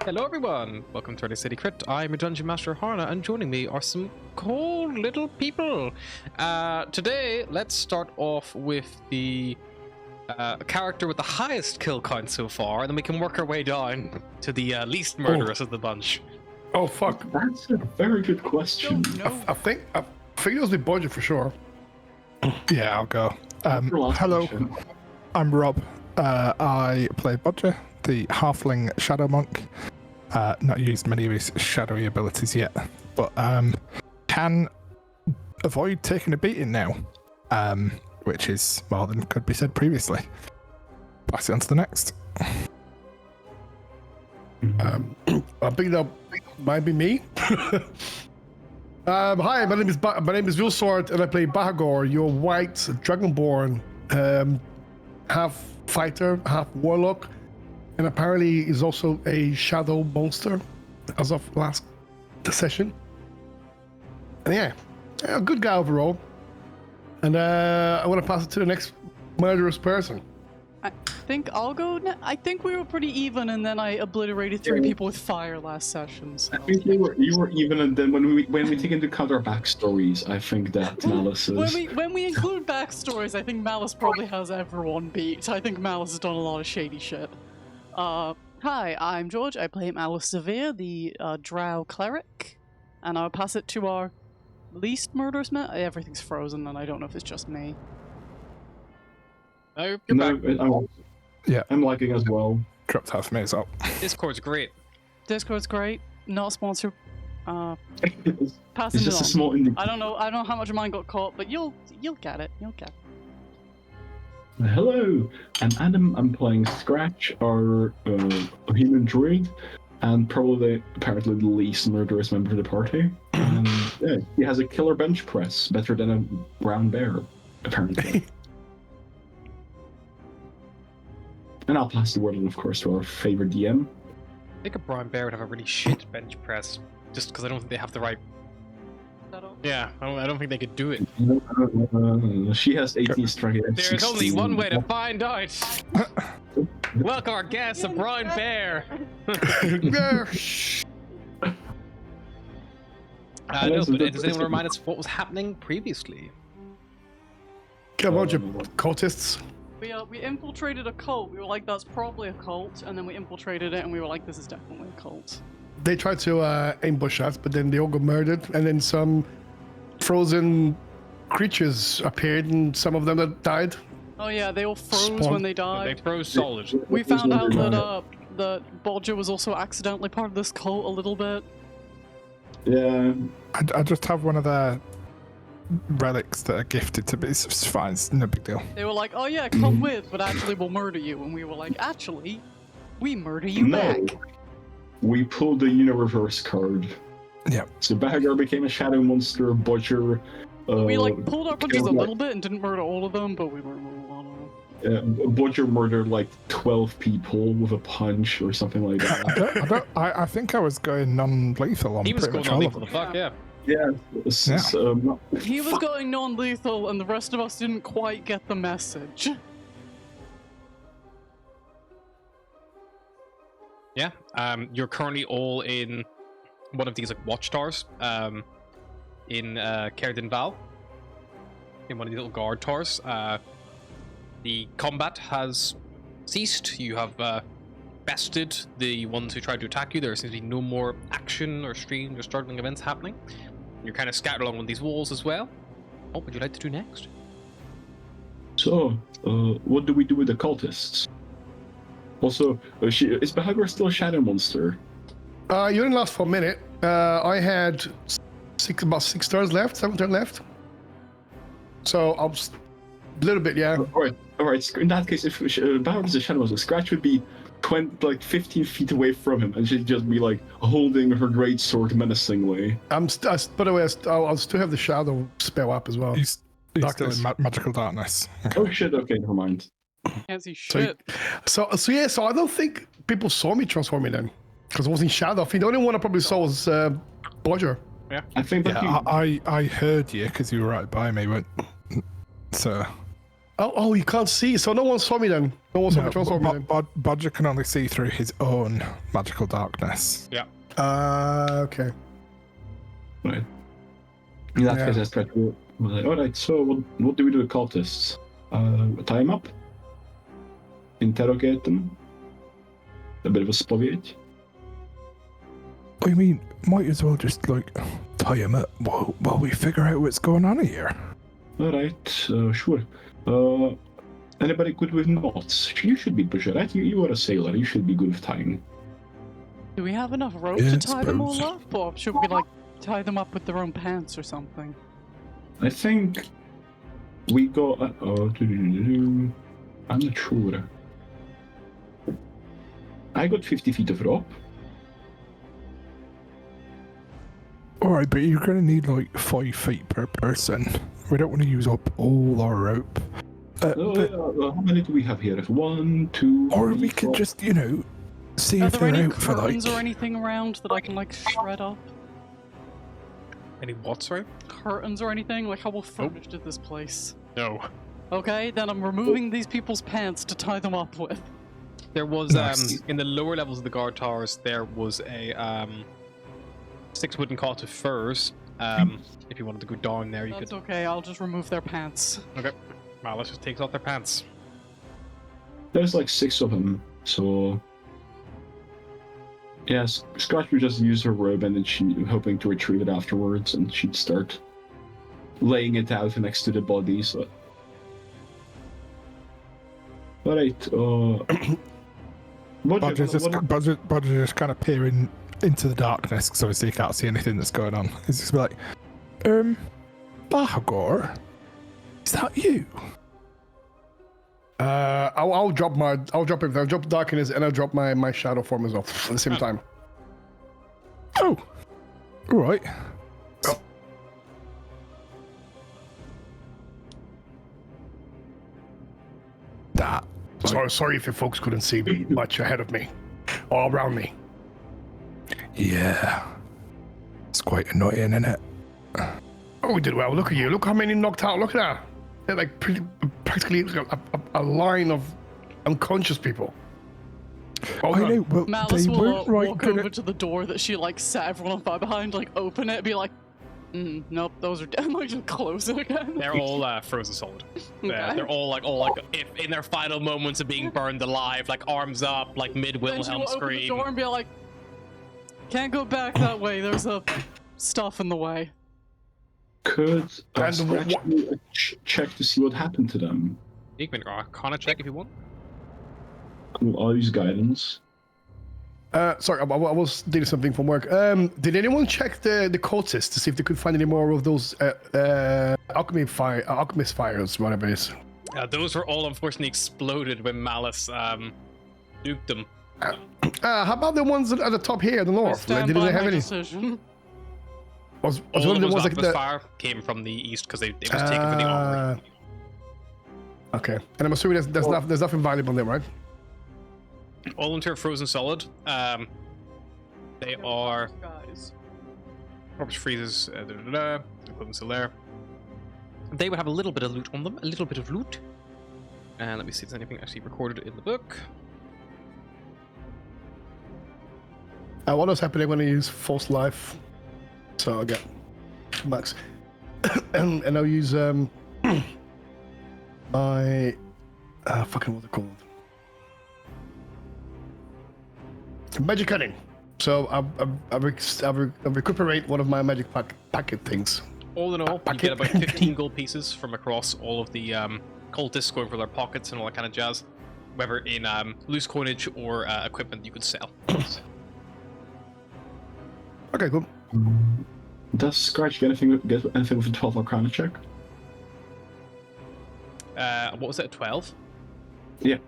Hello everyone, welcome to our City Crit. I'm your Dungeon Master Harna, and joining me are some cool little people. Today, let's start off with the character with the highest kill count so far, and then we can work our way down to the least murderous of the bunch. Oh fuck! That's a very good question. I think it was the budget for sure. Yeah, I'll go. Hello, I'm Rob. I play Bodger, the halfling shadow monk. Not used many of his shadowy abilities yet, but can avoid taking a beating now, which is more than could be said previously. Pass it on to the next. I think that might be me. Hi, my name is Vilsword, and I play Bahagor, your white dragonborn, half fighter, half warlock, and apparently is also a shadow monster as of last session. And yeah, a good guy overall. And I want to pass it to the next murderous person. I think I'll go. I think we were pretty even, and then I obliterated three people with fire last session. So. I think you were even, and then when we take into account our backstories, I think that Malice is. When we include backstories, I think Malice probably has everyone beat. I think Malice has done a lot of shady shit. Hi, I'm George. I play Malice Severe, the Drow cleric, and I'll pass it to our least murderous man. Everything's frozen, and I don't know if it's just me. No, you're back. I'm liking as well. Dropped half me as well. Discord's great. Discord's great. Not sponsored. Passing It's it just on. a small indie. I don't know how much of mine got caught, but you'll get it. You'll get it. Hello, I'm Adam. I'm playing Scratch, our human druid, and apparently the least murderous member of the party. And yeah, he has a killer bench press, better than a brown bear, apparently. And I'll pass the word on, of course, to our favorite DM. I think a brown bear would have a really shit bench press, just because I don't think they have the right... Yeah, I don't think they could do it. She has 18 strength. There's only one way to find out. Welcome our guest, a brown bear. No, but does anyone remind us what was happening previously? Come on, you cultists. We infiltrated a cult. We were like, that's probably a cult, and then we infiltrated it, and we were like, this is definitely a cult. They tried to ambush us, but then they all got murdered, and then some frozen creatures appeared, and some of them that died. Oh yeah, they all froze when they died. They froze solid. We found out that Bodger was also accidentally part of this cult a little bit. Yeah. I just have one of their relics that are gifted to me. It's fine, it's no big deal. They were like, oh yeah, come with, but actually we'll murder you. And we were like, actually, we murder you back. We pulled the Unireverse card. Yeah. So Bahagar became a shadow monster, Butcher. We like pulled our punches a little bit and didn't murder all of them, but we murdered a lot of them. Butcher murdered like 12 people with a punch or something like that. I think I was going non-lethal on He was pretty going much all of non-lethal, them. the fuck, yeah. Yeah. He was going non-lethal, and the rest of us didn't quite get the message. Yeah, you're currently all in one of these like watchtowers, in Cairden Val, in one of these little guard towers. The combat has ceased. You have bested the ones who tried to attack you. There seems to be no more action or strange or startling events happening. You're kind of scattered along one of these walls as well. What would you like to do next? So, what do we do with the cultists? Also, is Bahagar still a shadow monster? You didn't last for a minute. I had about 6 turns left, 7 turns left. So I'm a little bit, yeah. All right. In that case, if Bahagar is a shadow monster, Scratch would be 15 feet away from him, and she'd just be like holding her great sword menacingly. By the way, I'll still have the shadow spell up as well. He's still in magical darkness. Okay. Oh shit! Okay, never mind. Can't see shit. So I don't think people saw me transforming then, because I was in shadow. I think the only one I probably saw was Bodger. Yeah, I think that I heard you because you were right by me, but so Oh, you can't see. So no one saw me then. No one saw me. Saw me then. Bodger can only see through his own magical darkness. Yeah. Okay. Right. In that case, I try to. All right. So what do we do with cultists? Tie them up. Interrogate them. A bit of a spoviate. I mean, might as well just like tie him up while we figure out what's going on here. All right. Sure. Anybody good with knots? You should be Butcher, right? You are a sailor. You should be good with tying. Do we have enough rope Yeah, to I tie them all suppose. up? Or should we, like, tie them up with their own pants or something? I think we go. I'm not sure. I got 50 feet of rope. Alright, but you're gonna need like 5 feet per person. We don't want to use up all our rope. But, How many do we have here? 1, 2. or 3, we could 4. just, see Are if there they're any out for like. curtains or anything around that I can, like, shred up? Any what, sorry? Curtains or anything? Like, how well furnished is this place? No. Okay, then I'm removing these people's pants to tie them up with. There was Nice. in the lower levels of the guard towers. There was a 6 wooden cot of furs. If you wanted to go down there, you That's could. okay, I'll just remove their pants. Okay. Malice just takes off their pants. There's like 6 of them, so. Yes, Scratch would just use her robe and then she hoping to retrieve it afterwards, and she'd start laying it out next to the bodies. Alright, Bodger's just kind of peering into the darkness because obviously he can't see anything that's going on. He's just like, Bahagor, is that you? I'll drop darkness and I'll drop my shadow form as well at the same time. Oh, all right. That. Sorry if you folks couldn't see me much ahead of me or around me. Yeah. It's quite annoying, isn't it? Oh, we did well. Look at you. Look how many knocked out. Look at that. They're like practically a line of unconscious people. Oh, I know, but Malice they will weren't right walk good over at... to the door that she, like, set everyone up by behind, like, open it, be like, nope, those are dead. Like, just close it again. They're all frozen solid. Okay. They're all like if in their final moments of being burned alive, like arms up, like mid Then Wilhelm she'll open the scream. door and be like, can't go back that way, there's a stuff in the way. Could And Scratch do a check to see what happened to them? You can make an Arcana check if you want. I'll use guidance. Sorry, I was doing something from work. Did anyone check the cultists to see if they could find any more of those alchemist fires, whatever it is? Those were all unfortunately exploded when Malice nuked them. How about the ones at the top here, at the I north? stand Did by they have my any? decision. Was All one of of the those ones like alchemist the? fire came from the east because it was taken from the armory. Okay, and I'm assuming there's nothing valuable there, right? All into a frozen solid. They are Guys. corpse freezes. Equipment still there. They would have a little bit of loot on them. A little bit of loot. And let me see if there's anything actually recorded in the book. What was happening when I use false life? So I get max, and I'll use my fucking what's it called? Magic cutting. So I recuperate one of my magic packet things. All in all, you get about 15 gold pieces from across all of the cultists going for their pockets and all that kind of jazz. Whether in loose coinage or equipment you could sell. Okay, cool. Does Scratch get anything with a 12 Arcana check? What was it, 12? Yeah.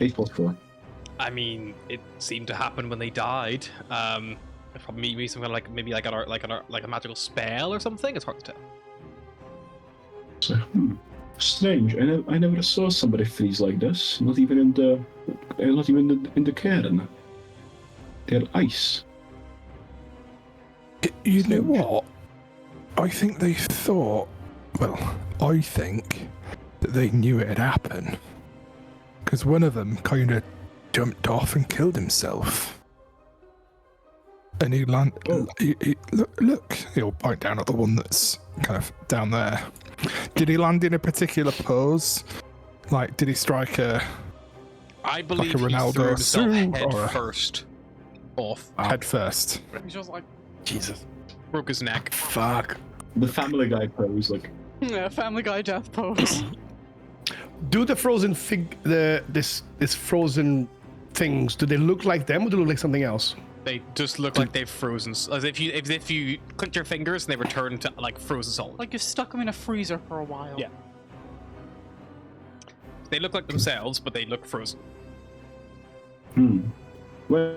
8 plus 4. I mean, it seemed to happen when they died. From maybe some kind of like a magical spell or something. It's hard to tell. So, strange. I never saw somebody freeze like this. Not even in the cairn. They're ice. You know what? I think they thought. Well, I think that they knew it'd happen. Because one of them kind of jumped off and killed himself. And he look, he'll point down at the one that's kind of down there. Did he land in a particular pose? Like, did he strike I believe like a he threw Ronaldo himself head or first off. head first? He's just like, Jesus. Broke his neck. Fuck. The Family Guy pose, like. yeah, Family Guy death pose. Do the frozen this frozen things, do they look like them or do they look like something else? They just look like they've frozen. As if you clicked your fingers and they return to like frozen solid. Like you stuck them in a freezer for a while. Yeah. They look like themselves, but they look frozen. Well,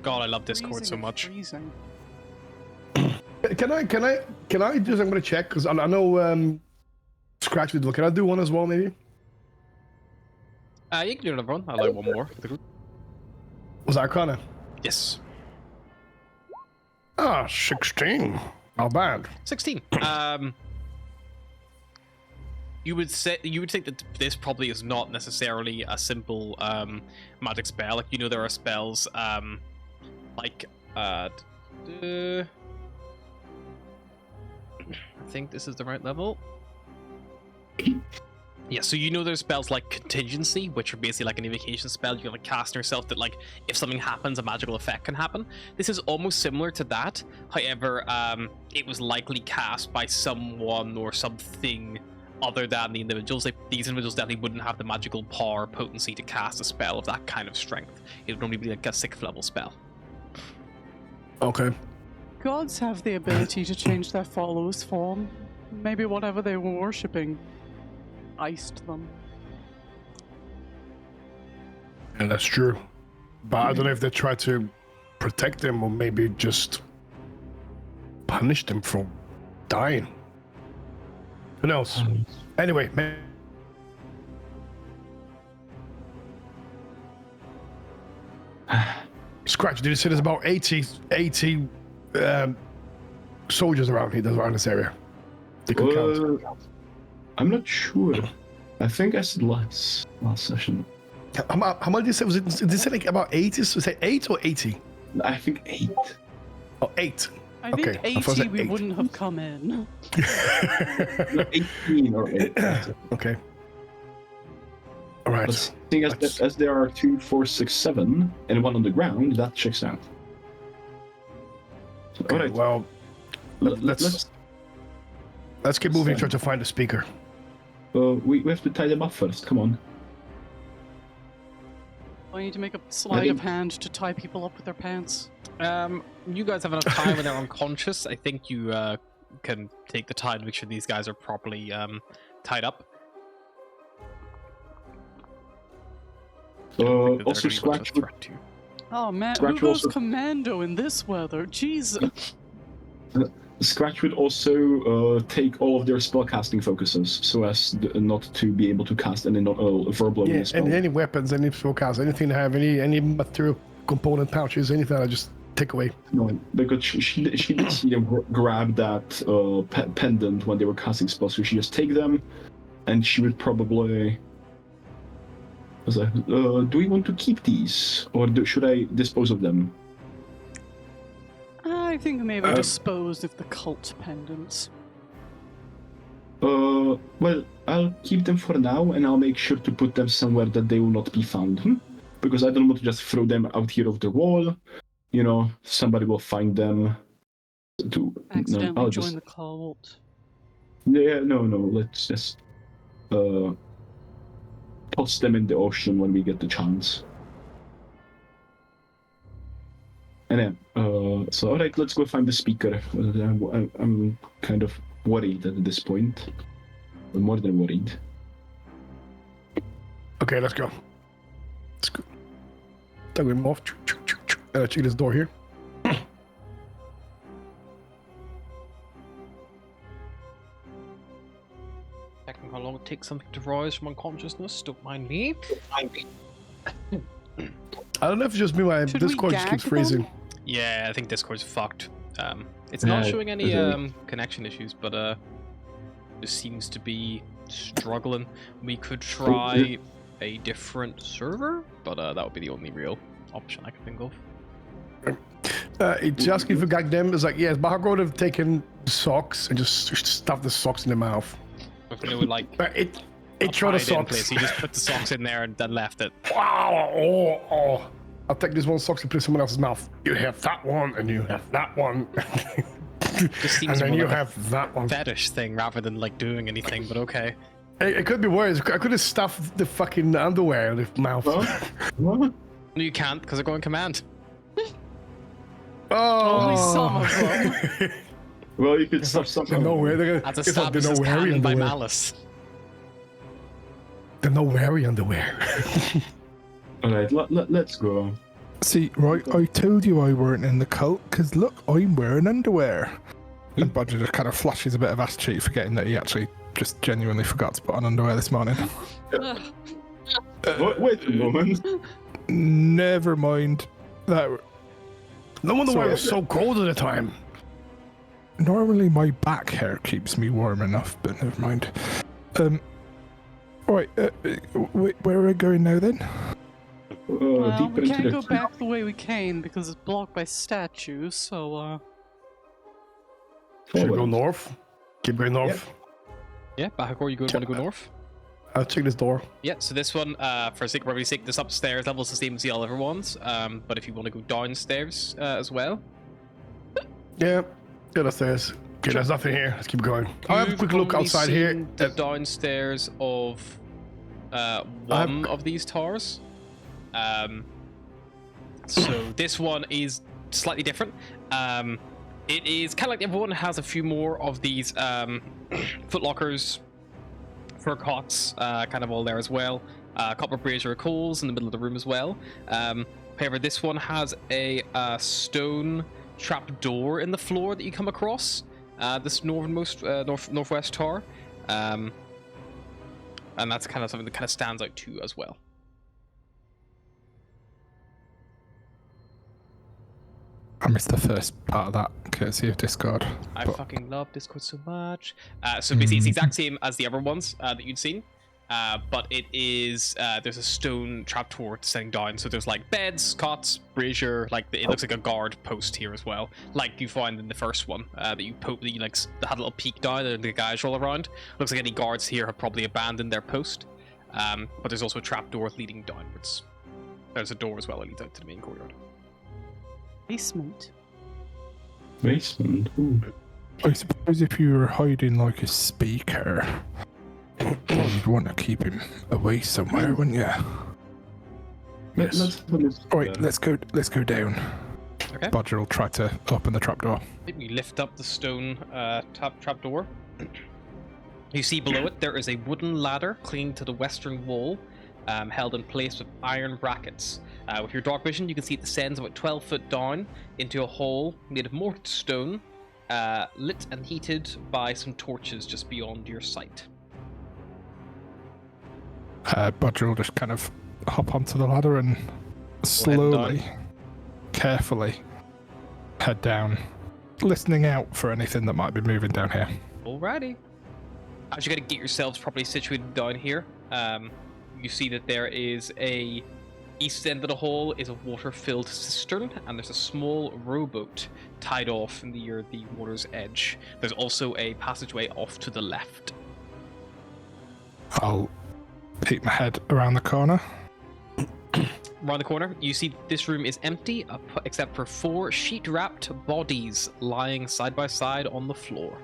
God, I love Discord Freezing so and much. freezing. Can I just, I'm gonna check because I know Scratch would look. Can I do one as well maybe? You can do another one. I'll like one more for the group. Was Arcana? Yes. Ah, 16. Not bad. 16. You would think that this probably is not necessarily a simple magic spell. Like, you know, there are spells like I think this is the right level. Yeah, so you know there's spells like Contingency, which are basically like an invocation spell. You can like cast on yourself that like if something happens, a magical effect can happen. This is almost similar to that. However, it was likely cast by someone or something other than the individuals. These individuals definitely wouldn't have the magical power potency to cast a spell of that kind of strength. It would only be like a 6th level spell. Okay. Gods have the ability to change their followers' form. Maybe whatever they were worshipping iced them. Yeah, that's true. But I don't know if they try to protect them or maybe just punish them for dying. Who knows? Anyway, man. Scratch, did you say there's about 80 soldiers around here, around this area? They could count. I'm not sure. I think I said last session. How much did you say? Did you say like about 80? So say 8 or 80? I think 8. Oh, 8. I Okay, think I thought it 80 was we 8. wouldn't have come in. No, 18 or 8. Okay. All right. But seeing as there are 2, 4, 6, 7, and one on the ground, that checks out. So, Okay, all right. well, let's keep moving and try to find the speaker. We have to tie them up first. Come on. I need to make a sleight of hand to tie people up with their pants. You guys have enough time when they're unconscious. I think you can take the time to make sure these guys are properly tied up. Also, Scratch would, Oh man, Scratch who goes also- commando in this weather? Jesus. Scratch would also take all of their spellcasting focuses, so as not to be able to cast any verbal Yeah, spell. and any weapons, any spellcasts, anything to have, any material component pouches, anything I just take away. No, because she did see them grab that pendant when they were casting spells, so she just take them, and she would probably. Was like, do we want to keep these, or should I dispose of them? I think maybe disposed of the cult pendants. Well, I'll keep them for now, and I'll make sure to put them somewhere that they will not be found. Because I don't want to just throw them out here off the wall. You know, somebody will find them. Accidentally join the cult. Yeah, no, let's just toss them in the ocean when we get the chance. And then, so alright, let's go find the speaker. I'm kind of worried at this point. More than worried. Okay, let's go. Let's go. Tug him off. Check this door here. Checking how long it takes something to rise from unconsciousness. Don't mind me. I don't know if it's just me, my Should we Discord just gag keeps them? freezing. Yeah, I think Discord's fucked. It's not Yeah, showing any okay. connection issues, but just seems to be struggling. We could try a different server, but that would be the only real option I can think of. It's asking for gag them. It's like, yes, Bahar would have taken socks and just stuffed the socks in their mouth. With no like, It tried the tied in socks. place. You just put the socks in there and then left it. Wow! Oh! I'll take this one socks and put it in someone else's mouth. You have that one, and you have that one. Just seems and then more you like have that one. fetish thing rather than like doing anything. But okay. It could be worse. I could have stuffed the fucking underwear in the mouth. What? No, you can't because they're going command. Only Oh! some of them. Well, you could stuff something. No way. They're That's it's like they're established no as wearing canon by underwear. Malice. They're no wearing underwear. Alright, let's go. See, right, I told you I weren't in the cult, because look, I'm wearing underwear. And Bodger just kind of flashes a bit of ass cheek, forgetting that he actually just genuinely forgot to put on underwear this morning. Wait a moment. Never mind. That No wonder why So- it was so cold at the time. normally my back hair keeps me warm enough, but never mind. Right, where are we going now then? Well, Deep we into can't the go back the way we came because it's blocked by statues, so, Should we go forward. north? Keep going north. Yeah, Bahagor, you want to go north? I'll check this door. Yeah, so this one, for sake of brevity's sake, this upstairs level's the same as the other ones. But if you want to go downstairs as well, Yeah, go downstairs. Okay, there's nothing here. Let's keep going. I'll have a you've quick look only outside here. seen the downstairs of one of these towers. So this one is slightly different. It is kind of like everyone has a few more of these footlockers, fur cots, kind of all there as well. A couple of brazier coals in the middle of the room as well. However, this one has a stone trap door in the floor that you come across. This northwest tower, and that's kind of something that kind of stands out too as well. I missed the first part of that, courtesy of Discord. I but- fucking love Discord so much. So basically, it's the exact same as the other ones that you'd seen, but it is there's a stone trapdoor sitting down. So there's like beds, cots, brazier. Like it looks like a guard post here as well, like you find in the first one that you like had a little peek down and the guys roll around. Looks like any guards here have probably abandoned their post. But there's also a trapdoor leading downwards. There's a door as well that leads out to the main courtyard. basement. Basement. Ooh. I suppose if you were hiding like a speaker, you'd want to keep him away somewhere, wouldn't you? Yes. Let's put this. Right, let's go down. Okay. Bodger will try to open the trapdoor. You lift up the stone trapdoor. You see below it there is a wooden ladder clinging to the western wall, held in place with iron brackets. With your dark vision, you can see it descends about 12 foot down into a hole made of mortared stone, lit and heated by some torches just beyond your sight. Bodger will just kind of hop onto the ladder and slowly, carefully head down, listening out for anything that might be moving down here. Alrighty. As you gotta get yourselves properly situated down here, you see that there is a east end of the hole is a water-filled cistern, and there's a small rowboat tied off near the water's edge. There's also a passageway off to the left. I'll peek my head around the corner. Around the corner, you see this room is empty, except for 4 sheet-wrapped bodies lying side by side on the floor.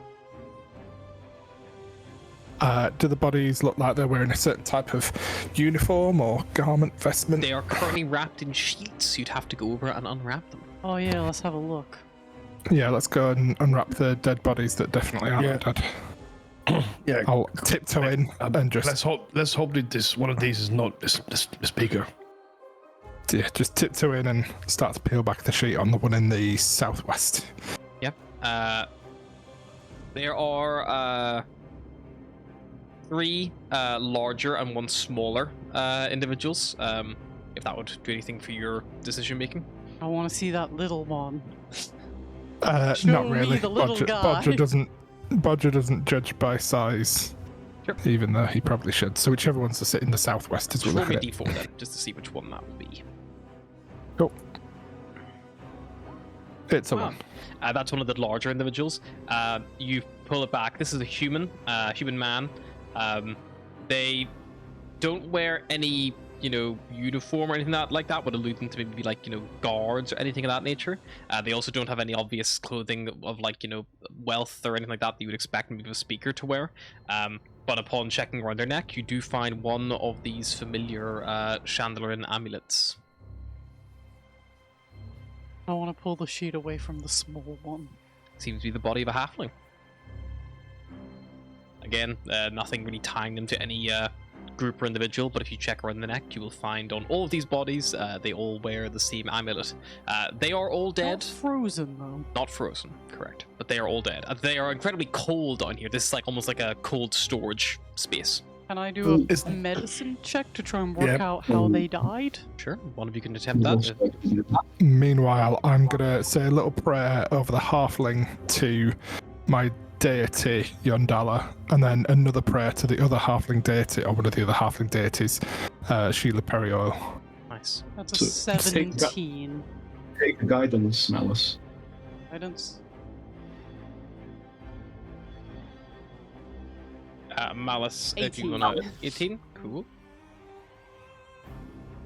Do the bodies look like they're wearing a certain type of uniform or garment, vestment? They are currently wrapped in sheets. You'd have to go over and unwrap them. Oh yeah, let's have a look. Yeah, let's go and unwrap the dead bodies that definitely aren't dead. Yeah. I'll tiptoe in and just Let's hope that this one of these is not the speaker. just tiptoe in and start to peel back the sheet on the one in the southwest. Yep. There are 3 larger and 1 smaller individuals. If that would do anything for your decision making. I want to see that little one. Show Not me really. the little guy. Bodger doesn't judge by size. Sure. Even though he probably should. So whichever one's to sit in the southwest is Roll we'll me look a at it. d4 then, just to see which one that will be. Cool. It's a one. That's one of the larger individuals. You pull it back. This is a human man. They don't wear any, uniform or anything like that would allude them to maybe like, guards or anything of that nature. They also don't have any obvious clothing of like, wealth or anything like that you would expect maybe a speaker to wear. But upon checking around their neck, you do find one of these familiar Chandelian amulets. I want to pull the sheet away from the small one. Seems to be the body of a halfling. Again, nothing really tying them to any group or individual, but if you check around the neck, you will find on all of these bodies, they all wear the same amulet. They are all dead. Not frozen, though. Not frozen, correct. But they are all dead. They are incredibly cold down here. This is like almost like a cold storage space. Can I do a medicine check to try and work out how they died? Sure, one of you can attempt that. Meanwhile, I'm gonna say a little prayer over the halfling to my deity, Yondala, and then another prayer to the other halfling deity, or one of the other halfling deities, Sheila Perioil. Nice. That's a 17. Take guidance, Malice. Guidance. Malice, 18. if you want to... 18? Cool.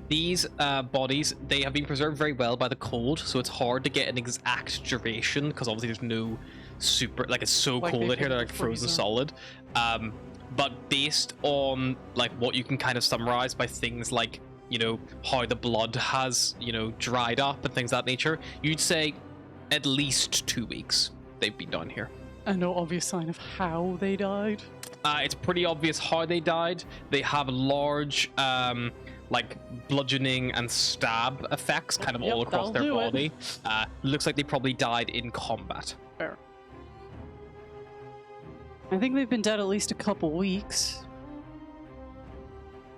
These bodies, they have been preserved very well by the cold, so it's hard to get an exact duration, because obviously there's no super... Like, it's so Like cold they out here, they're like put frozen freezer. solid. But based on, like, what you can kind of summarize by things like, how the blood has, dried up and things of that nature, you'd say at least 2 weeks they've been down here. And no obvious sign of how they died. It's pretty obvious how they died. They have large, like, bludgeoning and stab effects kind of all across their that'll do body. Looks like they probably died in combat. Fair. I think they've been dead at least a couple weeks.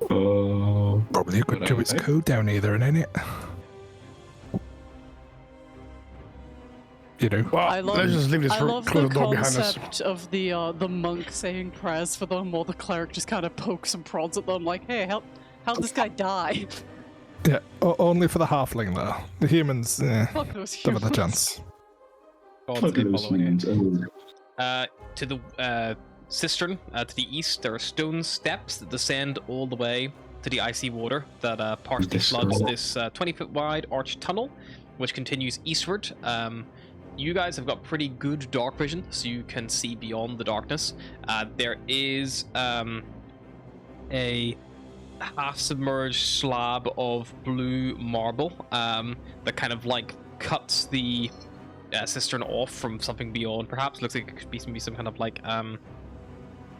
Probably a good job it's cold down here, then, ain't it? Well, let's just leave this I love the closed door behind us. concept of the monk saying prayers for them, while the cleric just kind of pokes and prods at them, like, "Hey, how'd this guy die?" Yeah, only for the halfling, though. The humans, Fuck those don't have humans. a chance. God's Look at good those following it. humans. To the cistern to the east, there are stone steps that descend all the way to the icy water that partially floods this 20-foot wide arched tunnel, which continues eastward. You guys have got pretty good dark vision, so you can see beyond the darkness. There is a half-submerged slab of blue marble that kind of like cuts the cistern off from something beyond. Perhaps looks like it could be some kind of like some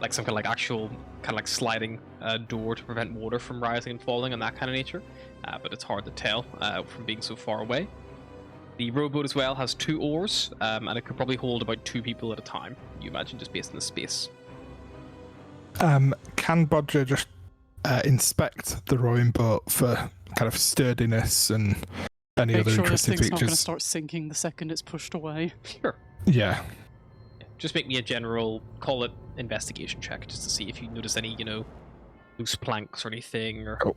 kind of like actual kind of like sliding door to prevent water from rising and falling and that kind of nature. But it's hard to tell from being so far away. The rowboat as well has 2 oars, and it could probably hold about 2 people at a time, you imagine, just based on the space. Can Bodger just inspect the rowing boat for kind of sturdiness and any Make other sure this interesting thing's not going to features? start sinking the second it's pushed away. Sure. Yeah. Just make me a general, call it investigation check, just to see if you notice any, loose planks or anything, or... Cool.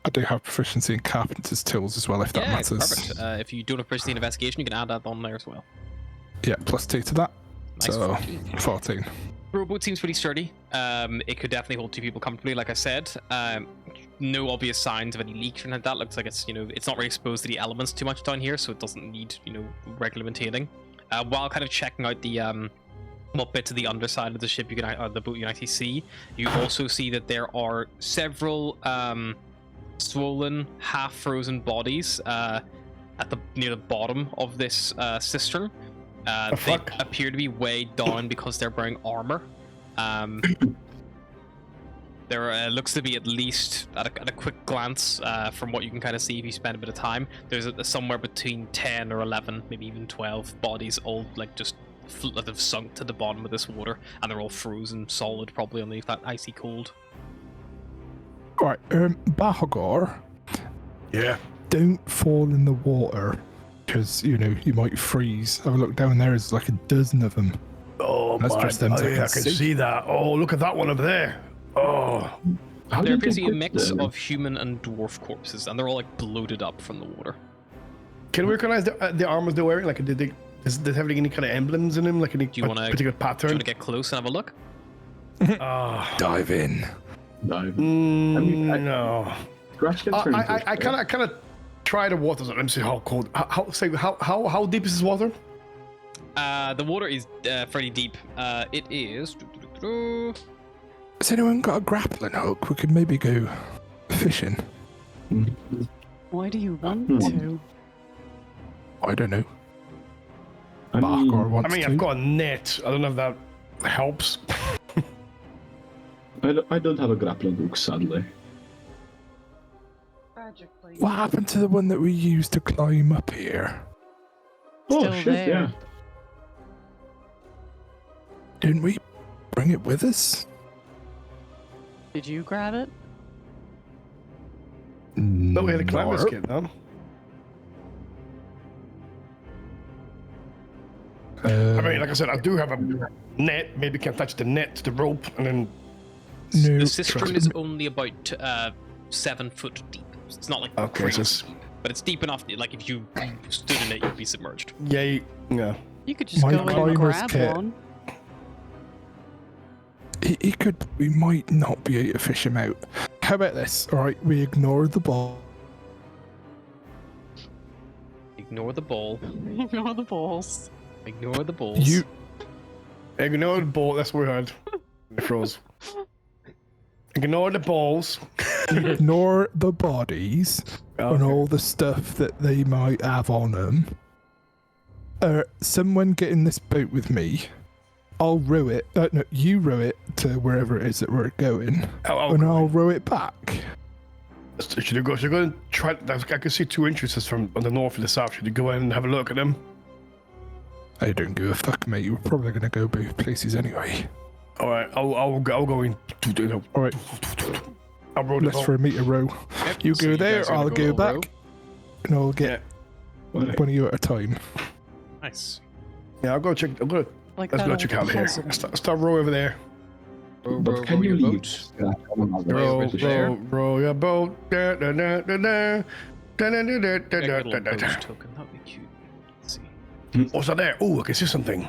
I do have proficiency in carpenter's tools as well, if that matters. Perfect. If you don't have proficiency in investigation, you can add that on there as well. Yeah, +2 to that. Nice. So 14. Rowboat seems pretty sturdy. It could definitely hold 2 people comfortably, like I said. No obvious signs of any leaks or anything like that. Looks like it's, it's not really exposed to the elements too much down here, so it doesn't need, regular maintaining. While kind of checking out the what bits of the underside of the ship the boat you can actually see, you also see that there are several swollen, half-frozen bodies near the bottom of this cistern. They appear to be weighed down because they're wearing armor. There looks to be, at least at a quick glance, from what you can kind of see if you spend a bit of time, there's somewhere between 10 or 11, maybe even 12 bodies, all like just that have sunk to the bottom of this water, and they're all frozen solid, probably underneath that icy cold. Alright, Bahagor, Yeah. don't fall in the water. because you might freeze. Have a look down there. There's like a dozen of them. Oh, That's just them I that can see that. Oh, look at that one over there. Oh, How There did appears they to be a get mix there? of human and dwarf corpses, and they're all like bloated up from the water. can we recognize the armors they're wearing? Like, does they have any kind of emblems in them? Like any Do you wanna- particular Do you pattern? want to get close and have a look? Dive in. No. mean, no. Scratch can turn into I kind of try the water. Let me see how cold. How deep is this water? The water is fairly deep. It is. Has anyone got a grappling hook? We could maybe go fishing. Why do you want to? I don't know. I mean, Bargor wants I mean, to. I've got a net. I don't know if that helps. I don't have a grappling hook, sadly. Tragically. What happened to the one that we used to climb up here? Still shit, there. yeah. Didn't we bring it with us? Did you grab it? No, we had a climber's kit, no? I mean, like I said, I do have a net. Maybe can attach the net to the rope, and then No, The cistern trust is me. only about 7 foot deep. It's not like okay, crazy, so but it's deep enough. Like if you stood in it, you'd be submerged. yeah. You could just My go in and climber's grab kit. one. He could. We might not be able to fish him out. How about this? All right, we ignore the ball. Ignore the ball. Ignore the balls. Ignore the balls. You Ignore the ball. That's what we heard. It froze. Ignore the balls. ignore the bodies and all the stuff that they might have on them. Someone get in this boat with me. I'll row it. No, you row it to wherever it is that we're going, and I'll row it back. Should you go? Should you go and try? I can see two entrances from on the north and the south. Should you go in and have a look at them? I don't give a fuck, mate. We're probably gonna go both places anyway. All right, I'll go in. All right, I'll roll the let's boat. for a meter row. Yep, You so go guys there, are gonna I'll go all row. back, and I'll get one of you at a time. Nice. Yeah, I'll go check. Like Let's that go old check out here. puzzle. Start row over there. Row, But row, can row you your leave? boat. Row your boat. Da, da, da, da, da. Da, da, da, da, Get a da, little da, da, boat da. token. That'd be cute. Let's see. What's that there? Oh, I can see something.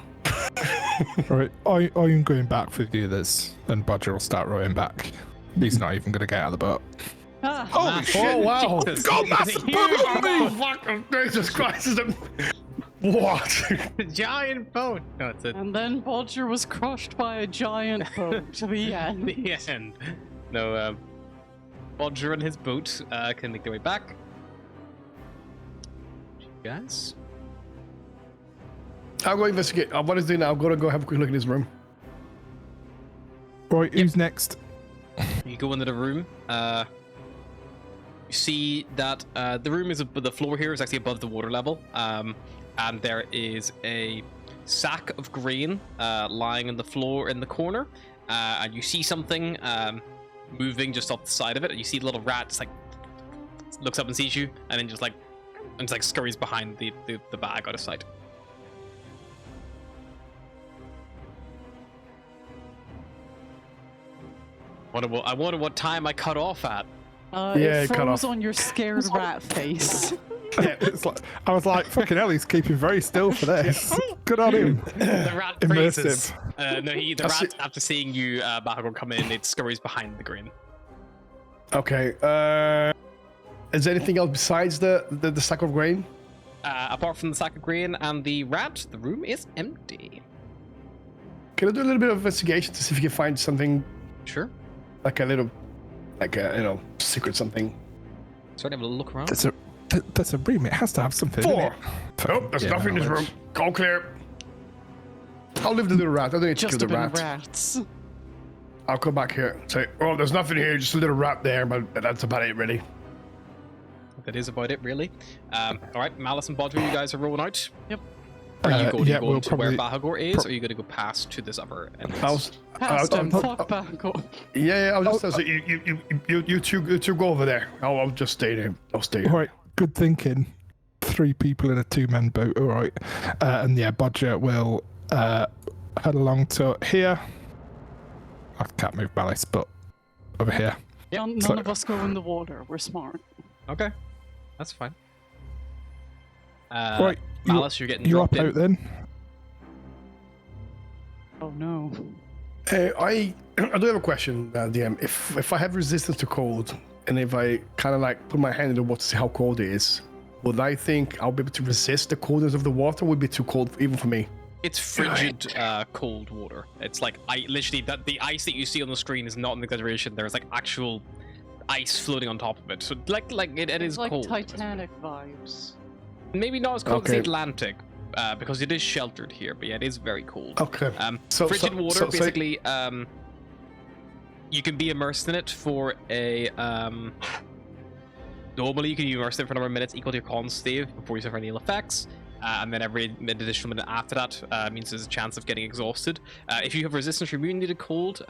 All right, I'm going back for the others, and Badger will start rowing back. He's not even gonna get out of the boat. Ah, Holy Oh wow! Jesus. God, massive Huge boat! Oh, boat. fuck! Jesus Christ! Is it... What? Giant boat. No, it's a and then Bodger was crushed by a giant boat to the end. the end. No, Bodger and his boat can make their way back. Guys, I'll go investigate. What is doing now? I'm gonna go have a quick look in his room. Right, who's next? you go into the room. You see that the room is the floor here is actually above the water level. And there is a sack of grain lying on the floor in the corner. And you see something moving just off the side of it. And you see the little rat just like looks up and sees you, and then just like scurries behind the bag out of sight. I wonder what time I cut off at. Yeah, It cut froze off. on your scared rat face. Yeah, it's like, I was like, fucking hell, he's keeping very still for this. Good on him. The rat freezes. Immersive. No, the That's rat, it. after seeing you, Bahagor, come in, it scurries behind the grain. Okay. Is there anything else besides the sack of grain? Apart from the sack of grain and the rat, the room is empty. Can I do a little bit of investigation to see if you can find something Sure. like a secret something? Sorry, have a look around. That's a room. It has to have something. 4. Innit? Nope, there's Yeah, nothing in this no, room. All clear. I'll leave the little rat. I don't need to kill Just a the bit of rat. rats. I'll come back here and say, oh, there's nothing here, just a little rat there, but that's about it, really. That is about it, really. All right, Malice and Bodger, you guys are rolling out. Yep. Are you going yeah, to go we'll into where probably- Bahagor is, or are you going to go past to this other entrance? Past him, I'll- fuck back up. Yeah, I'll just say, you two go over there. I'll just stay there. I'll stay here. All right, good thinking. 3 people in a 2-man boat, all right. And yeah, Bodger will head along to here. I can't move Malice, but over here. None of us go in the water. We're smart. Okay, that's fine. Right, Malice, you're getting you're dropped up in. out then. Oh no. I do have a question, DM. If I have resistance to cold, and if I kind of like put my hand in the water to see how cold it is, would I think I'll be able to resist the coldness of the water? Or would it be too cold even for me? It's frigid, cold water. It's like literally the ice that you see on the screen is not an exaggeration. There's like actual ice floating on top of it. So it is like cold. Titanic vibes. Maybe not as cold as Okay. the Atlantic, because it is sheltered here. But yeah, it is very cold. Okay. Frigid water, basically. You can be immersed in it for a normally you can be immersed in it for a number of minutes equal to your con save before you suffer any ill effects. And then every additional minute after that means there's a chance of getting exhausted. If you have resistance or immunity to cold,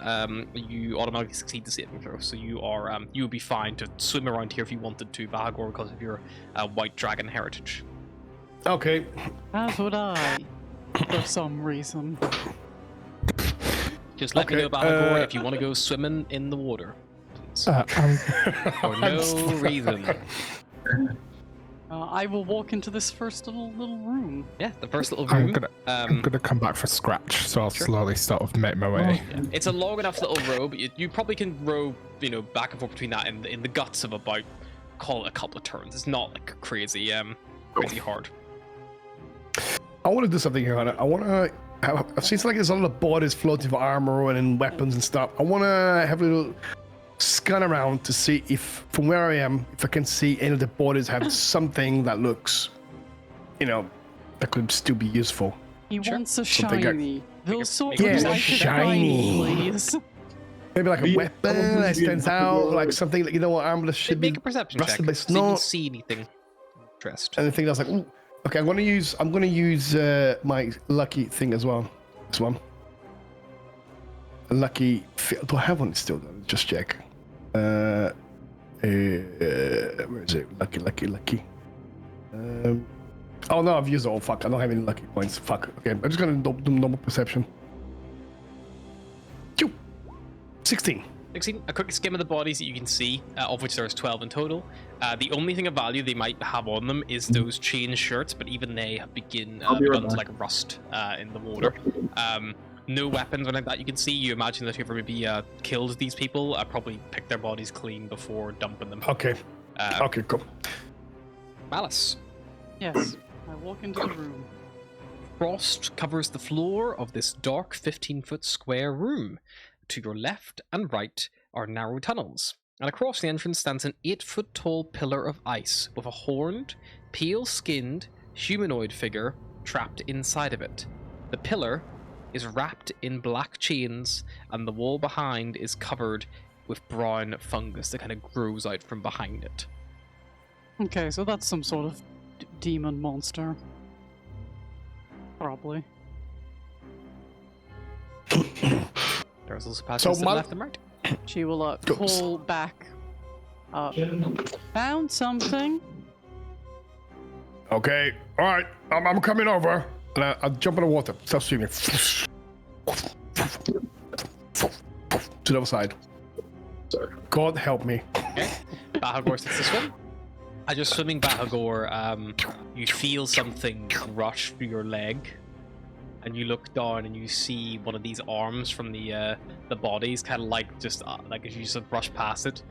you automatically succeed the saving throw. So you would be fine to swim around here if you wanted to, Bahagor, because of your white dragon heritage. Okay. As would I, for some reason. Just let me know, Bahagor, if you want to go swimming in the water, please. For no reason. I will walk into this first little room. Yeah, the first little room. I'm gonna come back for Scratch, so I'll slowly sort of make my way. Yeah. It's a long enough little row, but you probably can row, back and forth between that in the guts of about, call it a couple of turns. It's not like crazy hard. I want to do something here, Hannah. I've seen like there's a lot of bodies floating for armor and weapons and stuff. I want to have a little scan around to see if, from where I am, if I can see any of the bodies have something that looks, that could still be useful. He wants a Something shiny. Those sorts Yeah, of like shiny. please. Maybe like a weapon that stands out, like something that armor should be Make a perception check. rusted, but See it's if you can not see anything. Interest. anything that's like. Ooh. Okay, I'm gonna use my lucky thing as well. This one. Lucky. Do I have one still? Just check. Where is it? Lucky. Oh no, I've used it all. Fuck, I don't have any lucky points. Fuck. Okay, I'm just gonna do normal perception. 16. 16. A quick skim of the bodies that you can see, of which there's 12 in total. The only thing of value they might have on them is those chain shirts, but even they have begun to like rust in the water. No weapons or anything like that you can see. You imagine that whoever maybe killed these people probably picked their bodies clean before dumping them. Okay. Okay, cool. Malice. Yes, I walk into the room. Frost covers the floor of this dark 15-foot square room. To your left and right are narrow tunnels, and across the entrance stands an 8-foot-tall pillar of ice with a horned, pale-skinned, humanoid figure trapped inside of it. The pillar is wrapped in black chains, and the wall behind is covered with brown fungus that kind of grows out from behind it. Okay, so that's some sort of demon monster. Probably. There's also passages to the left and right. She will pull back. Found something. Okay, all right, I'm coming over, and I'll jump in the water, start swimming. To the other side. Sorry. God help me. Okay. Bahagor starts to swim. As you're swimming, Bahagor, you feel something rush through your leg, and you look down and you see one of these arms from the bodies, kind of like just like as you just brush past it.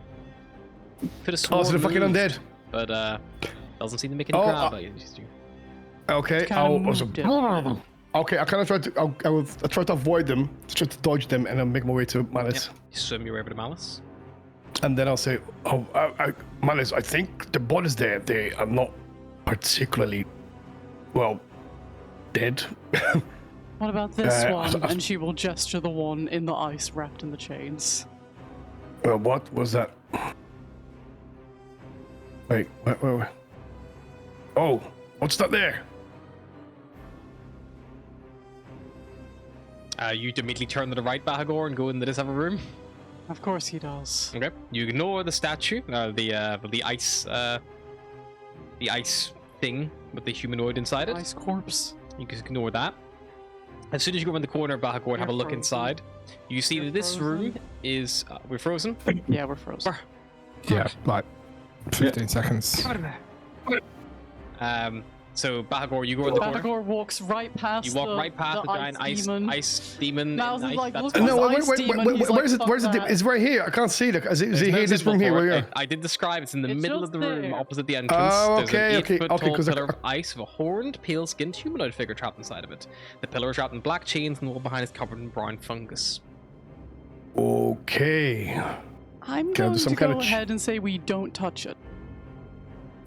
Could have sworn Oh, so the fucking moved, undead. but doesn't seem to make any grab at you. Okay, okay. I kind of try to. I will try to avoid them, try to dodge them, and then make my way to Malice. Yep. You swim your way over to Malice. And then I'll say, Malice, I think the bodies there, they are not particularly, well, dead. What about this one? And she will gesture the one in the ice wrapped in the chains. What was that? Wait. Oh, what's that there? You immediately turn to the right, Bahagor, and go into this other room. Of course he does. Okay. You ignore the statue, the ice thing with the humanoid inside it. Nice corpse. You can ignore that. As soon as you go around the corner of Bahagor and have a look inside, you see that this room is... we're frozen? Yeah, we're frozen. Yeah, like 15 seconds. So Bahagor, you go in the corner. Bahagor walks right past You walk right past the giant ice demon. Mouse is like, look, No, ice demon. He's where is like, it? Where's "Fuck it? that." It's right here. I can't see it. Is it There's here? no This symbol room here. for Where it. you? I did describe it's in the It's middle just of the room, there. opposite the entrance. Oh, There's okay, an okay, 8-foot okay, tall 'cause I- pillar of ice with a horned, pale-skinned humanoid figure trapped inside of it. The pillar is wrapped in black chains, and the wall behind is covered in brown fungus. Okay. I'm Can I do going some to kind go of ahead and say we don't touch it.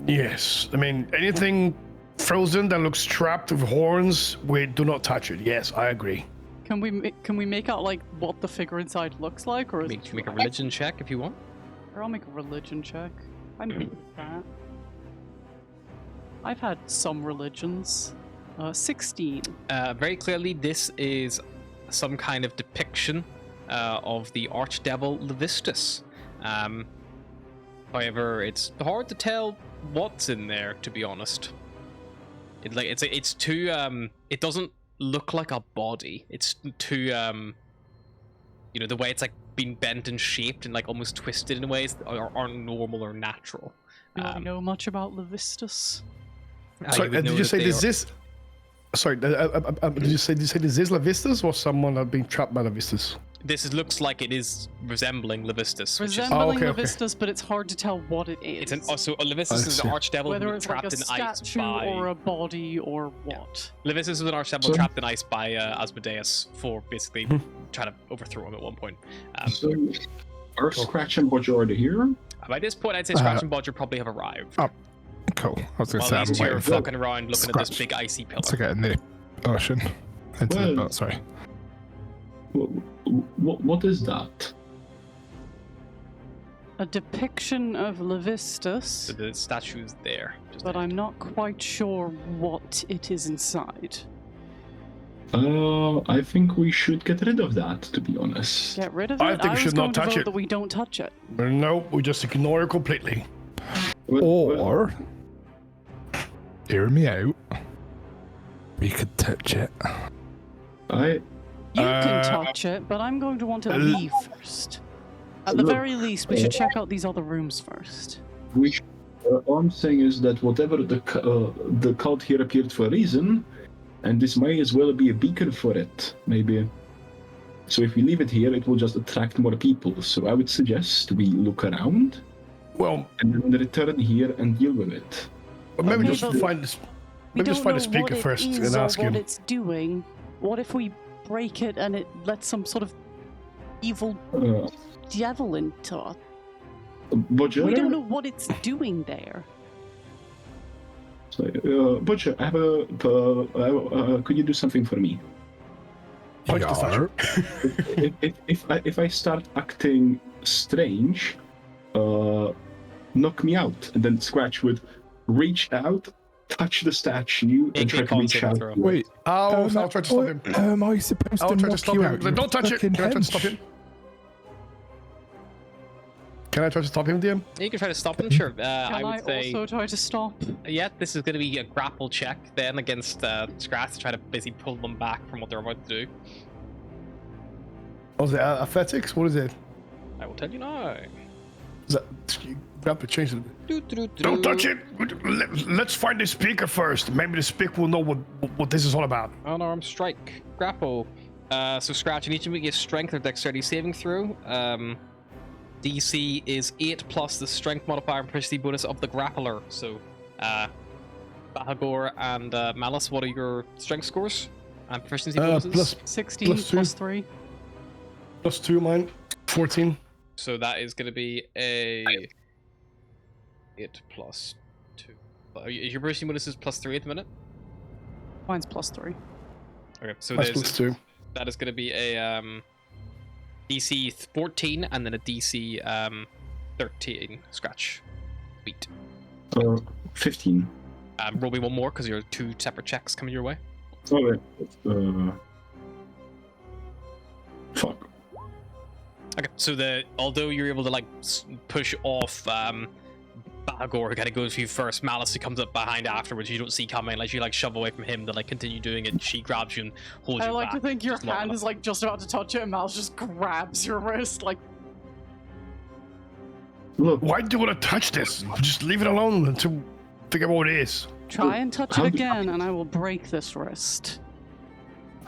Yes. I mean, anything frozen that looks trapped with horns, we do not touch it. Yes, I agree. Can we make out like what the figure inside looks like, or is it Make a religion check if you want. Or I'll make a religion check. I'm good with that. I've had some religions. 16. Very clearly, this is some kind of depiction of the archdevil Levistus. However, it's hard to tell what's in there, to be honest. It's too it doesn't look like a body. It's too you know, the way it's like been bent and shaped and like almost twisted in ways that aren't normal or natural. Do I know much about Levistus? Sorry, did you say this? Sorry, did you say this is Levistus or someone that being trapped by Levistus? This looks like it is resembling Levistus, which is Resembling okay. Levistus, but it's hard to tell what it is. it's an also Levistus is an archdevil Whether it's like trapped a in ice statue by or a body or what. Levistus is an archdevil trapped in ice by Asmodeus for basically trying to overthrow him at one point. So, are Scratch and Bodger already here? By this point, I'd say Scratch and Bodger probably have arrived. Oh, cool. I was going to While say, these I'm two are waiting for fucking around looking at this Scratch big icy pillar. to get in the ocean. Into the boat, sorry. What is that? A depiction of Levistus, So the statue's there. but I'm not quite sure what it is inside. I think we should get rid of that, to be honest. Get rid of it? I think we was should going not to touch vote it. that we don't touch it. No, we just ignore it completely. Or, hear me out, we could touch it. I You can touch it, but I'm going to want to leave first. At the Look, very least, we should check out these other rooms first. we. All I'm saying is that whatever the cult here appeared for a reason, and this may as well be a beacon for it, maybe. So if we leave it here, it will just attract more people. So I would suggest we look around Well, and then return here and deal with it. maybe Okay, just but find this. We Maybe don't just find know the speaker what it first is and or ask what him. it's doing. What if we break it and it lets some sort of evil devil into us? Bodger, We don't know what it's doing there. Bodger, I have a. Could you do something for me? Punch the statue. if I start acting strange, knock me out, and then Scratch would reach out, touch the statue, and try to reach out. Wait, I'll try to stop him. am I supposed I'll to try to knock stop you him. out? you Don't touch it. fucking Can I try to stop hench? him? Can I try to stop him, DM? You can try to stop him, sure. Can I would say, also try to stop? yeah, this is going to be a grapple check then against Scratch to try to basically pull them back from what they're about to do. Oh, is it athletics? What is it? I will tell you now. Is that, you have to change it. Don't touch it. Let's find the speaker first. Maybe the speaker will know what this is all about. Unarmed strike. Grapple. So Scratch, you need to make a strength or dexterity saving throw. DC is 8 plus the strength modifier and proficiency bonus of the grappler. So, Bahagor and Malice, what are your strength scores and proficiency bonuses? Plus 16 plus plus, two. 3. +2 mine. 14. So that is going to be a 8 plus 2. Is your proficiency bonuses +3 at the minute? Mine's plus 3. Okay, so That's there's +2. that is going to be a DC 14 and then a DC 13 Scratch. Beat. 15. Roll me one more because you're 2 separate checks coming your way. Okay. Fuck. Okay, so although you're able to like push off Balgor who kind of goes for you first. Malice who comes up behind afterwards. You don't see coming. Like you like shove away from him to like continue doing it. She grabs you and holds you I like back. to think your just long hand enough. is like just about to touch it, and Malice just grabs your wrist. Like, Look, Why do you want to touch this? Just leave it alone until figure out what it is. try and touch How it do- again, and I will break this wrist.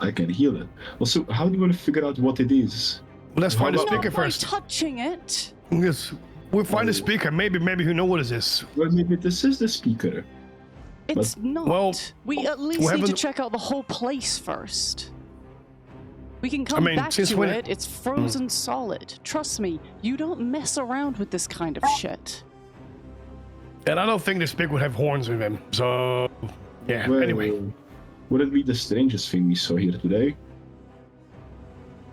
I can heal it. Also, how do you want to figure out what it is? Let's find a Not speaker Not by first. touching it. Yes, we'll find a speaker. Maybe who know what it is. Well, maybe this is the speaker. It's not. well, we at least we need to haven't- check out the whole place first. We can come mean, back since to when- it. It's frozen solid. Trust me, you don't mess around with this kind of shit. And I don't think the speaker would have horns with him. So, yeah. Well, Anyway, would it be the strangest thing we saw here today?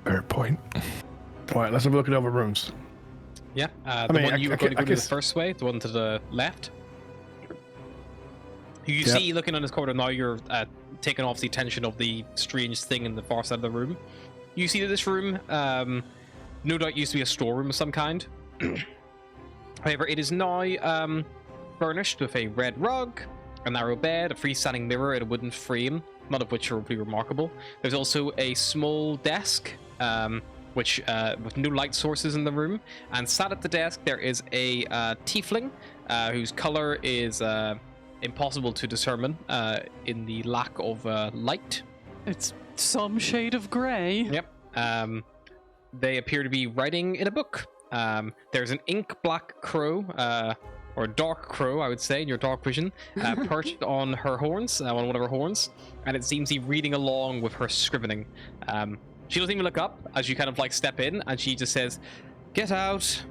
Fair point. all right. Let's have a look at other rooms. Yeah, the mean, one you I were going to go to the guess- first way, the one to the left. You Yep. see, looking on this corridor now, you're taking off the attention of the strange thing in the far side of the room. You see that this room, no doubt used to be a storeroom of some kind. However, it is now furnished with a red rug, a narrow bed, a freestanding mirror, and a wooden frame, none of which are really remarkable. There's also a small desk, which with no light sources in the room, and sat at the desk there is a tiefling whose color is impossible to determine in the lack of light. It's some shade of gray. Yep. They appear to be writing in a book. There's an ink black crow, or dark crow, I would say, in your dark vision, perched on her horns, on one of her horns, and it seems to be reading along with her scrivening. She doesn't even look up as you kind of like step in, and she just says, "Get out."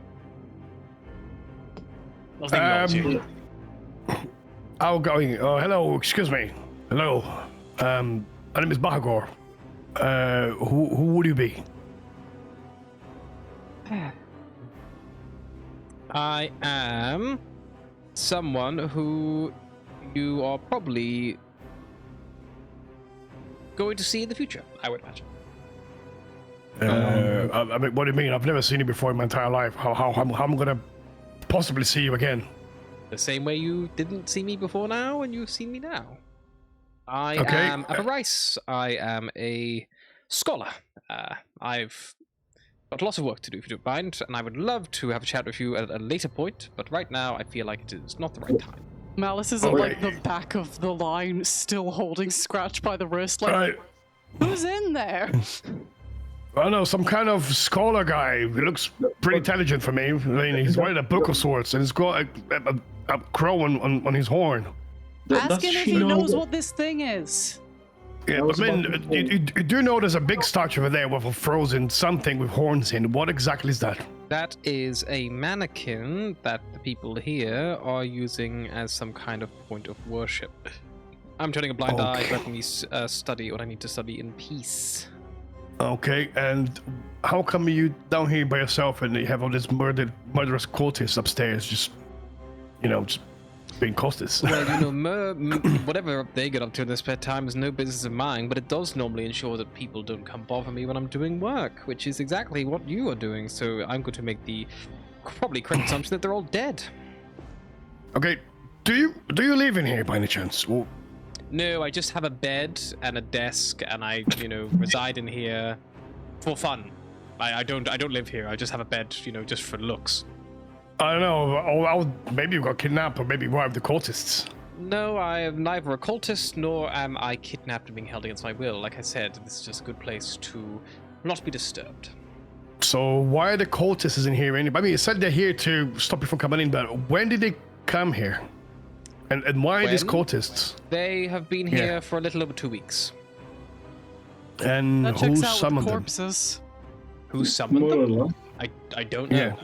Doesn't acknowledge you. I'll go. Hello. Excuse me. Hello. My name is Bahagor. Who would you be? I am someone who you are probably going to see in the future, I would imagine. I mean, what do you mean? I've never seen you before in my entire life. How am I gonna possibly see you again? The same way you didn't see me before now, and you've seen me now. I Okay. am Rice. I am a scholar. I've got lots of work to do, if you don't mind, and I would love to have a chat with you at a later point, but right now I feel like it is not the right time. Malice is at Okay. like the back of the line, still holding Scratch by the wrist. Like, Right. who's in there? I don't know, some kind of scholar guy. He looks pretty intelligent for me. I mean, he's writing a book of sorts, and he's got a crow on his horn. Ask him if he No, knows what this thing is. Yeah, I was I mean, about to- you do know there's a big statue over there with a frozen something with horns in. What exactly is that? That is a mannequin that the people here are using as some kind of point of worship. I'm turning a blind eye, Okay. letting me study what I need to study in peace. Okay, and how come you down here by yourself and you have all these murderous cultists upstairs just being cultists? Well, you know, whatever they get up to in their spare time is no business of mine, but it does normally ensure that people don't come bother me when I'm doing work, which is exactly what you are doing, so I'm going to make the probably correct assumption that they're all dead. Okay, do you live in here by any chance? Well, No, I just have a bed and a desk, and I, reside in here for fun. I don't live here. I just have a bed, just for looks. I don't know. Maybe you got kidnapped, or maybe one of the cultists. No, I am neither a cultist nor am I kidnapped and being held against my will. Like I said, this is just a good place to not be disturbed. So why are the cultists in here? I mean, you said they're here to stop you from coming in, but when did they come here? And why are these When? cultists? They have been Yeah. here for a little over 2 weeks. And That who checks out with summoned the them? corpses. Who summoned More or them? less. I don't know. Yeah.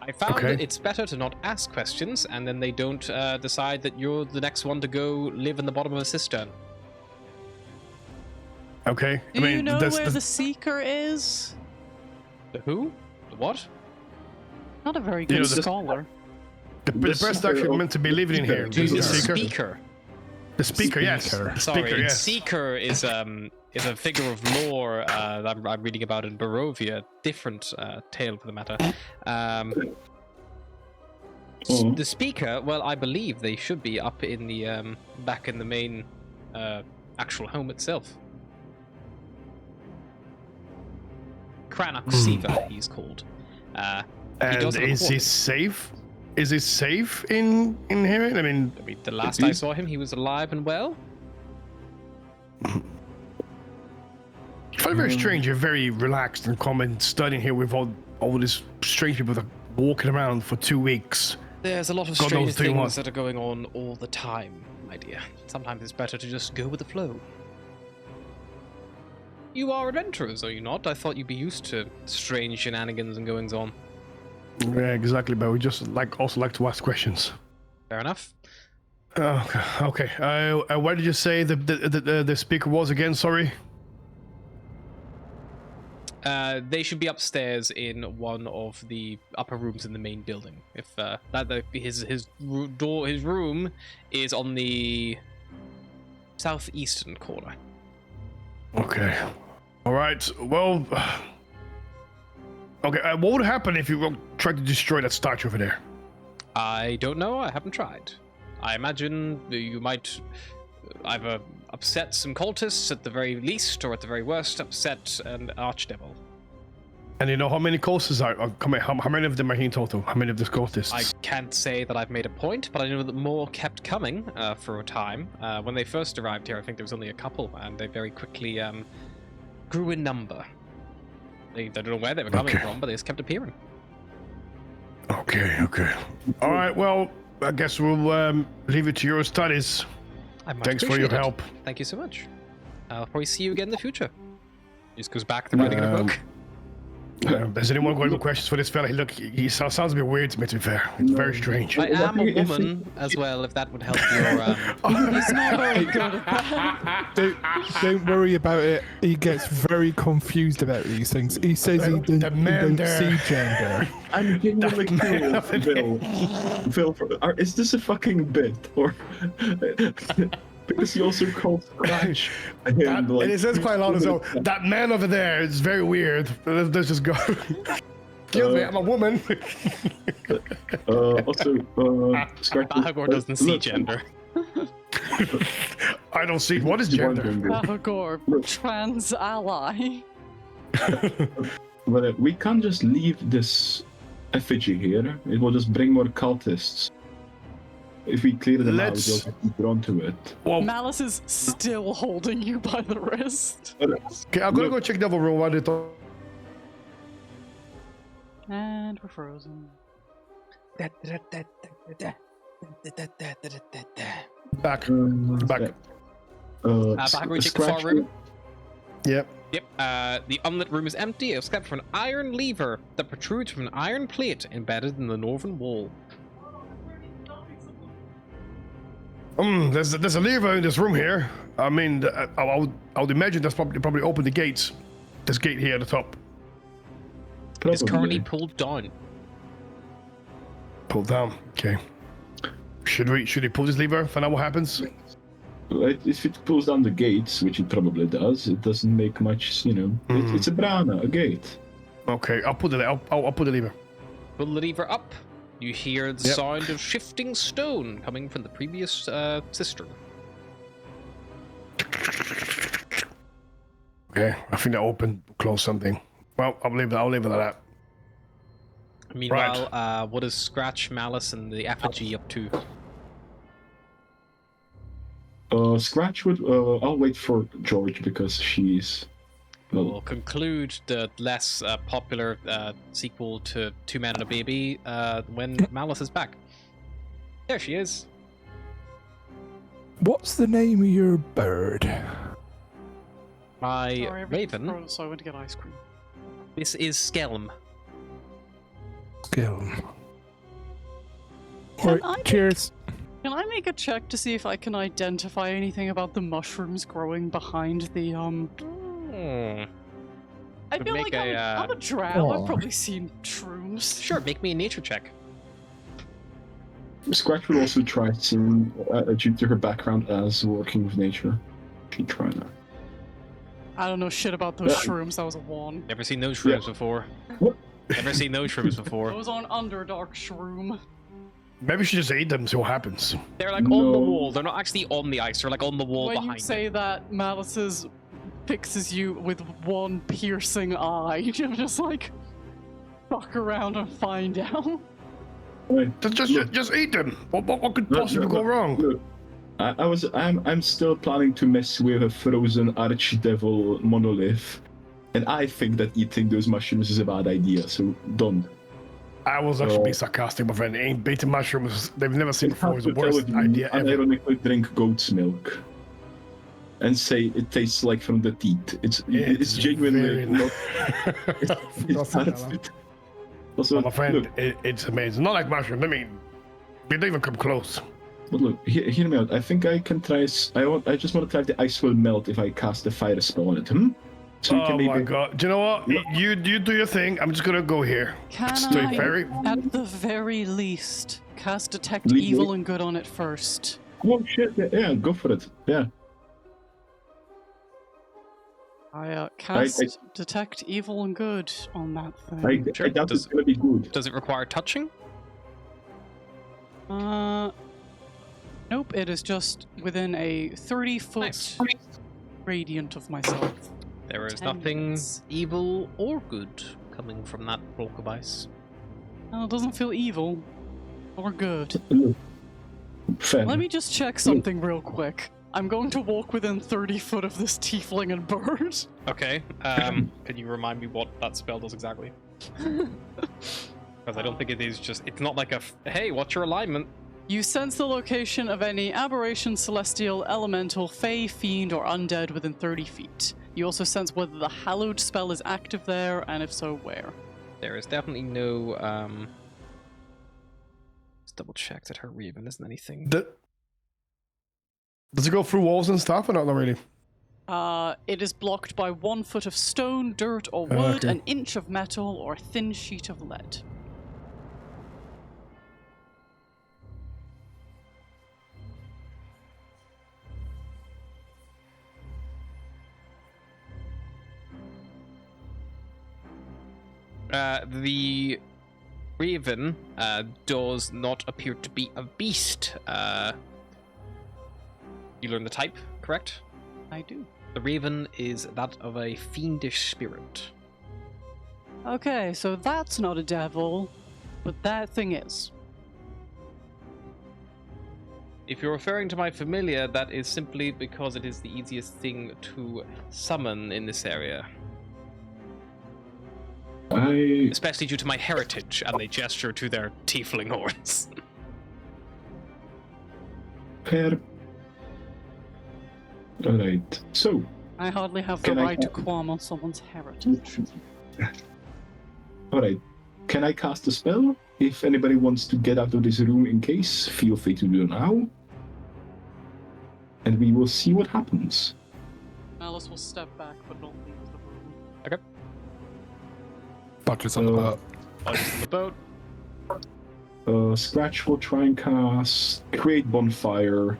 I found Okay. that it's better to not ask questions, and then they don't decide that you're the next one to go live in the bottom of a cistern. Okay. Do you know where the Seeker is? The who? The what? Not a very You good know, the- scholar. the person actually meant to be living in here. Speaker. The The speaker. speaker. The speaker, yes. Speaker. The Sorry, speaker, yes. Seeker is a figure of lore that I'm reading about in Barovia. Different tale for the matter. The speaker, well, I believe they should be up in the back in the main actual home itself. Cranach Siva, he's called. And is he safe? Is he safe in here? I mean, the last I saw him, he was alive and well. I find it very strange. You're very relaxed and calm and studying here with all these strange people that are walking around for 2 weeks. There's a lot of strange things that are going on all the time, my dear. Sometimes it's better to just go with the flow. You are adventurers, are you not? I thought you'd be used to strange shenanigans and goings on. Yeah, exactly. But we just also like to ask questions. Fair enough. Okay. Where did you say the speaker was again? Sorry. They should be upstairs in one of the upper rooms in the main building. If his room is on the southeastern corner. Okay. All right. Well. Okay. What would happen if you tried to destroy that statue over there? I don't know. I haven't tried. I imagine you might either upset some cultists at the very least, or at the very worst, upset an archdevil. And you know how many cultists are coming? How many of them are here in total? How many of these cultists? I can't say that I've made a point, but I know that more kept coming for a time. When they first arrived here, I think there was only a couple, and they very quickly grew in number. They don't know where they were coming from, but they just kept appearing. Okay. All right. Well, I guess we'll leave it to your studies. Thanks for your help. Thank you so much. I'll probably see you again in the future. He just goes back to writing a book. Has anyone got any questions for this fella? He sounds a bit weird to me, to be fair. It's very strange. I am a woman as well, if that would help your... He's not very good at that. Don't worry about it. He gets very confused about these things. He says he don't see gender. I'm genuinely curious, Phil, is this a fucking bit? Or... Because he also called Scratch. And it says quite a lot as well. That man over there is very weird. Let's just go. Excuse me, I'm a woman. Also, Scratch. Bahagor doesn't see gender. I don't see. What is gender? Bahagor, trans ally. But we can't just leave this effigy here. It will just bring more cultists. If we clear them out, we'll get drawn to it. Well, Malice is still holding you by the wrist. Okay, I'm gonna go check Devil Room while they talk. And we're frozen. Back. Back where we check the far room. Yep. The unlit room is empty, except for an iron lever that protrudes from an iron plate embedded in the northern wall. There's a lever in this room here. I mean, I would imagine that's probably open the gates. This gate here at the top. It's currently pulled down. Pulled down. Okay. Should we pull this lever? Find out what happens. If it pulls down the gates, which it probably does, it doesn't make much. It's a brana, a gate. Okay, I'll pull the lever. Pull the lever up. You hear the sound of shifting stone coming from the previous cistern. Okay, I think that closed something. Well, I'll leave it at that. Meanwhile, what is Scratch, Malice, and the effigy up to? Scratch would. I'll wait for George because she's. We'll conclude the less popular sequel to Two Men and a Baby when Malice is back. There she is. What's the name of your bird? My Sorry, raven. So I went to get ice cream. This is Skelm. Skelm. Can Right, cheers. Can I make a check to see if I can identify anything about the mushrooms growing behind the I feel like I'm a drow. I've probably seen shrooms. Sure, make me a nature check. Scratch would also try to, due to her background as working with nature, she'd try that. I don't know shit about those shrooms. That was a 1. Never seen those shrooms before. What? Never seen those shrooms before. Those on Underdark shroom. Maybe we should just eat them, see what happens. They're like on the wall. They're not actually on the ice. They're like on the wall When behind you say that, Malice's fixes you with one piercing eye. You're just like, fuck around and find out. Just eat them. What could possibly go wrong? Look, I'm still planning to mess with a frozen archdevil monolith, and I think that eating those mushrooms is a bad idea. So don't. I was actually being sarcastic, my friend. Ain't beta mushrooms they've never seen before is the worst idea ever. Ironically, drink goat's milk and say it tastes like from the teeth. It's genuinely not. Also, my friend, look, it's amazing. Not like mushrooms. I mean, they don't even come close. But look, hear me out. I think I can try. I just want to try if the ice will melt if I cast a fire spell on it. So you can maybe... my god! Do you know what? You do your thing. I'm just gonna go here. Can at the very least, cast Detect Evil and Good on it first? Oh shit! Yeah, go for it. Yeah. I cast Detect Evil and Good on that thing. I doubt it's gonna be good. Does it require touching? Nope. It is just within a 30-foot radiant of myself. There is nothing evil or good coming from that block of ice. No, it doesn't feel evil or good. Fair. Let me just check something real quick. I'm going to walk within 30 foot of this tiefling and bird. Okay. Can you remind me what that spell does exactly? Because I don't think it is just... It's not like a... Hey, what's your alignment? You sense the location of any aberration, celestial, elemental, fey, fiend, or undead within 30 feet. You also sense whether the hallowed spell is active there, and if so, where. There is definitely no... Let's double check that her Raven isn't anything... Does it go through walls and stuff, or not really? It is blocked by 1 foot of stone, dirt, or wood, an inch of metal, or a thin sheet of lead. The Raven does not appear to be a beast. You learn the type, correct? I do. The Raven is that of a fiendish spirit. Okay, so that's not a devil, but that thing is. If you're referring to my familiar, that is simply because it is the easiest thing to summon in this area. Especially due to my heritage, and they gesture to their tiefling horns. Fair. Alright, so... I hardly have the right to qualm on someone's heritage. Alright, can I cast a spell? If anybody wants to get out of this room in case, feel free to do now. And we will see what happens. Alice will step back, but not leave the room. Okay. Budget's on the boat. Budget's on the boat. Scratch will try and cast Create Bonfire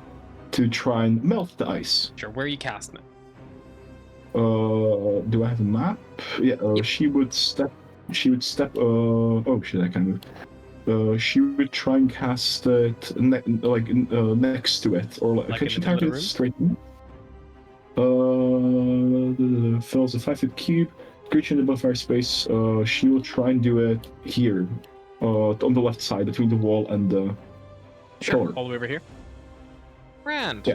to try and melt the ice. Sure, where are you casting it? Do I have a map? Yeah, yep. She would step, oh shit, I can't move. She would try and cast it next to it, or like can she target it straight in? Fills a 5-foot cube, creature in the bonfire space. She will try and do it here, on the left side between the wall and the Sure, all the way over here. Grand.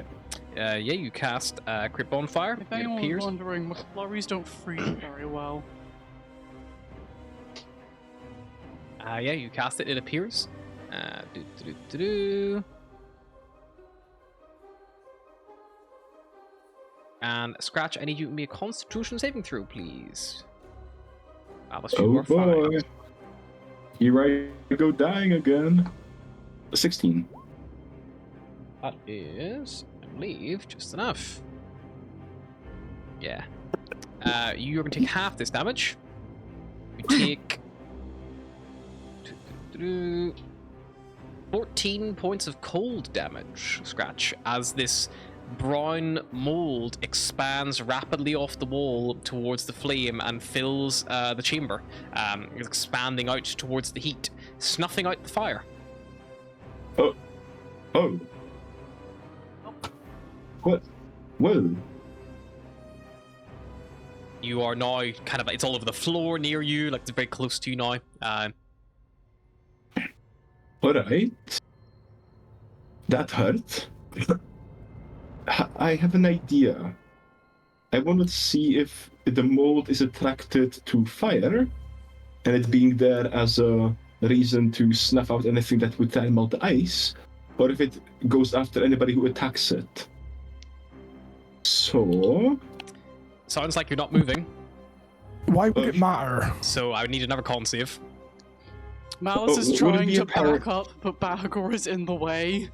Yeah. You cast Crypt Bonfire. If anyone's wondering, McFlurries don't freeze very well. You cast it, it appears. And Scratch, I need you to make a Constitution saving throw, please. Alice, you are fine. Here I go dying again. 16. That is, I believe, just enough. Yeah. You're going to take half this damage. You take 14 points of cold damage, Scratch, as this brown mold expands rapidly off the wall towards the flame and fills the chamber, expanding out towards the heat, snuffing out the fire. Oh. What? Well. You are now kind of, it's all over the floor near you, like it's very close to you now. Alright. That hurt. I have an idea. I want to see if the mold is attracted to fire, and it being there as a reason to snuff out anything that would try and melt the ice, or if it goes after anybody who attacks it. So... Sounds like you're not moving, Why would it matter? so I would need another con save. Malice is would it trying be to a power- back up, but Bahagor is in the way.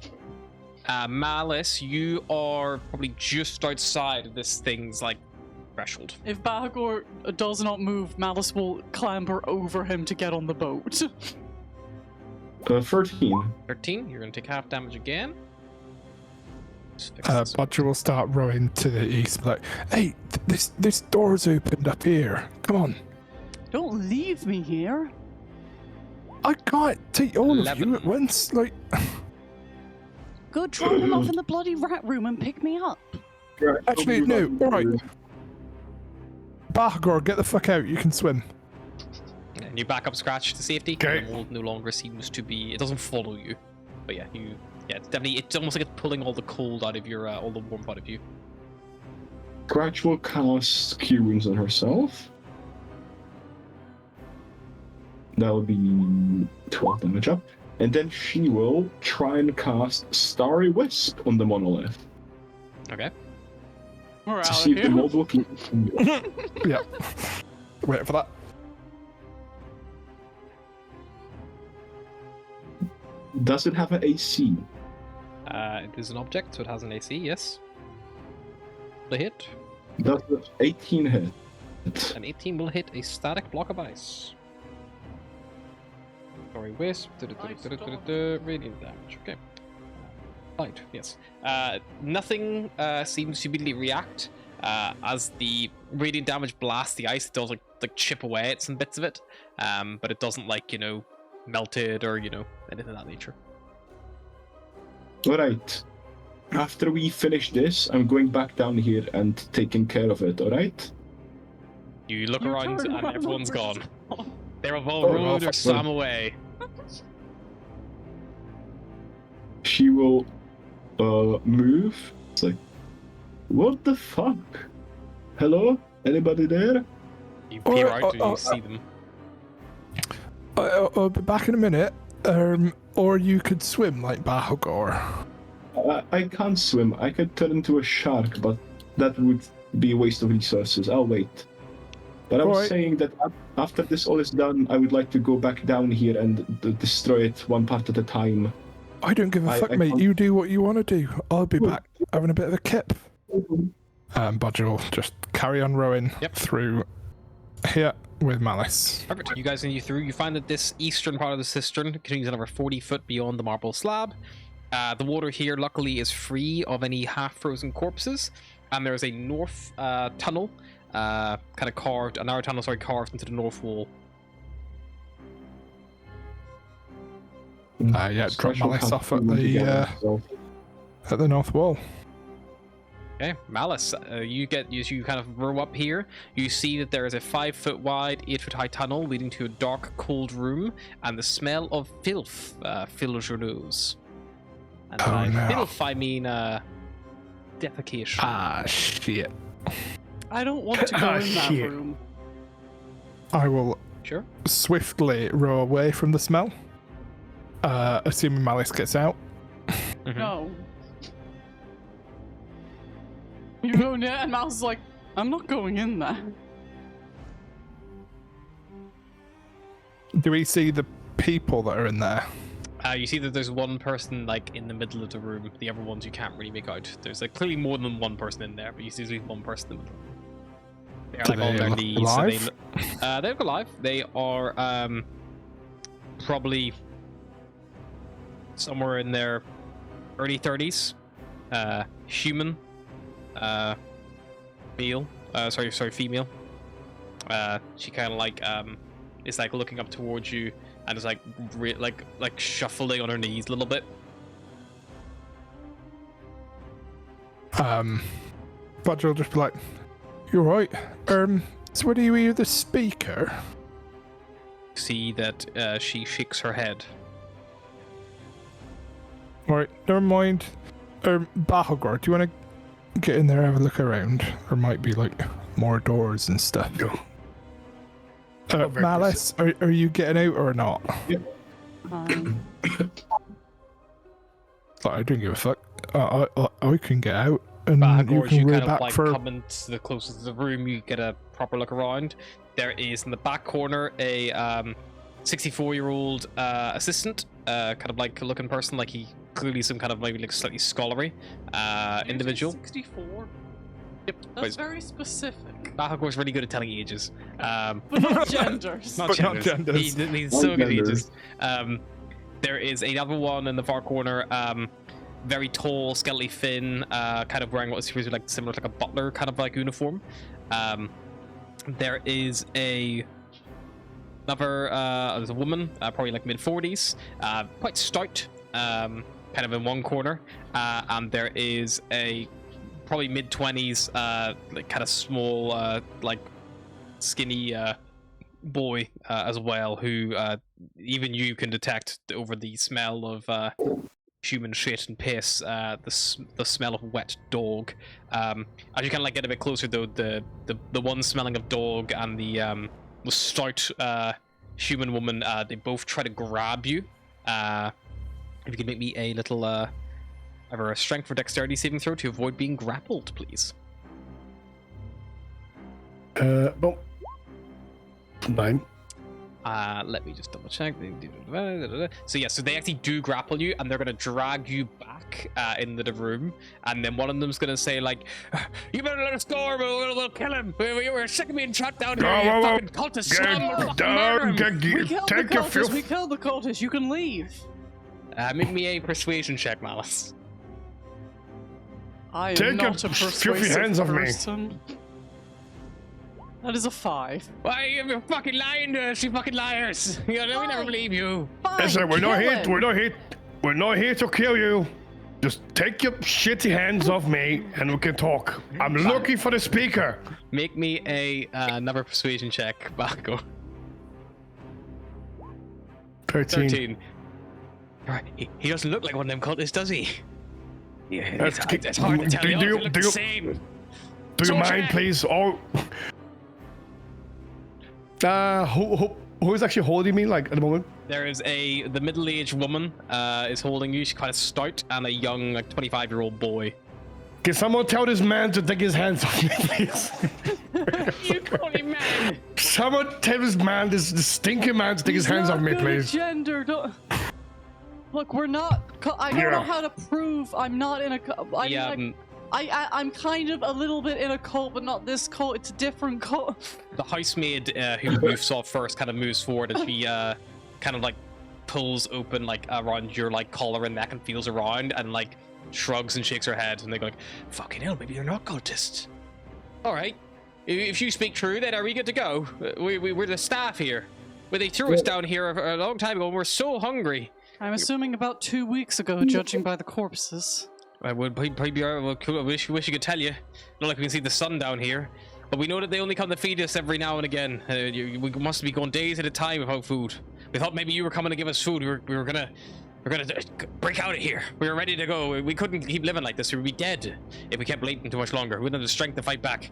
Malice, you are probably just outside of this thing's, like, threshold. If Bahagor does not move, Malice will clamber over him to get on the boat. 13. 13, you're going to take half damage again. Just fix this. Bodger will start rowing to the east, like, hey, this door's opened up here. Come on. Don't leave me here. I can't take all of 11. you at once. Like, Go drop him off in the bloody rat room and pick me up. actually, no. All right. Bahagor, get the fuck out. You can swim. And you back up Scratch to safety. Okay. The mold no longer seems to be, it doesn't follow you. But yeah, it's definitely, it's almost like it's pulling all the cold out of your, all the warmth out of you. Scratch will cast Cure Wounds on herself. That will be 12 damage up. And then she will try and cast Starry Wisp on the monolith We're to out of see if the here. mold will keep. Yeah. Wait for that. Does it have an AC? It is an object, so it has an AC, yes. The hit. Does the 18 hit? An 18 will hit a static block of ice. Sorry, wisp. Radiant damage. Okay. Light. Yes. Nothing seems to immediately react as the radiant damage blasts the ice. It does like chip away at some bits of it, but it doesn't melt it or anything of that nature. Alright. After we finish this, I'm going back down here and taking care of it, alright? You look You around turn and around, everyone's where's gone. They're all Oh, rowed or well, swam away. She will move. It's like, what the fuck? Hello? Anybody there? You peer Or- out and you see them. I'll be back in a minute. Or you could swim like Bahagor. I can't swim. I could turn into a shark, but that would be a waste of resources. I'll wait. But I was Alright. saying that after this all is done, I would like to go back down here and destroy it one part at a time. I don't give a I fuck, can't- mate. You do what you want to do. I'll be back having a bit of a kip. Bodger will just carry on rowing Yep. through here with Malice. Perfect. You guys continue through. You find that this eastern part of the cistern continues another 40 foot beyond the marble slab. The water here, luckily, is free of any half-frozen corpses, and there is a north tunnel, kind of carved, a narrow tunnel, carved into the north wall. Yeah, drop Special Malice off at customer the together, so- at the north wall. Okay, Malice, you kind of row up here. You see that there is a 5 foot wide, 8 foot high tunnel leading to a dark, cold room, and the smell of filth fills your nose. And Oh, by no. filth, I mean defecation. Ah, shit. I don't want to go Ah, in that shit. room. I will Sure. swiftly row away from the smell, assuming Malice gets out. Mhm. No. You go near, and Mouse is like, I'm not going in there. Do we see the people that are in there? You see that there's one person in the middle of the room. The other ones you can't really make out. There's clearly more than one person in there, but you see there's one person in the room. They're Do on they their look knees. alive? They look alive. They are probably somewhere in their early 30s. Human. Male. Female. She kind of is looking up towards you and is shuffling on her knees a little bit, Bodger will just be like, "You right? So where do you hear the speaker?" See that she shakes her head. Alright, never mind. Bahagor, do you want to get in there and have a look around? There might be like more doors and stuff. Malice, are you getting out or not? Yeah. I don't give a fuck. I can get out, and you As can you roll kind of back like for. come into the closest to the room, you get a proper look around. There is in the back corner a 64-year-old assistant, kind of like looking person, like he clearly some kind of maybe like slightly scholarly individual. 64. Yep, that's very specific. Bahagor's really good at telling ages. But not genders. But not genders. He's so good at ages. There is another one in the far corner, very tall, skeletally thin, kind of wearing what is supposed to be like similar to like a butler kind of like uniform. There is another there's a woman, probably like mid-40s, quite stout, kind of in one corner, and there is a probably mid-20s, like kind of small, like skinny boy as well, who even you can detect over the smell of human shit and piss, the smell of wet dog. As you kind of like get a bit closer, though, the one smelling of dog and the stout human woman, they both try to grab you. If you could make me a little either a strength or dexterity saving throw to avoid being grappled, please. Well, 9. Let me just double check. So yeah, so they actually do grapple you, and they're gonna drag you back into the room, and then one of them's gonna say like, "You better let us go, or we'll kill him. We're sick of being shut down here. You fucking cultist scum! We killed the cultist. You can leave." Make me a persuasion check, Malice. I am Take not a filthy hands persuasive off me. person. That is a 5. Why you're fucking lying to us, you fucking liars! We never believe you. Fine, Listen, we're not kill here. him. We're not here to kill you. Just take your shitty hands off me, and we can talk. I'm looking for the speaker. Make me a another persuasion check, Baco. 13. Right, he doesn't look like one of them cultists, does he? Yeah, it's hard to tell. They all look the same. Do you mind, please? Oh. Who is actually holding me, like, at the moment? There is the middle-aged woman is holding you. She's kind of stout, and a young, like, 25-year-old boy. Can someone tell this man to take his hands off me, please? You call him man? Someone tell this man, this stinking man, to take his hands off me, please. Gender. Look, we're not. I don't know how to prove I'm not in a. I'm kind of a little bit in a cult, but not this cult. It's a different cult. The housemaid who moves off first kind of moves forward, and she kind of like pulls open like around your like collar and neck and feels around and like shrugs and shakes her head, and they go like, "Fucking hell, maybe they're not cultists." All right, if you speak true, then are we good to go? We're the staff here. Well, they threw us down here a long time ago, and we're so hungry. I'm assuming about 2 weeks ago, judging by the corpses. I would probably be well, cool. I wish we could tell you. Not like we can see the sun down here, but we know that they only come to feed us every now and again. We must be going days at a time without food. We thought maybe you were coming to give us food. We were gonna break out of here. We were ready to go. We couldn't keep living like this. We would be dead if we kept waiting too much longer. We wouldn't have the strength to fight back.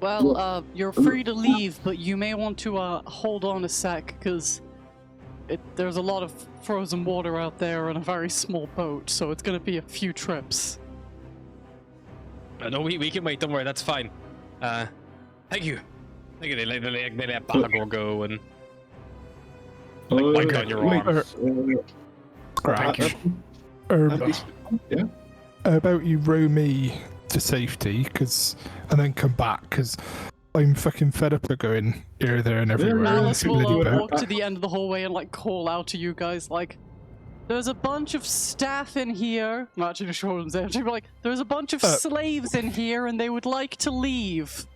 Well, you're free to leave, but you may want to hold on a sec, because there's a lot of frozen water out there on a very small boat, so it's gonna be a few trips. No, we can wait. Don't worry, that's fine. Thank you. Thank you. They let Balagor go and wipe down your arm. Thank you. Yeah. How about you row me to safety, and then come back, because I'm fucking fed up of going here, there, and everywhere. Malice will bloody walk to the end of the hallway and like call out to you guys like, "There's a bunch of staff in here." I'm actually just showing them. She'll be like, "There's a bunch of slaves in here, and they would like to leave."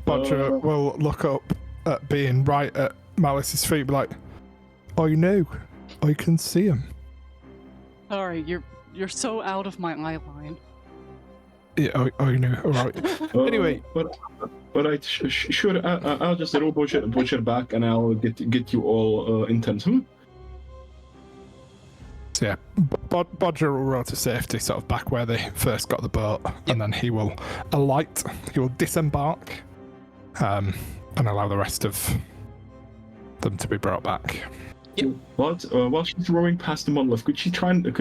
Bodger will look up at being right at Malice's feet, be like, "I know, I can see him." Alright, you're so out of my eye line. Yeah, you know, all right. Anyway. But sure, I'll just butcher back, and I'll get you all in terms. So yeah, Bodger will roll to safety, sort of back where they first got the boat, and then he will alight. He will disembark, and allow the rest of them to be brought back. Yep. But while she's rowing past the monolith, could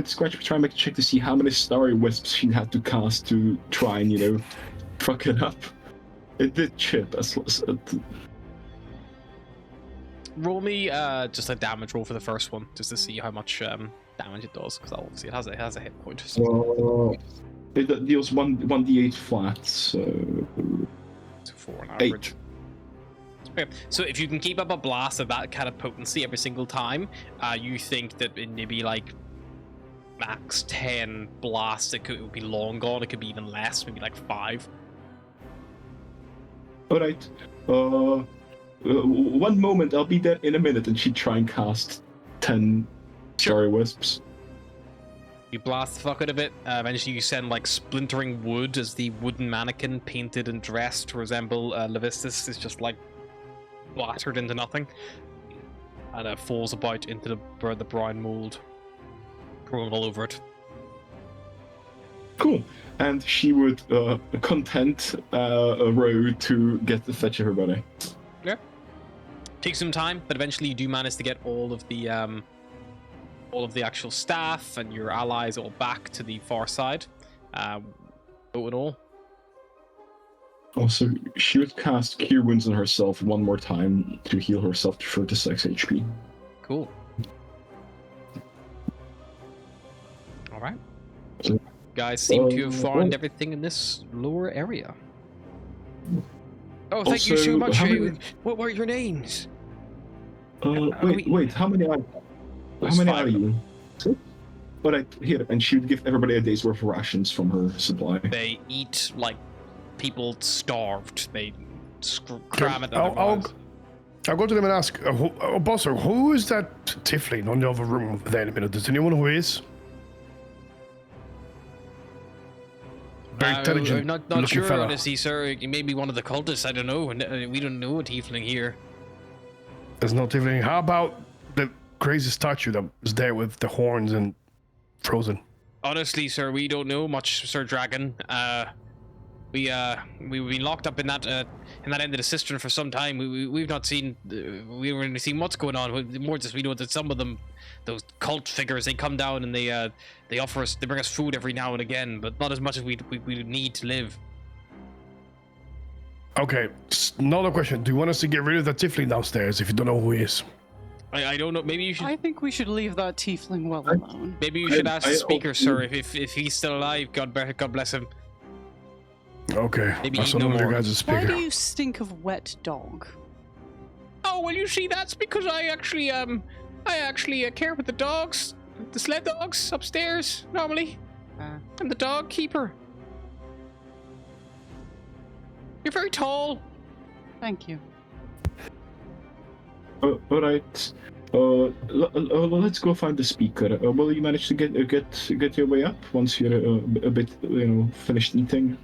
Scratch try and make a check to see how many starry wisps she had to cast to try and fuck it up? It did chip. Roll me just a damage roll for the first one, just to see how much damage it does, because obviously it has a hit point. So. It deals 1d8 flat, so 4 on average. 8. Okay. So if you can keep up a blast of that kind of potency every single time, you think that in maybe like max 10 blasts, it would be long gone. It could be even less, maybe like 5. All right. One moment, I'll be there in a minute, and she'd try and cast 10 starry wisps. You blast the fuck out of it. Eventually you send like splintering wood as the wooden mannequin painted and dressed to resemble Levistus is just like blattered into nothing. And it falls about into the brine mold, rolling all over it. Cool. And she would content a row to get the fetch everybody. Yeah. Takes some time, but eventually you do manage to get all of the actual staff and your allies all back to the far side. Boat and all. Also, she would cast Cure Wounds on herself one more time to heal herself to 36 HP. Cool. All right. Guys seem to have found everything in this lower area. Oh, thank you so much. What were your names? Wait, how many are you? But here, and she would give everybody a day's worth of rations from her supply. They eat like people starved. They cram it. I'll go to them and ask, Bosser, who is that tiefling on the other room over there in a minute? Does anyone know who he is? Very intelligent. Not sure, fella. honestly, sir. He may be one of the cultists. I don't know. We don't know a tiefling here. There's no tiefling. How about the crazy statue that was there with the horns and frozen? Honestly, sir, we don't know much, Sir Dragon. We've been locked up in that end of the cistern for some time. We've not seen. We haven't really seen what's going on. More just we know that some of them, those cult figures, they come down and they offer us, they bring us food every now and again, but not as much as we need to live. Okay, another question. Do you want us to get rid of that tiefling downstairs if you don't know who he is? I don't know. Maybe you should. I think we should leave that tiefling well alone. Maybe you should ask the speaker, sir, if he's still alive. God bless him. Okay, maybe I saw one of you guys as Why speaker. do you stink of wet dog? Oh well, you see, that's because I actually care for the dogs, the sled dogs upstairs. Normally, I'm the dog keeper. You're very tall. Thank you. All right. Let's go find the speaker. Will you manage to get your way up once you're a bit, finished eating?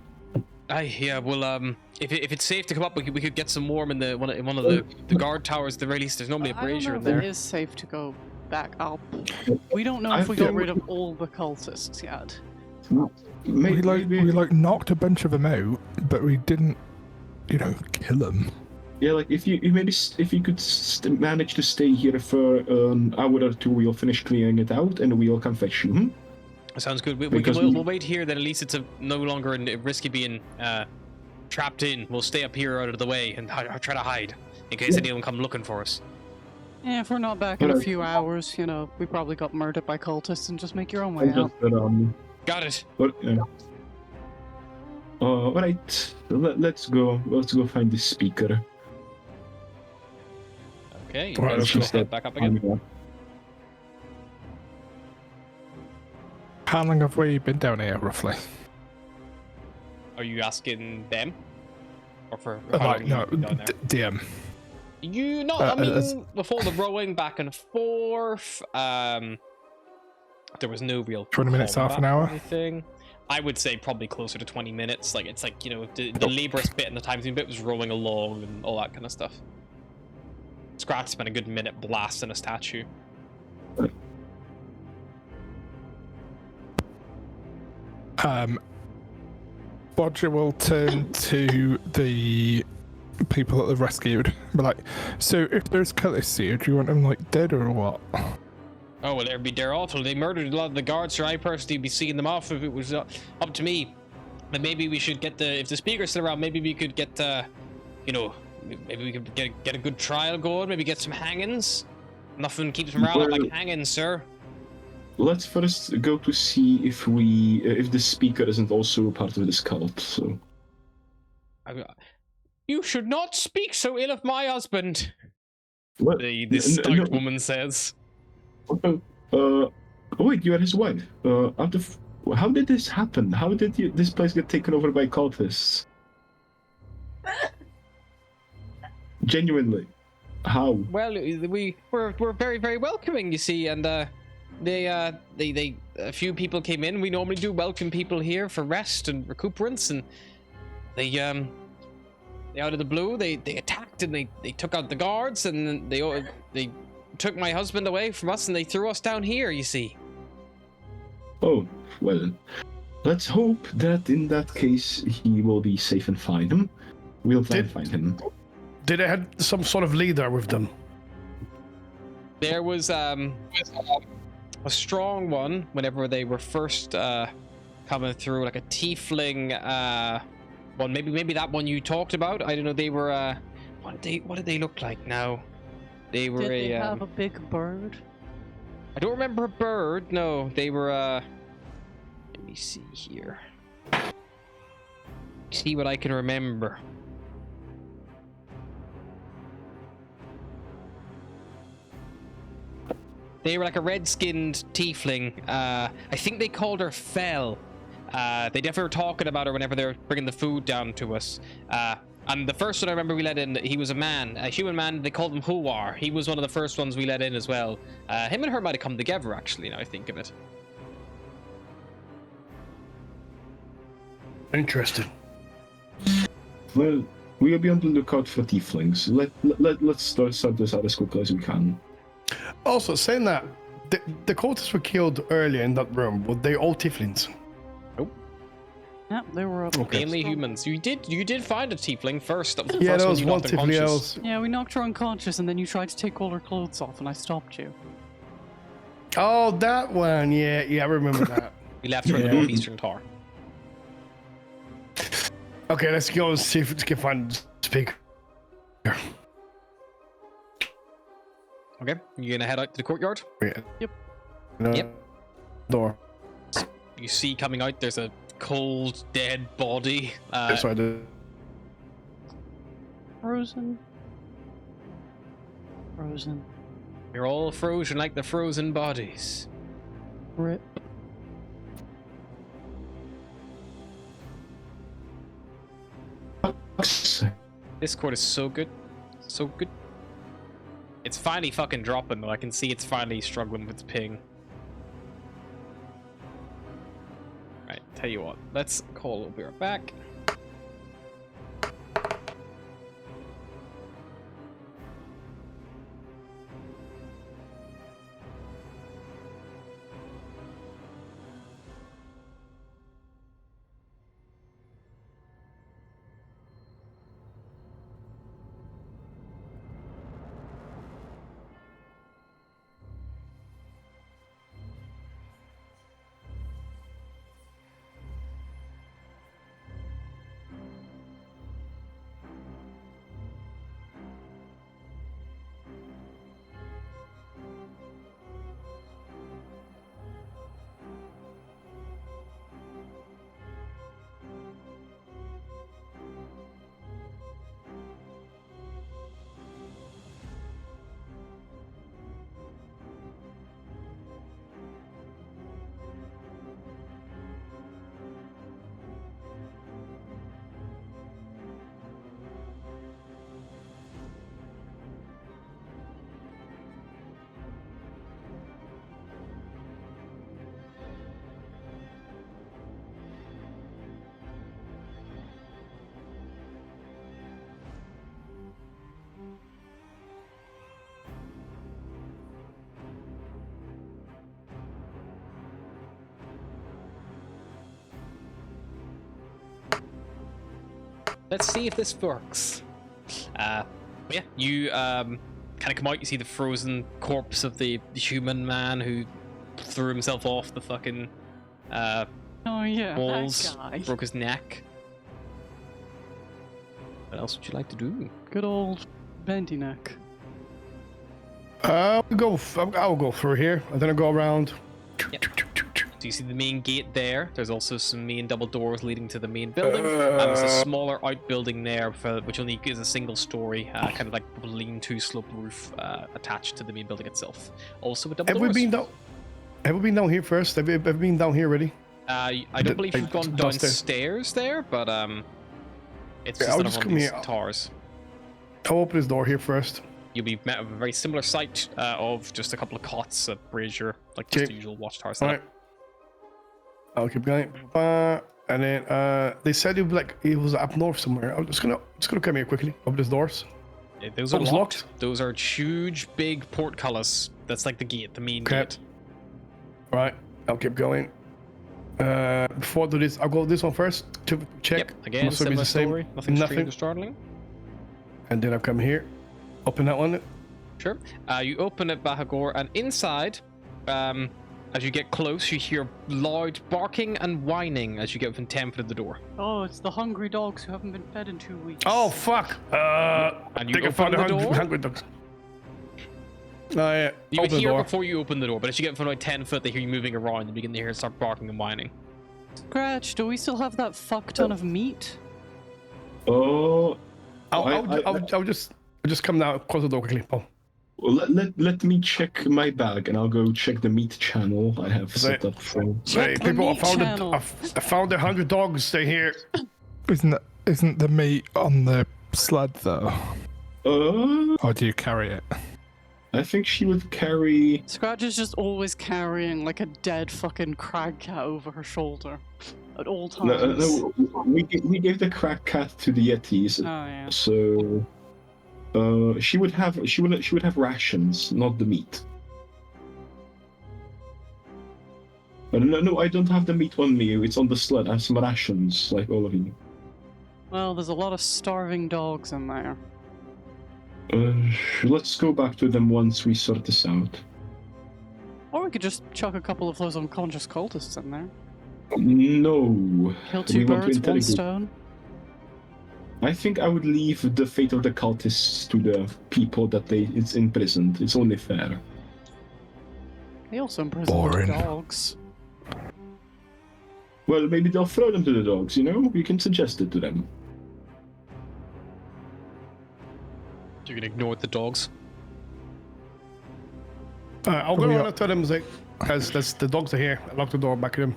Yeah. Well, if it's safe to come up, we could get some warm in one of the guard towers. At the very least, there's normally a brazier in there. It is safe to go back up. We don't know if we got rid of all the cultists yet. We knocked a bunch of them out, but we didn't, kill them. Yeah, like if you could manage to stay here for an hour or two, we'll finish clearing it out, and we'll come fetch you. Sounds good. We'll wait here. Then at least it's no longer risky being trapped in. We'll stay up here out of the way and try to hide in case anyone come looking for us. Yeah, if we're not back in a few hours, we probably got murdered by cultists, and just make your own way out. Got it. All right, let's go. Let's go find the speaker. Okay, Right, let's just head back up again. How long have we been down here, roughly? Are you asking them? Or for DM. You know, I mean, before the rowing back and forth, there was no real 20 minutes, half an hour? Anything. I would say probably closer to 20 minutes. Like, it's like, you know, the laborious bit and the time-consuming bit was rolling along and all that kind of stuff. Scratch spent a good minute blasting a statue. Bodger will turn to the people that they've rescued. Be like, so if there's cultists here, do you want them like dead or what? Oh, well, they're awful. They murdered a lot of the guards, so I personally would be seeing them off if it was up to me. But maybe we should get if the speaker's still around, maybe we could get, you know, maybe we could get a good trial going, maybe get some hangings. Nothing keeps morale up like hangings, sir. Let's first go to see if the speaker isn't also part of this cult, so... You should not speak so ill of my husband, What? the stout woman says. Wait, you are his wife. How did this happen? How did this place get taken over by cultists? Genuinely, how? Well, we're very, very welcoming, you see, and a few people came in. We normally do welcome people here for rest and recuperance, and they out of the blue they attacked and they took out the guards, and they took my husband away from us, and they threw us down here, you see. Oh, well, let's hope that in that case he will be safe and fine. We'll try and find him. Did they have some sort of leader with them? There was a strong one whenever they were first coming through, like a tiefling one. Maybe that one you talked about. I don't know. They were what did they look like now? They were Did they have a big bird? I don't remember a bird. No, they were let me see here. See what I can remember. They were like a red-skinned tiefling. I think they called her Fell. They definitely were talking about her whenever they were bringing the food down to us. And the first one I remember we let in, he was a man, a human man. They called him Huar. He was one of the first ones we let in as well. Him and her might have come together, actually, now I think of it. Interesting. Well, we'll be on the lookout for tieflings. Let's start this out as quickly as we can. Also, saying that, the cultists were killed earlier in that room. Were they all tieflings? Yeah, they were up. Mainly humans. You did find a tiefling first. That was the Yeah, first there one was you one knocked tiefling unconscious. else. Yeah, we knocked her unconscious, and then you tried to take all her clothes off, and I stopped you. Oh, that one. Yeah, I remember that. We left her in the northeastern tower. Okay, let's go and see if we can find the speaker. Okay, you gonna head out to the courtyard? Yeah. Yep. Yep. Door. You see coming out, there's a cold, dead body. That's what I did. Frozen. You're all frozen like the frozen bodies. Rip. Discord is so good. So good. It's finally fucking dropping, though. I can see it's finally struggling with its ping. Right, tell you what. Let's call. We'll be right back. Let's see if this works. Yeah, you kind of come out. You see the frozen corpse of the human man who threw himself off the fucking Oh yeah, walls, that guy. broke his neck. What else would you like to do? Good old bendy neck. I'll go through here, and then I'll go around. Yep. So you see the main gate there. There's also some main double doors leading to the main building. There's a smaller outbuilding there, which only is a single story, kind of like lean-to slope roof attached to the main building itself. Also with double Have doors. we been down here first? Have we been down here already? I don't believe you've gone downstairs there, but it's just another one of these towers. I'll open this door here first. You'll be met with a very similar sight of just a couple of cots, a brazier, like just the usual watchtower setup. Alright. I'll keep going. And then they said it was up north somewhere. I'm just gonna come here quickly. Open these doors. Yeah, those are locked. Those are huge, big portcullis. That's like the gate, the main gate. Alright, I'll keep going. Before I do this, I'll go this one first to check. Yep, again, similar story. Nothing strange or startling. And then I'll come here. Open that one. Sure. You open it, Bahagor, and inside, as you get close, you hear loud barking and whining as you get within 10 feet of the door. Oh, it's the hungry dogs who haven't been fed in 2 weeks. Oh, fuck! And you open the door? Hungry dogs. Yeah. You Open can the hear door. before you open the door, but as you get within like 10 foot, they hear you moving around and begin to hear it start barking and whining. Scratch, do we still have that fuck ton of meat? Oh, I'll just come down, close the door quickly, Paul. well, let me check my bag, and I'll go check the meat channel I have set up for. Hey, the people, meat channel. I found 100 dogs. They're here. Isn't the meat on the sled though? Or do you carry it? I think she would carry. Scratch is just always carrying like a dead fucking crag cat over her shoulder at all times. No, we gave the crack cat to the Yetis, Oh yeah. so she would have rations, not the meat. No, I don't have the meat on me. It's on the sled. I have some rations, like all of you. Well, there's a lot of starving dogs in there. Let's go back to them once we sort this out. Or we could just chuck a couple of those unconscious cultists in there. No. Kill We two want to birds, one interrogate. stone. I think I would leave the fate of the cultists to the people that it's imprisoned. It's only fair. They also imprisoned Boring. dogs. Well, maybe they'll throw them to the dogs, you know? You can suggest it to them. You can ignore the dogs. I'll go around and tell them, like, guys, the dogs are here. I lock the door back at them.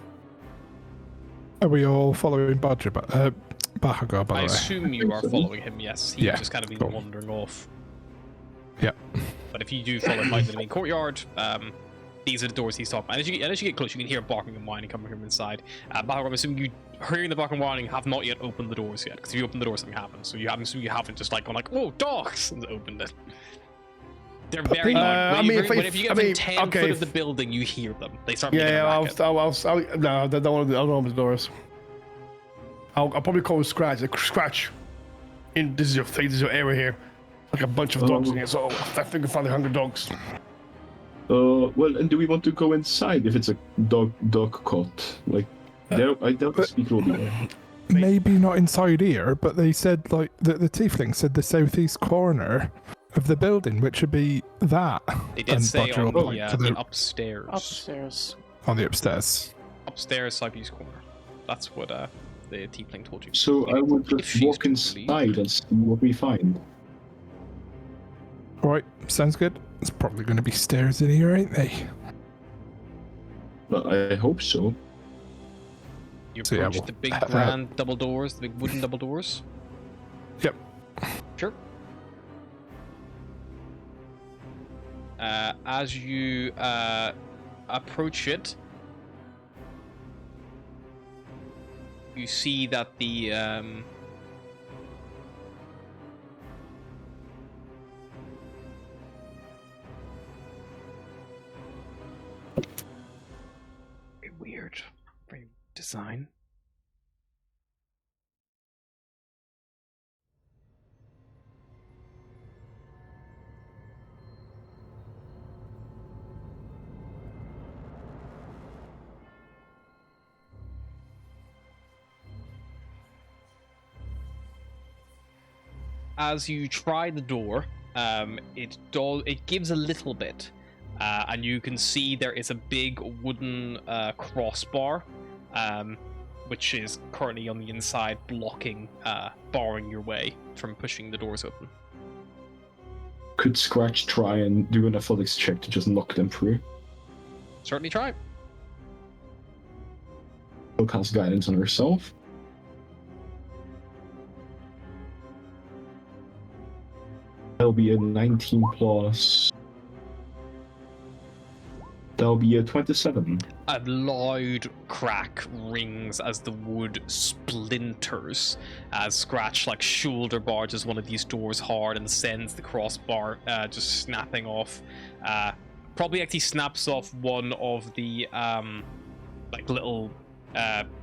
Are we all following Badger? Bahagor, by I the way. assume you are so. following him, yes. He's Yeah, just kind of been cool. wandering off. Yep. But if you do follow him out to the main courtyard, these are the doors he's talking about. And as you get close, you can hear barking and whining coming from inside. Bahagor, I'm assuming you, hearing the barking and whining, have not yet opened the doors yet. Because if you open the door, something happens. So I'm assuming you haven't just like gone like, "Whoa, dogs!" and opened it. They're very loud. If you get within 10 foot of the building, you hear them. They start making a racket. No, I don't want to open the doors. I'll probably call Scratch. Like, Scratch, this is your thing. This is your area here. Like a bunch of dogs in here. So I think we found 100 dogs. Well, and do we want to go inside if it's a dog cot? Like, I doubt speak Robbie. Maybe not inside here, but they said like the tiefling said the southeast corner of the building, which would be that. They did And say Badger on will point to the upstairs. Upstairs. on the upstairs. Upstairs, southeast corner. That's what the tiefling told you. So I would If just she's walk complete. inside and see what we find. All right, sounds good. It's probably going to be stairs in here, ain't they? But I hope so. You So, yeah, approach well, the big grand double doors, the big wooden double doors. Yep. Sure. As you approach it, you see that the very weird, very design. as you try the door, it gives a little bit, and you can see there is a big wooden crossbar, which is currently on the inside, barring your way from pushing the doors open. Could Scratch try and do an athletics check to just knock them through? Certainly try. She'll cast guidance on herself. That'll be a 19 plus. That'll be a 27. A loud crack rings as the wood splinters as Scratch shoulder barges one of these doors hard and sends the crossbar just snapping off. Probably actually snaps off one of the little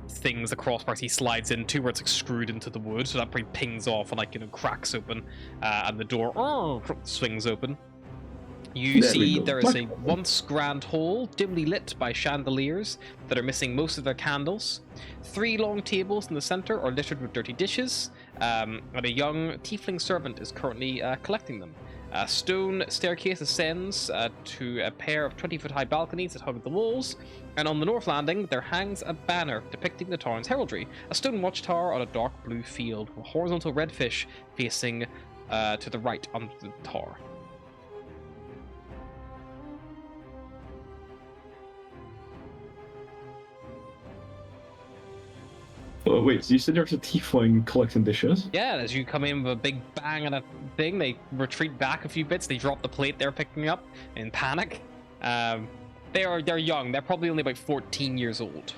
things the crossbar he slides into where it's screwed into the wood, so that probably pings off and cracks open and the door swings open. You see there is a once grand hall dimly lit by chandeliers that are missing most of their candles. 3 long tables in the center are littered with dirty dishes, and a young tiefling servant is currently collecting them. A stone staircase ascends to a pair of 20-foot high balconies that hug the walls, and on the north landing there hangs a banner depicting the town's heraldry, a stone watchtower on a dark blue field, a horizontal redfish facing to the right under the tower. Oh, wait, so you said there's a tiefling collecting dishes? Yeah, as you come in with a big bang on a thing, they retreat back a few bits, they drop the plate they're picking up in panic. They're young, they're probably only about 14 years old.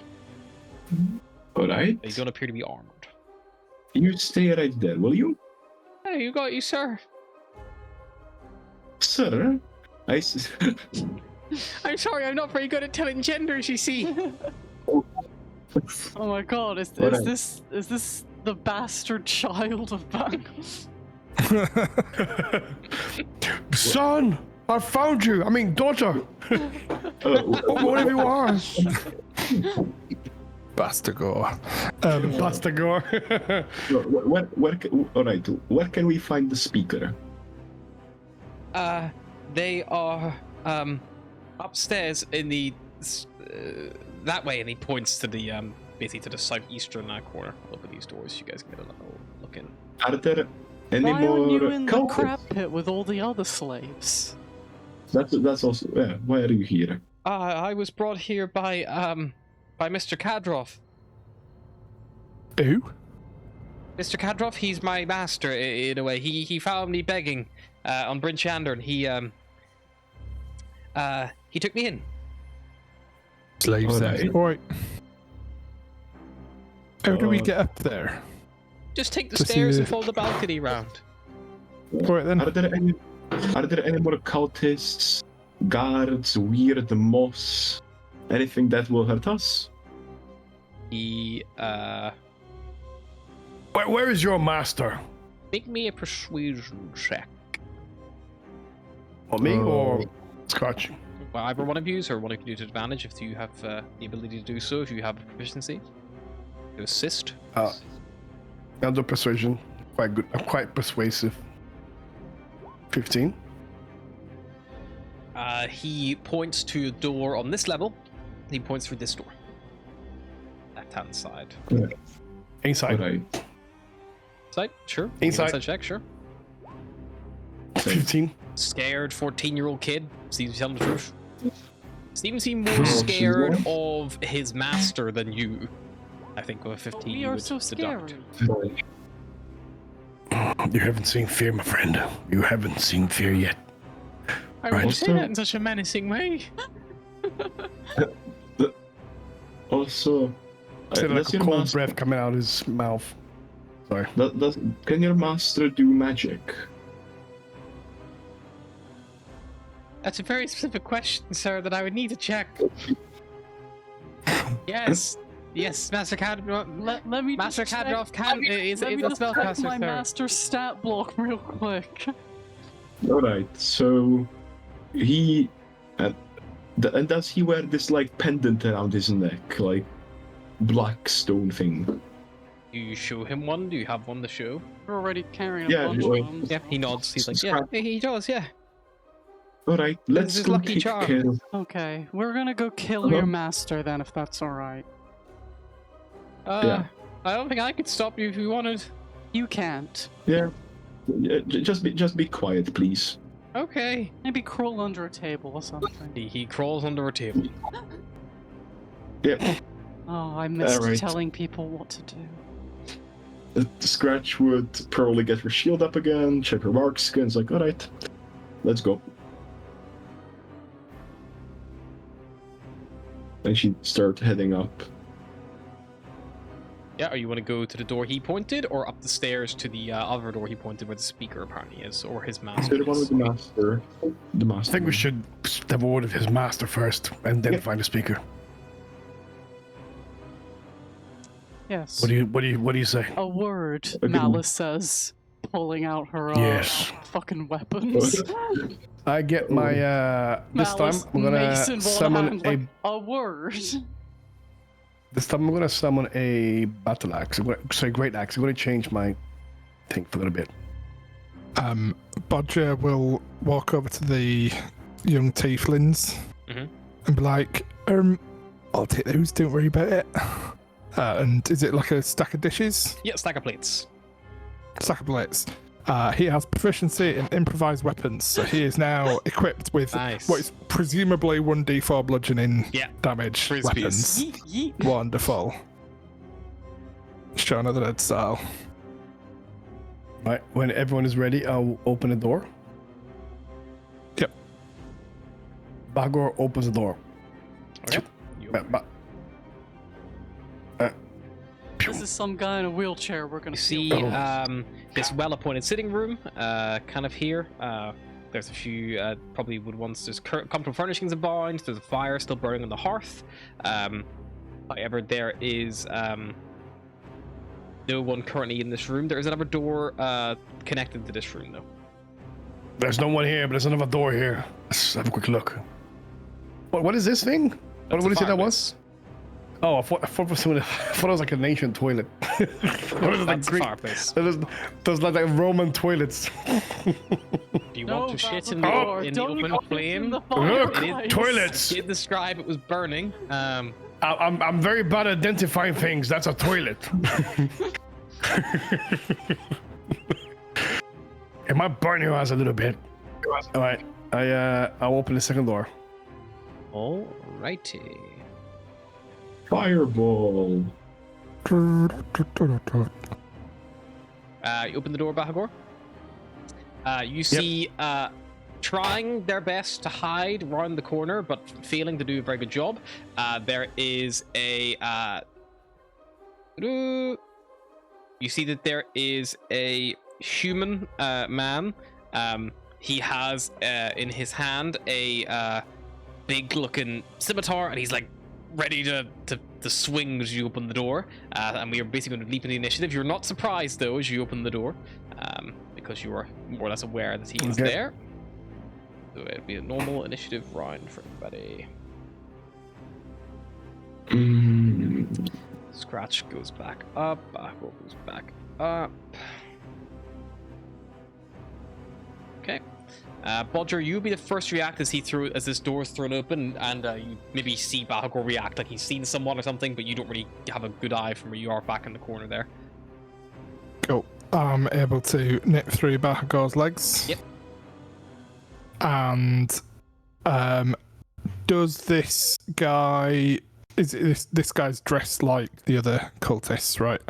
Alright. They don't appear to be armored. You stay right there, will you? Hey, you got you, sir. Sir? I'm sorry, I'm not very good at telling genders, you see. Oh my god, is Right. this the bastard child of Bangles? Son, I found you. I mean, daughter. Whatever you are. Bastagor. Bastagor. Alright, where can we find the speaker? They are upstairs in the that way, and he points to the basically to the southeastern corner. Look at these doors, you guys can get a little look in. Are there any Why more aren't you in the cultists? crab pit with all the other slaves? That's also, yeah, why are you here? I was brought here by Mr. Kadrov. Who? Mr. Kadrov, he's my master in a way. He found me begging on Bryn Shander, and he took me in. Slaves there. Alright. Alright. How do we get up there? Just take the To see stairs the- and follow the balcony round. Alright then. Are there any more cultists, guards, weird moss, anything that will hurt us? He Where is your master? make me a persuasion check. Or me or Scotch? Well, either one of you, or one of you to advantage if you have the ability to do so, if you have proficiency. To assist. I'll do persuasion. Quite good. I'm quite persuasive. 15. He points to a door on this level. He points through this door. Left-hand side. Inside. Alright. Side? Sure. Inside. Check, sure. 15. Scared 14-year-old kid. Seems to tell the truth. Seems to be more scared of his master than you. I think with a 15 We you are would so deduct. scary. You haven't seen fear, my friend. You haven't seen fear yet. I Right. wouldn't say that in such a menacing way. Also, It's like does a your cold master, breath coming out of his mouth. Sorry. can your master do magic? That's a very specific question, sir, that I would need to check. Yes. Yes, Master Kadrov. Let me Master just check- Kadrov can is let a me just check spellcaster, my sir. master stat block real quick. Alright, so he and does he wear this pendant around his neck, black stone thing? Do you show him one? Do you have one to show? We're already carrying a Yeah, bunch well, of them. Yeah, he nods. He's like, yeah, he does, yeah. Alright, This let's is go lucky take charm. care of... Okay, we're gonna go kill your master then, if that's alright. Yeah. I don't think I could stop you if you wanted. You can't. Yeah. Just be quiet, please. Okay. Maybe crawl under a table or something. He crawls under a table. Yep. Oh, I missed Alright. telling people what to do. Scratch would probably get her shield up again, check her mark skins, like, alright, let's go. And she'd start heading up. Yeah, or you want to go to the door he pointed, or up the stairs to the other door he pointed where the speaker apparently is, or his master So the one is. with the master. The master. I think we should have a word with his master first, and then find a speaker. Yes. What do you say? A word, Okay. Malice says, pulling out her Yes. fucking weapons. I get my this time Malice I'm gonna mace in one summon hand, a like, a word. this time I'm gonna summon a battle axe. Great axe. I'm gonna change my thing for a little bit. Bodger will walk over to the young tieflings Mhm. and be like, I'll take those, don't worry about it. And is it like a stack of dishes? Yeah, stack of plates. Stack of plates. He has proficiency in improvised weapons, so he is now equipped with Nice. what is presumably 1d4 bludgeoning Yeah. damage Frisbees. weapons. Yeet, yeet. Wonderful. Show another dead style. Right, when everyone is ready, I'll open the door. Yep. Bagor opens the door. Okay. You- This is some guy in a wheelchair we're gonna You see this well-appointed sitting room, kind of here. There's a few, probably would once there's comfortable furnishings abound. There's a fire still burning on the hearth. However, there is no one currently in this room. There is another door connected to this room, though. There's no one here, but there's another door here. Let's have a quick look. What is this thing? What did you say that was? Oh, I thought it was something. I thought it was like an ancient toilet. What is it, like That's a Greek? fireplace. There's like Roman toilets. Do you No, want to shit that's in a the, door. in the Don't open go in flame? the Look, fireplace. toilets. Did describe it was burning. I'm very bad at identifying things. That's a toilet. It might burn your eyes a little bit. All right, I'll open the second door. Alrighty. Fireball. You open the door, Bahagor. You see trying their best to hide around the corner, but failing to do a very good job. There is a you see that there is a human man. He has in his hand a big looking scimitar, and he's like ready to swing as you open the door. And we are basically going to leap in the initiative. You're not surprised though as you open the door, because you are more or less aware that he is Okay. there. So it'll be a normal initiative round for everybody. Scratch goes back up, Bahagor goes back up. Okay. Bodger, you'll be the first to react as this door is thrown open, and you maybe see Bahagor react like he's seen someone or something, but you don't really have a good eye from where you are back in the corner there. Cool. I'm able to nip through Bahagor's legs. Yep. And does this guy this guy's dressed like the other cultists, right?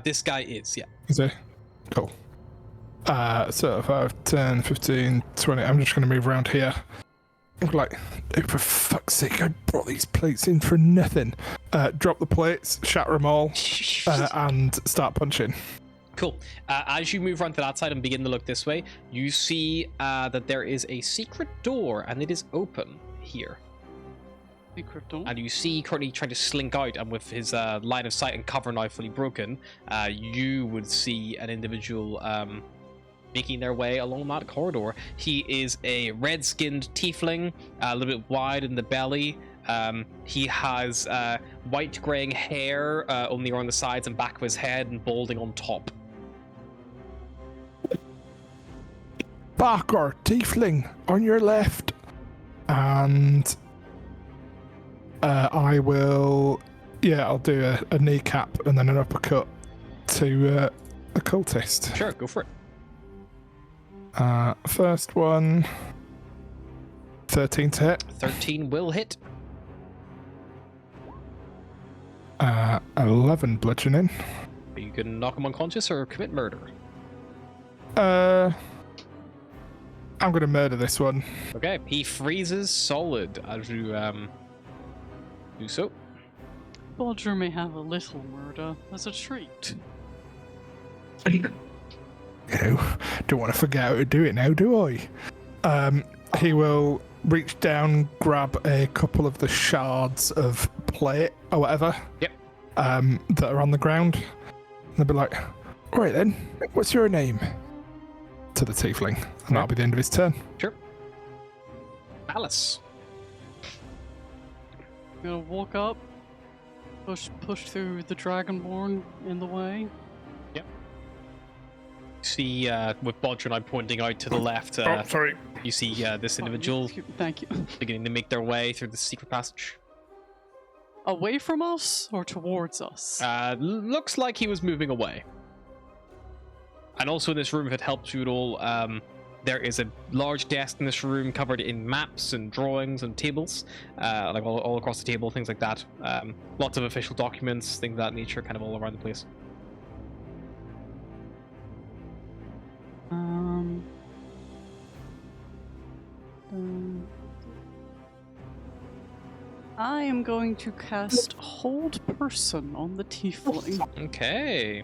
This guy is, yeah. Is he? Cool. So 5, 10, 15, 20. I'm just going to move around here. I'm like, oh, for fuck's sake, I brought these plates in for nothing. Drop the plates, shatter them all, and start punching. Cool. As you move around to that side and begin to look this way, you see that there is a secret door, and it is open here. Secret door. And you see currently trying to slink out, and with his line of sight and cover now fully broken, you would see an individual making their way along that corridor. He is a red-skinned tiefling, a little bit wide in the belly. He has white graying hair only around the sides and back of his head and balding on top. Barker, tiefling, on your left. And I will, I'll do a kneecap and then an uppercut to the cultist. Sure, go for it. First one, 13 to hit. 13 will hit. 11 bludgeoning. You can knock him unconscious or commit murder. I'm gonna murder this one. Okay, he freezes solid as you do so. Bodger may have a little murder as a treat. You know, don't want to forget how to do it now, do I? He will reach down, grab a couple of the shards of plate or whatever. Yep. That are on the ground. And they'll be like, all right then, what's your name? To the tiefling. And that'll be the end of his turn. Sure. Alice. Gonna walk up, push through the dragonborn in the way. Yep. See, with Bodger and I pointing out to the left, sorry. you see this individual Thank you. beginning to make their way through the secret passage. Away from us or towards us? Looks like he was moving away. And also in this room, if it helps you at all, there is a large desk in this room covered in maps and drawings and tables, like all across the table, things like that. Lots of official documents, things of that nature, kind of all around the place. I am going to cast Hold Person on the tiefling. Okay.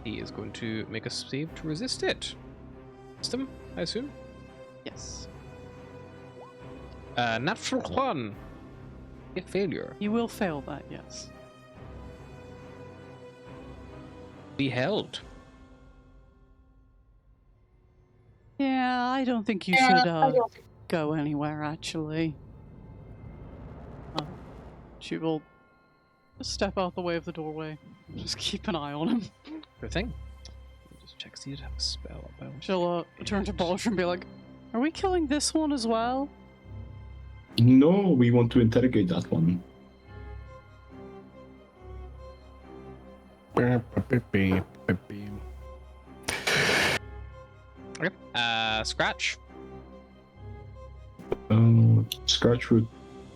He is going to make a save to resist it. Wisdom, I assume? Yes. Natural 1. A failure. You will fail that, yes. Be held. Yeah, I don't think you should go anywhere, actually. She will just step out the way of the doorway. Just keep an eye on him. Good thing. Just check see if you have a spell up. She'll turn to Baldur and be like, are we killing this one as well? No, we want to interrogate that one. Okay. Scratch. Scratch would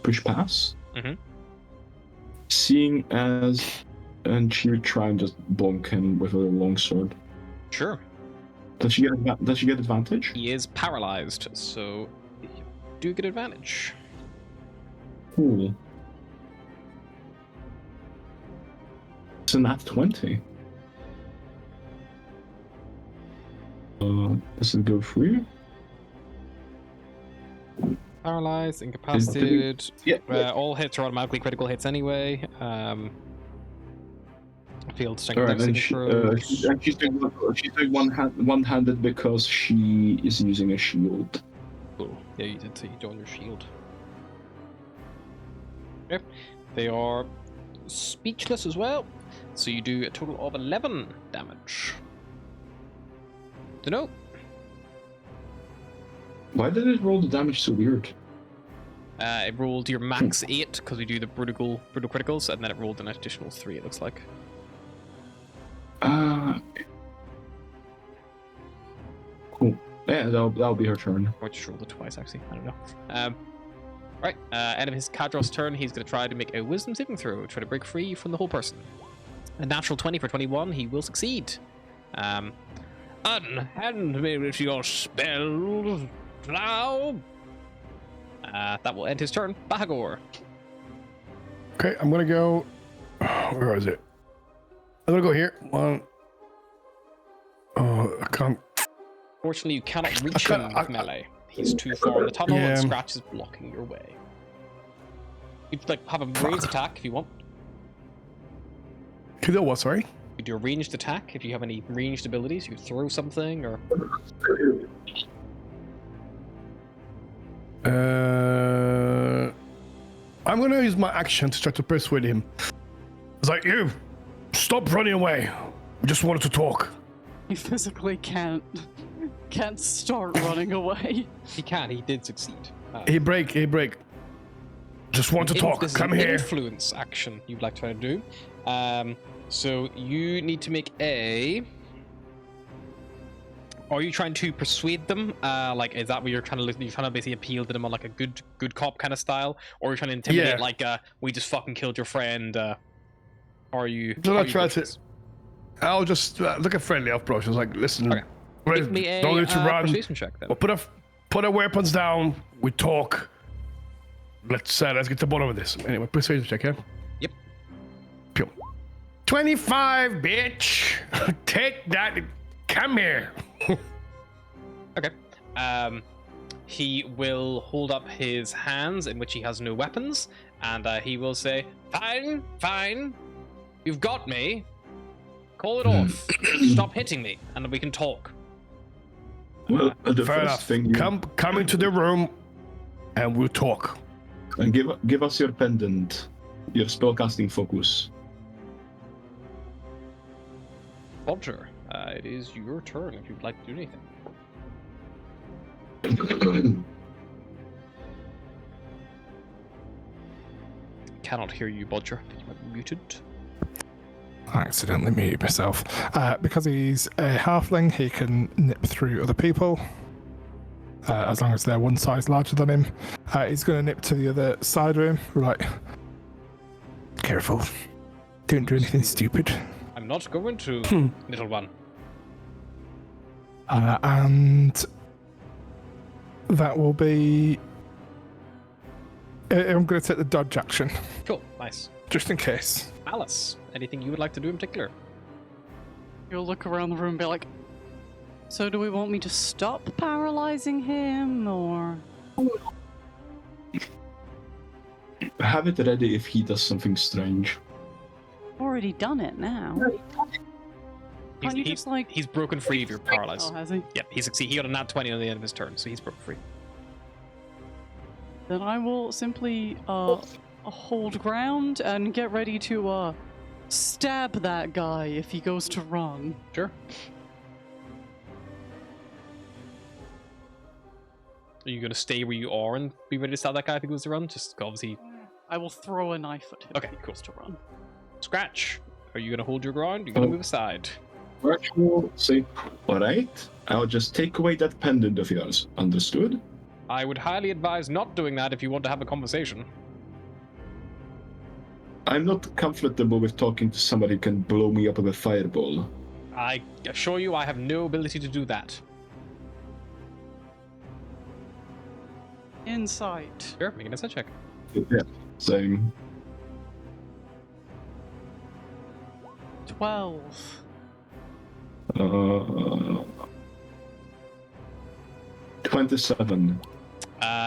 push pass. Mm-hmm. Seeing as, and she would try and just bonk him with a long sword. Sure. Does she get advantage? He is paralyzed, so you do get advantage. Cool. It's a nat 20. Does it go free? Paralyzed, incapacitated. Yeah. All hits are automatically critical hits anyway. Field strength. Alright, and she's doing one-handed because she is using a shield. Cool. Yeah, you did say you joined your shield. Okay. They are speechless as well, so you do a total of 11 damage. Dunno. Why did it roll the damage so weird? It rolled your max 8 because we do the brutal criticals, and then it rolled an additional 3. It looks like. Cool. Yeah, that'll be her turn. Or just rolled it twice, actually. I don't know. Right. End of his Kadros turn, he's going to try to make a wisdom saving throw, try to break free from the whole person. A natural 20 for 21, he will succeed. Unhand me with your spells now. That will end his turn. Bahagor. Okay, I'm gonna go. Where is it? I'm gonna go here. One. Oh, I can't. Fortunately, you cannot reach him with melee. He's too far in the tunnel, and Scratch is blocking your way. You'd like have a raise attack if you want. Could do what? Sorry. You do a ranged attack if you have any ranged abilities. You throw something or. I'm gonna use my action to try to persuade him. It's like, you, stop running away. We just wanted to talk. He physically can't start running away. He can. He did succeed. He break. Just want to talk. This is Come an here. Influence action you'd like to try to do. So you need to make a. Are you trying to persuade them? Like, is that what you're trying to look? You're trying to basically appeal to them on like a good cop kind of style, or are you trying to intimidate? Yeah. Like, we just fucking killed your friend. Are you? Do are not you try good to. at this? I'll just look at friendly approach. It's like, listen, Okay. Give me a don't need to run. persuasion check then. Well, put our weapons down. We talk. Let's get to the bottom of this. Anyway, persuasion check, yeah. Yep. Pew. 25, bitch. Take that. Come here. Okay. He will hold up his hands in which he has no weapons, and he will say, Fine. You've got me. Call it off. Stop hitting me, and we can talk. Well, the Fair first enough. thing you Come into the room, and we'll talk. and give us your pendant. You have spellcasting focus. Bodger, it is your turn if you'd like to do anything. Cannot hear you, Bodger. I think you might be muted. I accidentally muted myself. Because he's a halfling, he can nip through other people. As long as they're one size larger than him. He's going to nip to the other side of him. Like, careful. Don't do anything stupid. I'm not going to, little one. And that will be... I'm going to take the dodge action, Cool, nice. just in case. Alice, anything you would like to do in particular? You'll look around the room and be like, so do we want me to stop paralyzing him, or... Have it ready if he does something strange. Already done it now. Can't you just, like... He's broken free of your paralyzed. Oh, has he? Yep, he succeeded. He got a nat 20 on the end of his turn, so he's broken free. Then I will simply hold ground and get ready to stab that guy if he goes to run. Sure. Are you going to stay where you are and be ready to stab that guy if he goes to run? Just obviously... I will throw a knife at him Okay, if he cool. goes to run. Scratch. Are you going to hold your ground? Are you going to move aside? Virtual, say, alright, I'll just take away that pendant of yours. Understood? I would highly advise not doing that if you want to have a conversation. I'm not comfortable with talking to somebody who can blow me up with a fireball. I assure you I have no ability to do that. Insight. Sure, make an insight check. Yeah, same. 12. 27.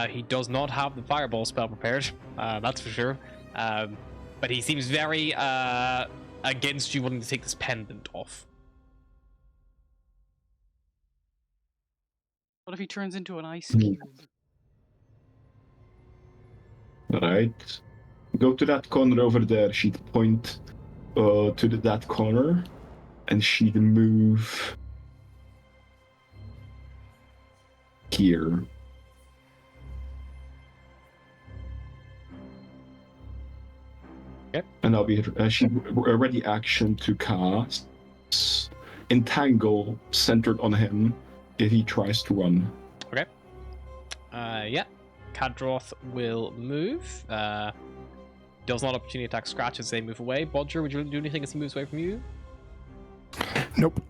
He does not have the fireball spell prepared, that's for sure. But he seems very against you wanting to take this pendant off. What if he turns into an ice cube? Alright. Go to that corner over there. She'd point to that corner. And she'd move here. Yep. And I'll be she'd ready action to cast Entangle centered on him if he tries to run. Okay. Yeah. Kadroth will move. Does not opportunity attack Scratch as they move away. Bodger, would you do anything as he moves away from you? Nope.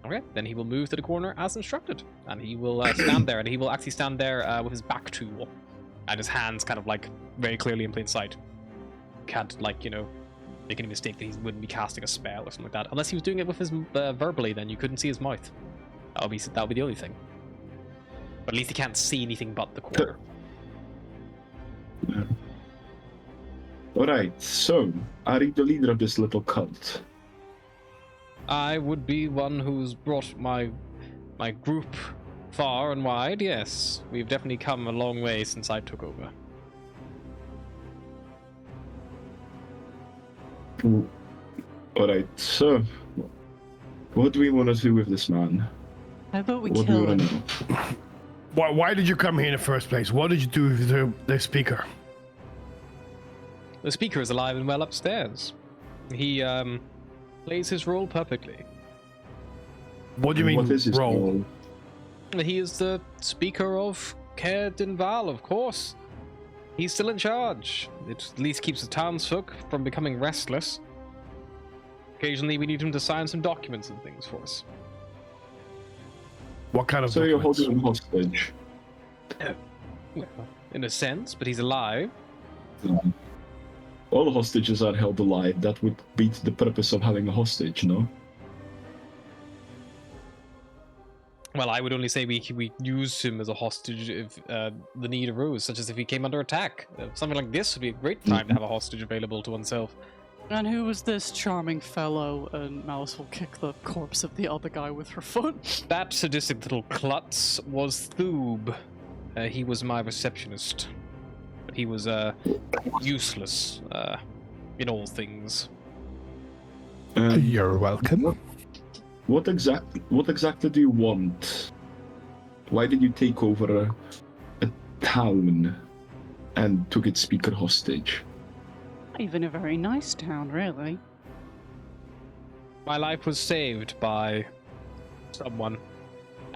Okay, then he will move to the corner as instructed. And he will stand there, and he will actually stand there with his back to you. And his hands kind of like very clearly in plain sight. Can't, like, you know, make any mistake that he wouldn't be casting a spell or something like that. Unless he was doing it with his verbally, then you couldn't see his mouth. That would be the only thing. But at least he can't see anything but the corner. Yeah. Alright, so, are you the leader of this little cult? I would be one who's brought my group far and wide, yes. We've definitely come a long way since I took over. Alright, so what do we want to do with this man? How about we What do kill we want him? to know? Why did you come here in the first place? What did you do with the speaker? The speaker is alive and well upstairs. He plays his role perfectly. What do you mean, What is his role? He is the speaker of Caer Dinval, of course. He's still in charge. It at least keeps the townsfolk from becoming restless. Occasionally we need him to sign some documents and things for us. What kind of So you're documents? holding him hostage. Well, in a sense, but he's alive. All hostages are held alive. That would beat the purpose of having a hostage, no? Well, I would only say we use him as a hostage if the need arose, such as if he came under attack. Something like this would be a great time to have a hostage available to oneself. And who was this charming fellow? And Malice will kick the corpse of the other guy with her foot. That sadistic little klutz was Thoob. He was my receptionist. But he was useless in all things. You're welcome. What exactly do you want? Why did you take over a town and took its speaker hostage? Not even a very nice town, really. My life was saved by someone,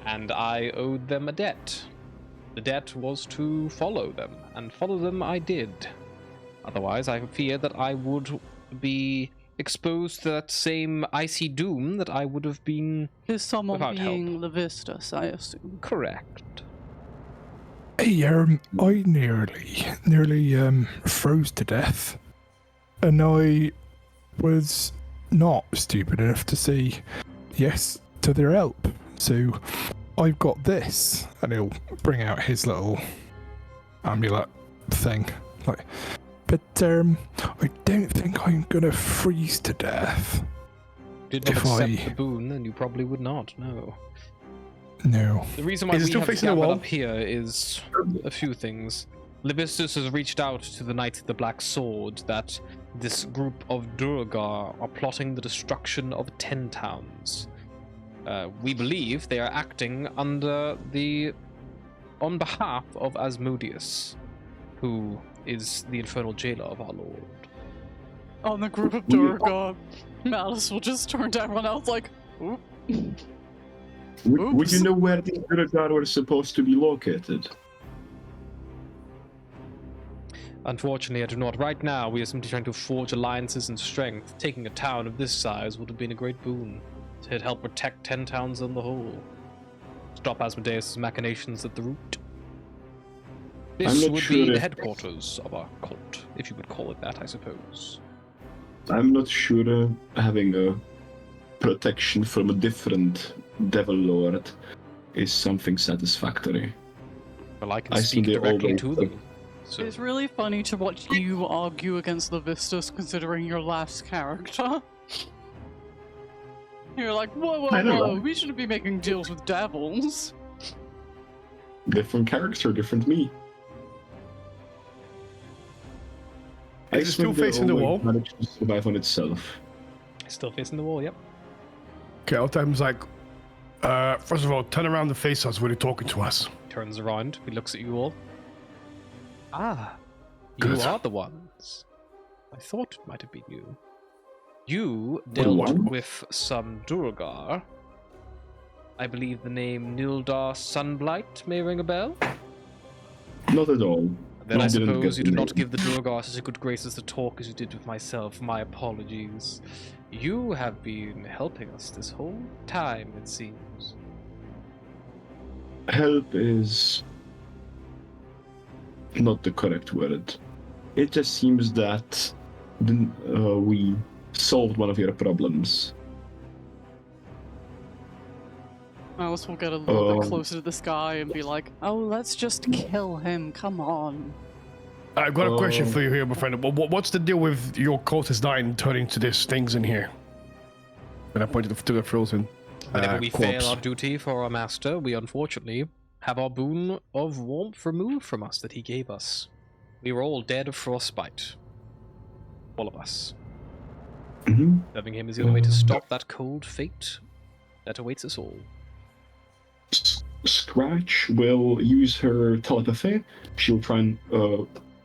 and I owed them a debt. The debt was to follow them, and follow them I did. Otherwise, I fear that I would be exposed to that same icy doom that I would have been. Is someone Without being Levistus, I assume? Correct. Hey, I nearly froze to death, and I was not stupid enough to say yes to their help. So I've got this, and he'll bring out his little amulet thing. Like, but I don't think I'm gonna freeze to death. Did not If accept I- the boon, then you probably would not. No. No. The reason why Is it we still have facing the gathered wall? up here is a few things. Levistus has reached out to the Knights of the Black Sword that this group of Durgar are plotting the destruction of 10 towns. We believe they are acting on behalf of Asmodeus, who is the infernal jailer of our lord. On the group of Durga, Malice will just turn to everyone else like, oop. Would you know where the Durgar were supposed to be located? Unfortunately, I do not. Right now, we are simply trying to forge alliances and strength. Taking a town of this size would have been a great boon. It would help protect 10 towns on the whole. Stop Asmodeus' machinations at the root. I'm This not would sure be the if- headquarters of our cult, if you would call it that, I suppose. I'm not sure having a protection from a different devil lord is something satisfactory. Well, I can I speak see they directly always- to them. So, It's really funny to watch you argue against Levistus considering your last character. You're like, whoa, I know. whoa, we shouldn't be making deals with devils. Different character, different me. Is it still Icewind Dale facing the always wall? managed to survive on itself. still facing the wall, yep. Okay, Altime's like, first of all, turn around and face us when you're talking to us. Turns around, he looks at you all. Ah, you Good. are the ones. I thought it might have been you. You What dealt one? with some Durgar. I believe the name Nildar Sunblight may ring a bell. Not at all. Then I didn't suppose get you the did not name. give the Durgar such a good graces to talk as you did with myself. My apologies. You have been helping us this whole time, it seems. Help is not the correct word. It just seems that we solved one of your problems. Malice will get a little bit Um, closer to this guy and be like, oh, let's just kill him, come on. I've got a question Oh. for you here, my friend. What's the deal with your cultist dying and turning to these things in here? When I pointed to the frozen. Whenever we corpse. fail our duty for our master, we unfortunately have our boon of warmth removed from us that he gave us. We were all dead of frostbite. All of us. Mm-hmm. Loving him is the only way to stop that cold fate that awaits us all. Scratch will use her telepathy. She'll try and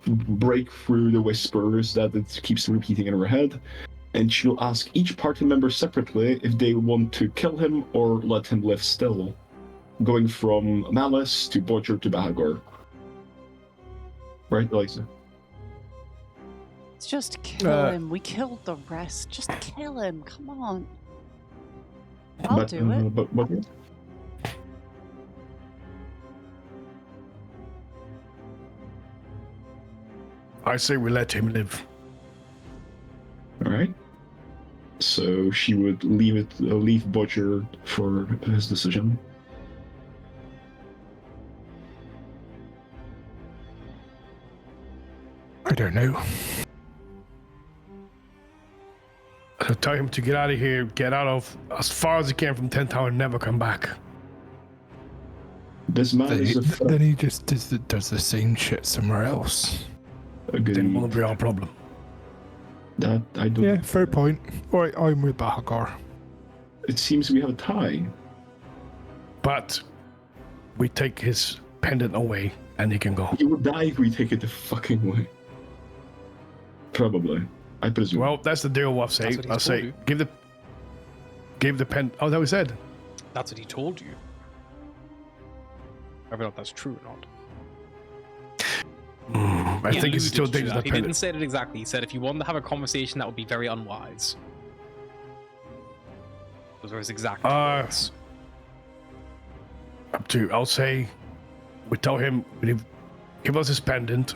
break through the whispers that it keeps repeating in her head, and she'll ask each party member separately if they want to kill him or let him live still, going from Malice to Bodger to Bahagor. Right, Eliza? Just kill him. We killed the rest. Just kill him. Come on. I'll do it. But I say we let him live. all right. So she would leave Bodger for his decision. I don't know. So tell him to get out of here, get out of as far as he can from 10 Tower and never come back. This man is a threat. Then he just does the same shit somewhere else. Then it won't be our problem. That I don't. Yeah, fair point. Alright, I'm with Bahagor. It seems we have a tie. But we take his pendant away and he can go. He would die if we take it the fucking way. Probably. I presume. Well, that's the deal. I'll say. That's what he I'll told say. you. Give the pen. Oh, that was said. That's what he told you. I don't know if that's true or not. I He think it's still alluded to dangerous. that. That He didn't pendant. say it exactly. He said if you wanted to have a conversation, that would be very unwise. Those were his exact words. Up to. I'll say. We tell him. Give us his pendant.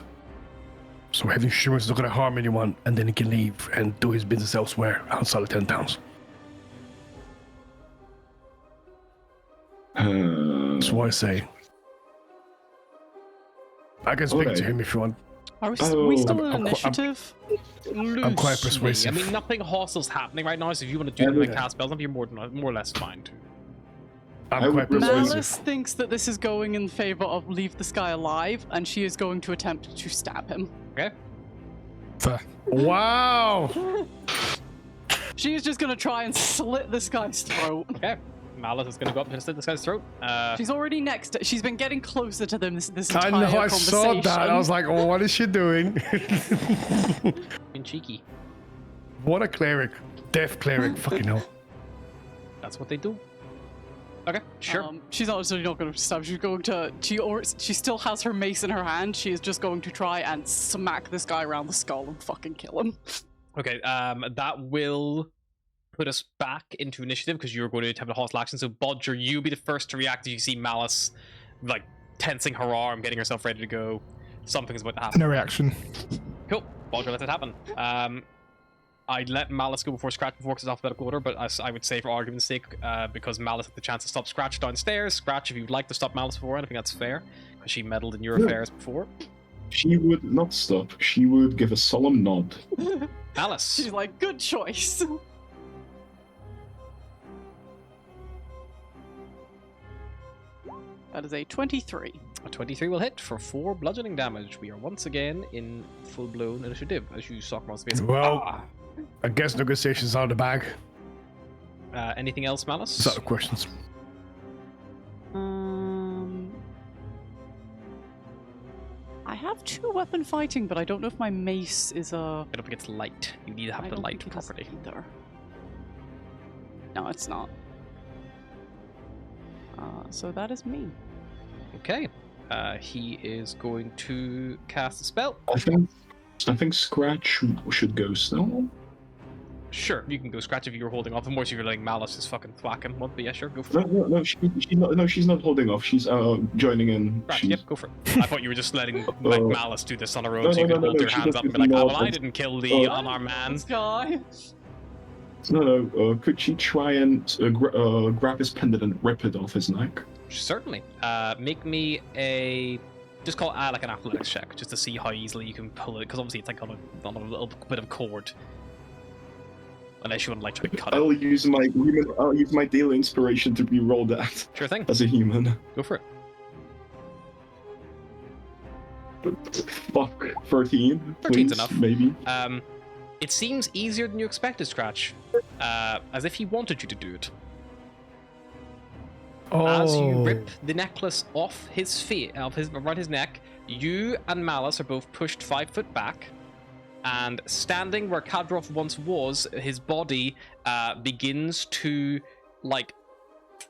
So we have insurance is not going to harm anyone, and then he can leave and do his business elsewhere outside of 10 towns. That's what I say. I can speak to him if you want. Are we still in initiative? I'm quite persuasive. I mean, nothing hostile's happening right now, so if you want to do them and cast spells, you're more or less fine too. I'm quite persuasive. Malice thinks that this is going in favor of leave this guy alive, and she is going to attempt to stab him. Okay. Fair. Wow! She is just going to try and slit this guy's throat. Okay. Malice is going to go up and slit this guy's throat. She's already next to, she's been getting closer to them this entire I know, I conversation. saw that. I was like, oh, what is she doing? Being cheeky. What a cleric. Death cleric. Fucking hell. That's what they do. Okay, sure. She's obviously not going to stab. She's going to. She still has her mace in her hand. She is just going to try and smack this guy around the skull and fucking kill him. Okay, that will put us back into initiative because you're going to attempt a hostile action. So, Bodger, you be the first to react if you see Malice, like, tensing her arm, getting herself ready to go. Something's about to happen. No reaction. Cool. Bodger lets it happen. I'd let Malice go before Scratch before because it's alphabetical order, but I would say for argument's sake, because Malice had the chance to stop Scratch downstairs, Scratch, if you'd like to stop Malice before, I think that's fair, because she meddled in your affairs before. She would not stop. She would give a solemn nod. Malice. She's like, good choice. That is a 23. A 23 will hit for 4 bludgeoning damage. We are once again in full-blown initiative as you sock my space. Well, I guess negotiations are the bag. Anything else, Malice? Is that the questions? I have 2 weapon fighting, but I don't know if my mace is a. I don't think it's light. You need to have the light property. Either. No, it's not. So that is me. Okay. He is going to cast a spell. I think Scratch should go still. Sure, you can go Scratch if you're holding off. And more if you're letting Malice just fucking thwack him. But yeah, sure, go for it. No, she's not holding off. She's joining in. Scratch, yep, go for it. I thought you were just letting like Malice do this on her own, so you could hold your hands up and be like, "Oh, well, I didn't kill the unarmed man." This guy. No. Could she try and grab his pendant and rip it off his neck? Certainly. Make me a. Just call it like an athletics check, just to see how easily you can pull it, because obviously it's like on a little bit of cord. Unless you want to like try to cut it. I'll use my daily inspiration to re-roll that Sure thing. as a human. Go for it. Fuck, 13. 13's please, enough. Maybe. It seems easier than you expected, Scratch. As if he wanted you to do it. As you rip the necklace off his feet, around his neck, you and Malice are both pushed 5 foot back. And standing where Kadrov once was, his body begins to, like,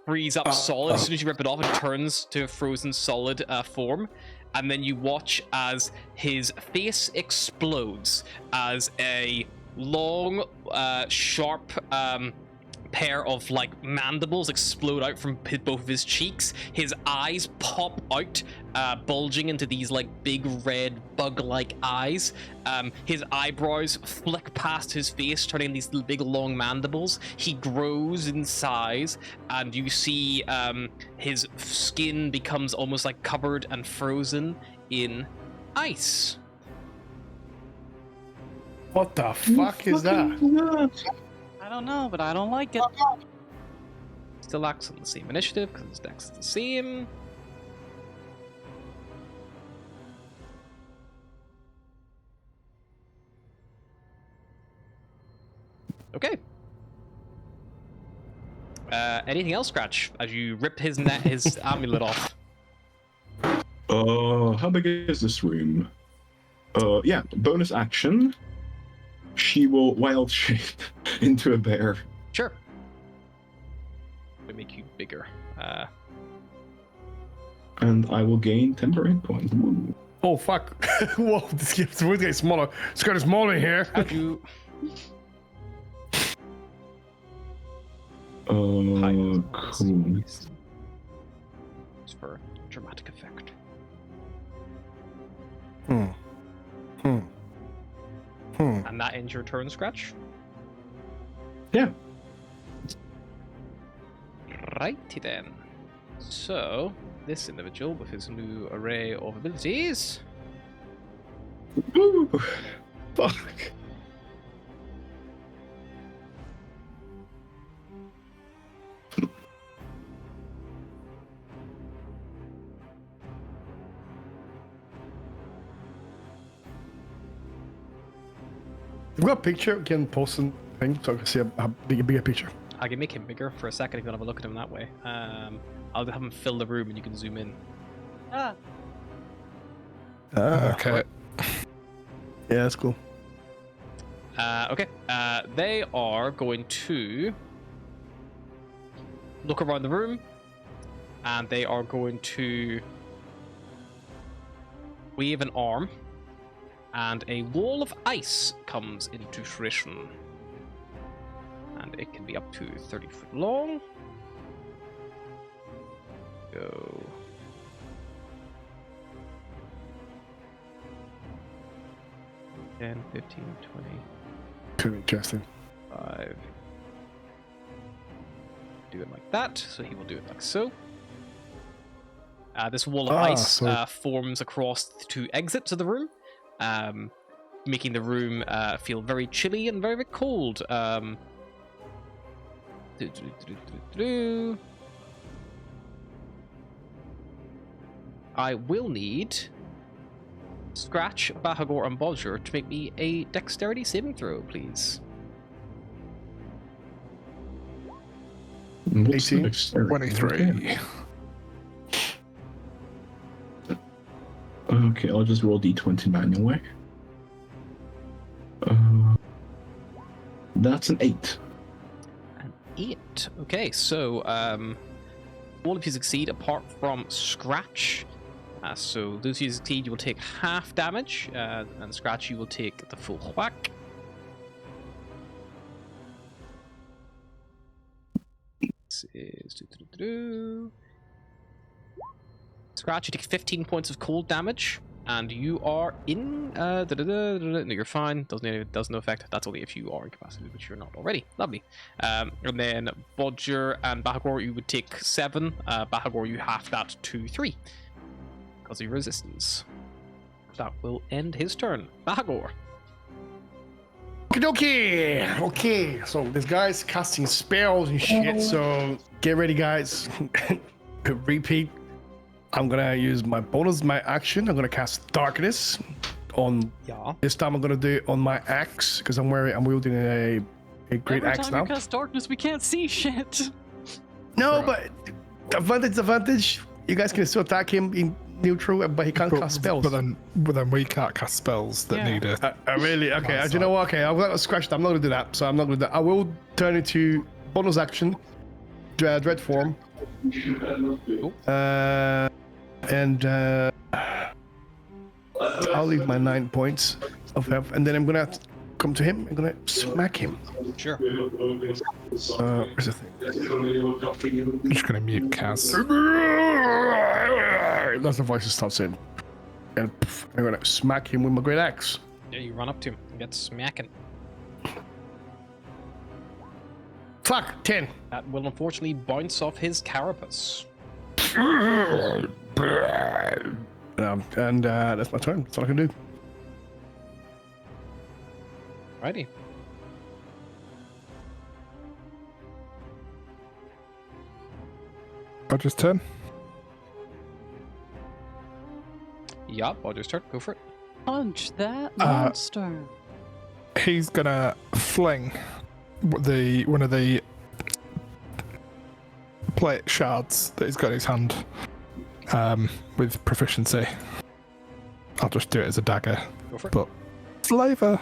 freeze up solid. As soon as you rip it off, it turns to a frozen solid form. And then you watch as his face explodes as a long, sharp pair of like mandibles explode out from both of his cheeks. His eyes pop out, bulging into these like big red bug-like eyes. His eyebrows flick past his face, turning these big long mandibles. He grows in size, and you see his skin becomes almost like covered and frozen in ice. What the fuck is that? I don't know, but I don't like it. Still acts on the same initiative because his dex is the same. Okay. Anything else, Scratch? As you rip his amulet off. How big is this room? Yeah, bonus action. She will wild shape into a bear. Sure. We make you bigger. And I will gain 10 hit points. Ooh. Oh fuck! Whoa, this game's getting smaller. It's getting smaller here. How'd you... Cool. It's for dramatic effect. And that ends your turn, Scratch? Yeah. Righty then. So, this individual with his new array of abilities. Ooh, fuck. We've got a picture. Can post some thing so I can see a bigger picture. I can make him bigger for a second if you want to have a look at him that way. I'll have him fill the room and you can zoom in. Ah. Okay. Yeah, that's cool. Okay. They are going to look around the room, and they are going to wave an arm, and a wall of ice comes into fruition. And it can be up to 30 foot long. Go. $10, $15, $20. Could be interesting. 5. Do it like that, so he will do it like so. This wall of ice forms across the 2 exits of the room, making the room feel very chilly and very, very cold. I will need Scratch, Bahagor, and Bodger to make me a dexterity saving throw, please. 18, 23. Okay, I'll just roll d20 manually. That's an 8. An 8. Okay, so all of you succeed apart from Scratch. So those of you who succeed, you will take half damage, and Scratch, you will take the full whack. This is... Scratch, you take 15 points of cold damage, and you are in... No, you're fine. Does no effect. That's only if you are incapacitated, which you're not already. Lovely. And then Bodger and Bahagor, you would take 7. Bahagor, you half that to 3. Because of your resistance. That will end his turn. Bahagor. Okay, so this guy's casting spells and shit, so get ready, guys. Repeat. I'm gonna use my action. I'm gonna cast darkness on. Yeah. This time I'm gonna do it on my axe because I'm wielding a great axe Every time now. you cast darkness, we can't see shit. No, but advantage. You guys can still attack him in neutral, but he can't cast spells. But then we can't cast spells that need it. Really? Okay. Do you know what? Okay, I'm gonna scratch that. I'm not gonna do that. So I'm not gonna do that. I will turn into bonus action, dread form. I'll leave my 9 points of health, and then I'm gonna come to him. I'm gonna smack him. Sure. Where's the thing? I'm just gonna mute Kaz. That's the voice that starts in. And I'm gonna smack him with my great axe. Yeah, you run up to him and get smacking. Fuck, 10. That will unfortunately bounce off his carapace. And that's my turn. That's all I can do. Righty. Roger's turn. Yeah, Roger's turn. Go for it. Punch that monster. He's gonna fling one of the plate shards that he's got in his hand with proficiency. I'll just do it as a dagger. Go for it. But flavor.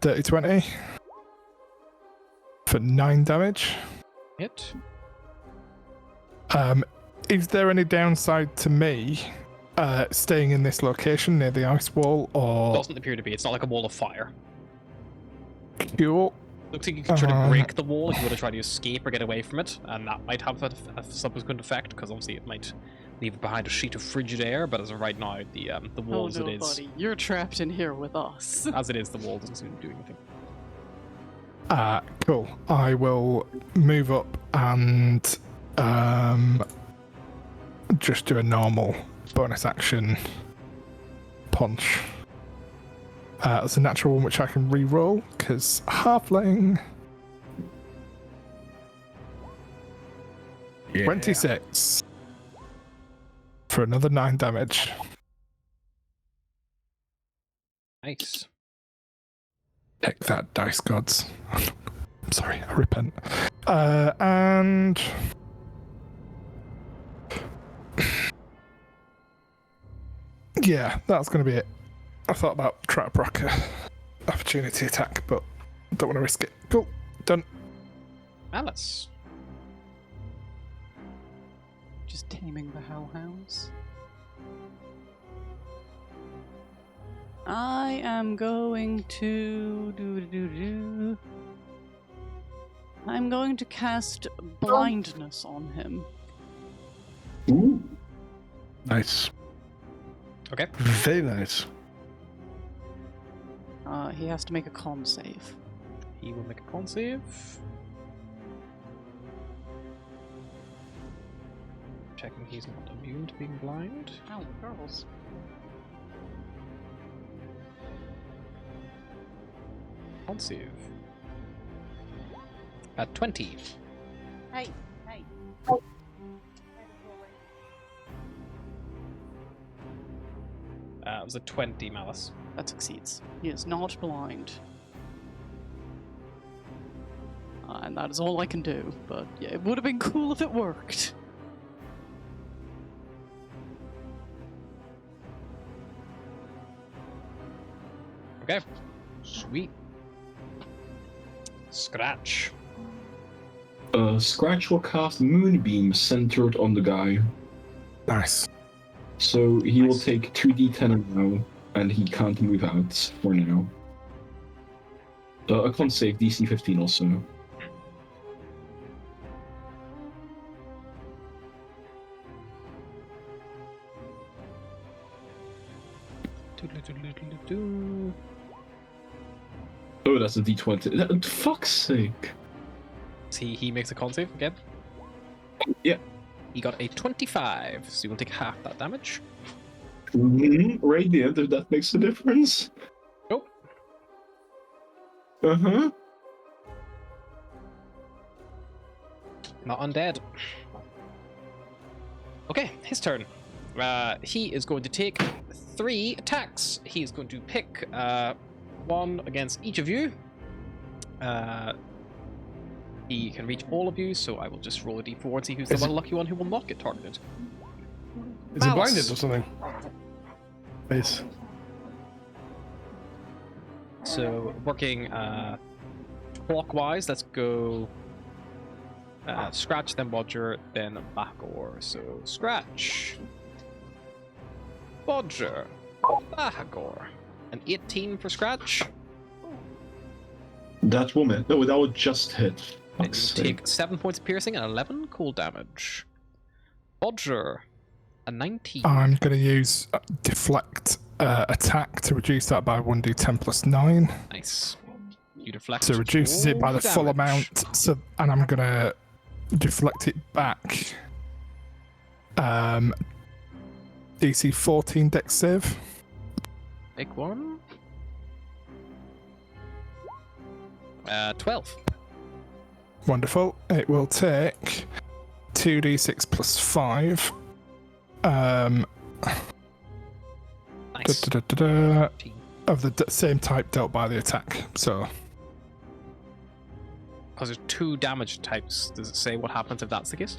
Dirty 20 for 9 damage. Hit. Is there any downside to me staying in this location near the ice wall, or Doesn't appear to be. It's not like a wall of fire. cool? Looks like you can try to break the wall if you want to try to escape or get away from it, and that might have a subsequent effect, because obviously it might leave behind a sheet of frigid air, but as of right now, the wall as it is... buddy, you're trapped in here with us. As it is, the wall doesn't seem to do anything. Cool. I will move up and just do a normal bonus action punch. It's a natural one which I can re-roll because halfling. 26 for another 9 damage. Nice. Take that, dice gods. I'm sorry, I repent. And yeah, that's going to be it. I thought about trying to proc a opportunity attack, but don't want to risk it. Cool, done. Alice. Just taming the hellhounds. I am going to I'm going to cast blindness on him. Ooh. Nice. Okay. Very nice. He has to make a con save. He will make a con save. Checking he's not immune to being blind. Oh, girls. Con save. At 20. Hey. It was a 20, Malice. That succeeds. He is not blind. And that is all I can do. But yeah, it would have been cool if it worked. Okay. Sweet. Scratch. Scratch will cast Moonbeam centered on the guy. Nice. So he will take 2d10 now, and he can't move out for now. A con save, DC 15 also. Oh, that's a d20. Fuck's sake. He makes a con save again. Yeah. He got a 25, so you will take half that damage. Radiant, if that makes a difference. Nope. Uh-huh. Not undead. Okay, his turn. He is going to take 3 attacks. He is going to pick 1 against each of you. He can reach all of you, so I will just roll a d4 and see who's the one lucky one who will not get targeted. Is he blinded or something? Face. So, working clockwise, let's go Scratch, then Bodger, then Bahagor. So, Scratch, Bodger, Bahagor. An 18 for Scratch. That woman. No, that would just hit. And you take 7 points of piercing and 11 cold damage. Bodger, a 19. I'm going to use deflect attack to reduce that by 1d10 plus 9. Nice. You deflect. So it reduces it by the full damage. amount. So, and I'm going to deflect it back. DC 14 dex save. Make one. 12. Wonderful. It will take 2d6 plus 5. Nice. Of the same type dealt by the attack. So, Because there's 2 damage types. Does it say what happens if that's the case?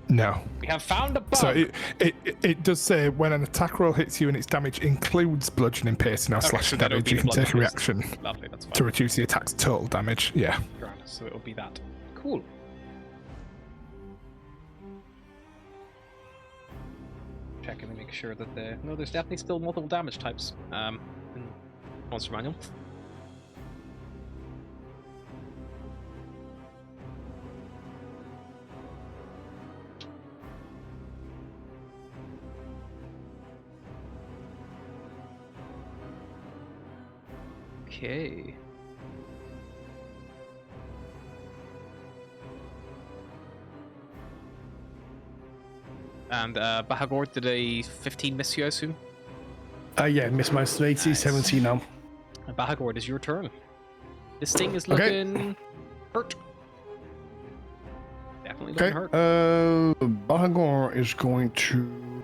No. We have found a bug. So it does say when an attack roll hits you and its damage includes bludgeoning, piercing, or Okay, slashing so then it'll damage, be you the can take a bludgeoning. reaction Lovely, that's fine. to reduce the attack's total damage. Yeah. Grand. So it'll be that. Cool. Checking to make sure that no, there's definitely still multiple damage types. In Monster Manual. Okay. And Bahagor, did a 15 miss you, I assume? Yeah, miss my AC, 17 now. And Bahagor, it is your turn. This thing is Okay. looking hurt. Definitely Okay. looking hurt. Bahagor is going to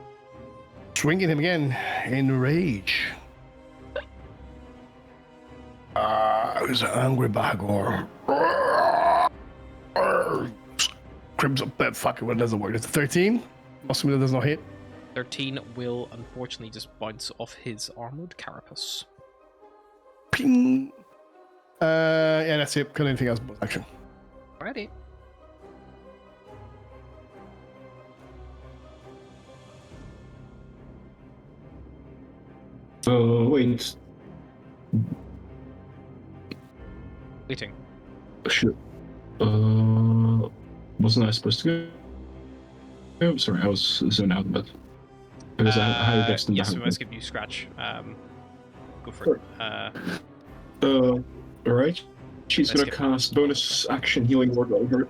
swing at him again in rage. Who's an angry Bahagor? Cribs up that fucking one doesn't work. It's a 13. Possibly that does not hit. 13 will unfortunately just bounce off his armored carapace. Ping. Yeah, that's it. Couldn't anything else but action. Alrighty. Wait. Waiting. Shit. Wasn't I supposed to go? Oh, sorry, I was zoned out a bit. Because I had dex than yes, we that. must give you scratch. Go for it. Alright. She's Let's gonna get- cast bonus action healing word on her.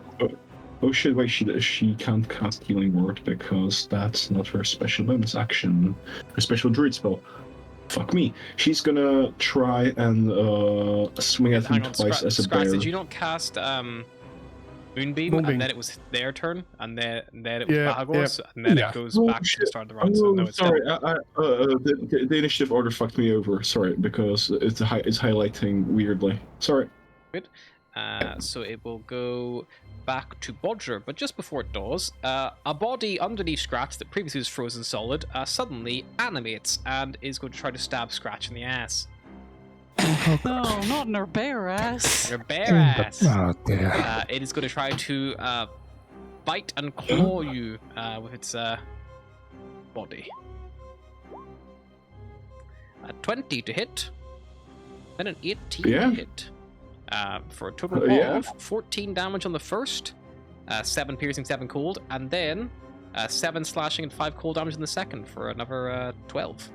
Oh shit, wait, she can't cast healing word because that's not her special bonus action. Her special druid spell. Fuck me. She's gonna try and swing at him Hang on, twice as a Scratch, bear. did you not cast Moonbeam, Moonbeam. and then it was their turn, and then it was Yeah, Bahagor's, and then Yeah. it goes Oh, back to the shit. start of the round, so no, it's sorry. still... The initiative order fucked me over. Sorry, because it's highlighting weirdly. Sorry. So it will go back to Bodger, but just before it does, a body underneath Scratch that previously was frozen solid suddenly animates and is going to try to stab Scratch in the ass. No, not in her bare ass. Your bare ass! Oh dear. It is going to try to bite and claw you with its body. 20 to hit, then an 18 Yeah. to hit. For a total Yeah. of 14 damage on the first, 7 piercing, 7 cold, and then 7 slashing and 5 cold damage in the second for another 12.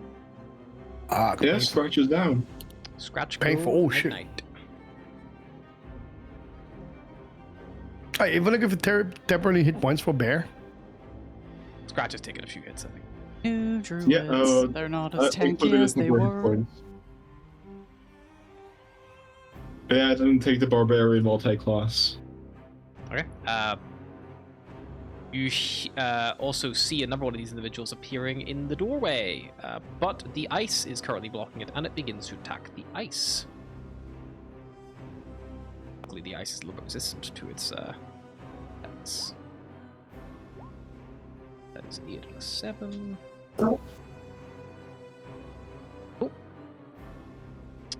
Yeah, Scratch is down. Scratch Painful. go Oh, shit. night. Hey, even if it temporarily hit points for bear. Scratch has taken a few hits, I think. New druids. Yeah, They're not as thanks for tanky the as they conversion were. points. Yeah, I didn't take the barbarian multi-class. Okay. You also see another one of these individuals appearing in the doorway, but the ice is currently blocking it, and it begins to attack the ice. Luckily, the ice is a little bit resistant to its attacks. That is 8 and a 7. Oh.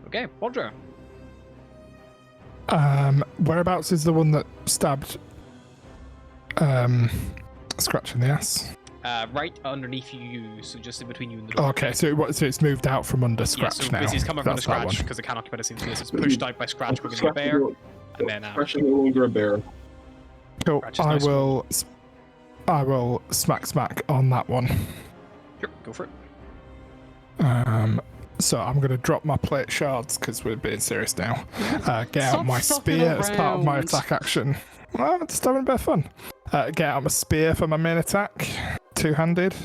Okay, Bodger. Whereabouts is the one that stabbed Scratch in the ass? Right underneath you, so just in between you and the door. Okay, so it's moved out from under Scratch so now. He's coming from the That's that Scratch one. because it cannot occupy the same space. It's pushed out by Scratch, we're going to bear, and then Scratch is no longer a bear. Cool. Scratch is nice I will smack on that one. Sure, go for it. So I'm going to drop my plate shards because we're being serious now. Get Stop out my fucking spear as part of my around. attack action. Well, just having a bit of fun. Get out my spear for my main attack. Two-handed.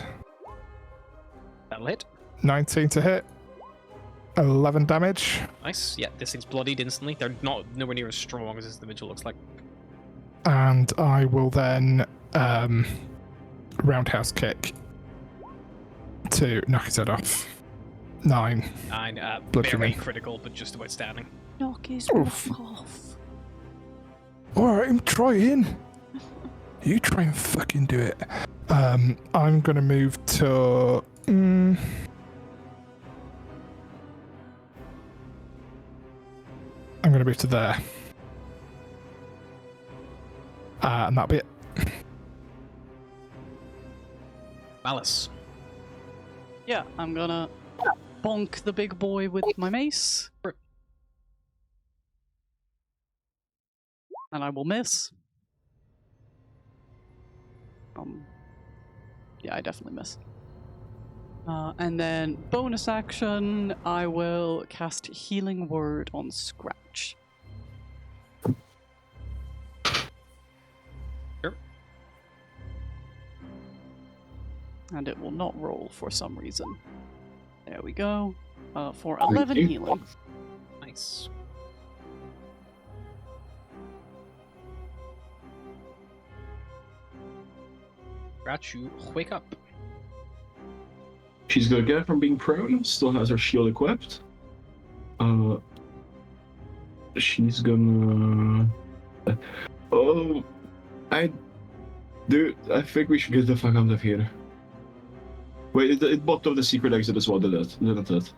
That'll hit. 19 to hit. 11 damage. Nice. Yeah, this thing's bloodied instantly. They're nowhere near as strong as this individual looks like. And I will then roundhouse kick to knock his head off. 9. 9, Bludgeoning. barely critical, but just about standing. Knock his Oof. rock off. Alright, I'm trying. You try and fucking do it. I'm gonna move to. I'm gonna move to there. And that'll be it. Malice. Yeah, I'm gonna bonk the big boy with my mace. And I will miss. Yeah, I definitely miss. And then bonus action, I will cast Healing Word on Scratch. Sure. And it will not roll for some reason. There we go. For 11 healing. Nice. Scratch, you wake up. She's gonna get it from being prone, still has her shield equipped. She's gonna... Oh, I think we should get the fuck out of here. Wait, it blocked off the secret exit as well, didn't it?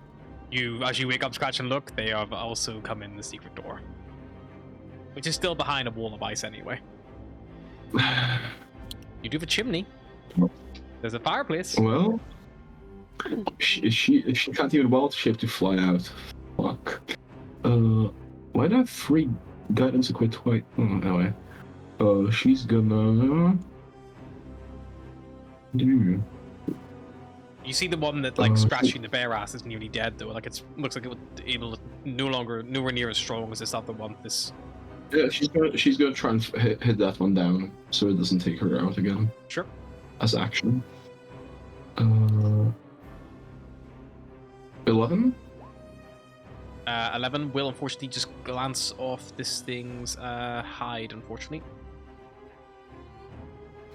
As you wake up, Scratch, and look, they have also come in the secret door. Which is still behind a wall of ice anyway. You do have a chimney. There's a fireplace. Well, she can't even wild shape to fly out. Fuck. Why do I have 3 guidance equipped twice? Oh, anyway. She's gonna do. You see the one that scratching the bear ass is nearly dead though. Like looks like it would nowhere near as strong as this other one. Yeah, she's gonna try and hit that one down so it doesn't take her out again. Sure. As action. 11? 11 will unfortunately just glance off this thing's hide, unfortunately.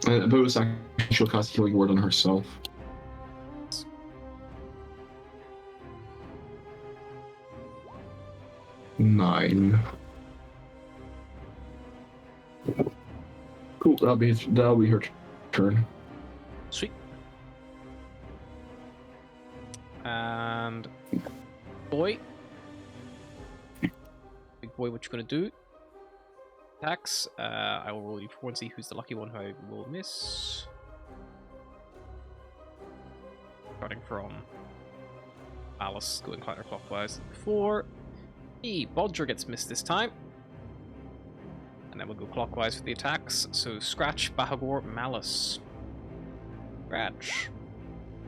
Bonus action, she'll cast Healing Word on herself. Nine. Cool, that'll be her turn. Sweet. And boy. Big boy, what you gonna do? Attacks. I will roll you for and see who's the lucky one who I will miss. Starting from Alice, going counterclockwise. 4. Bodger gets missed this time. And then we'll go clockwise for the attacks. So Scratch, Bahagor, Malice. Scratch.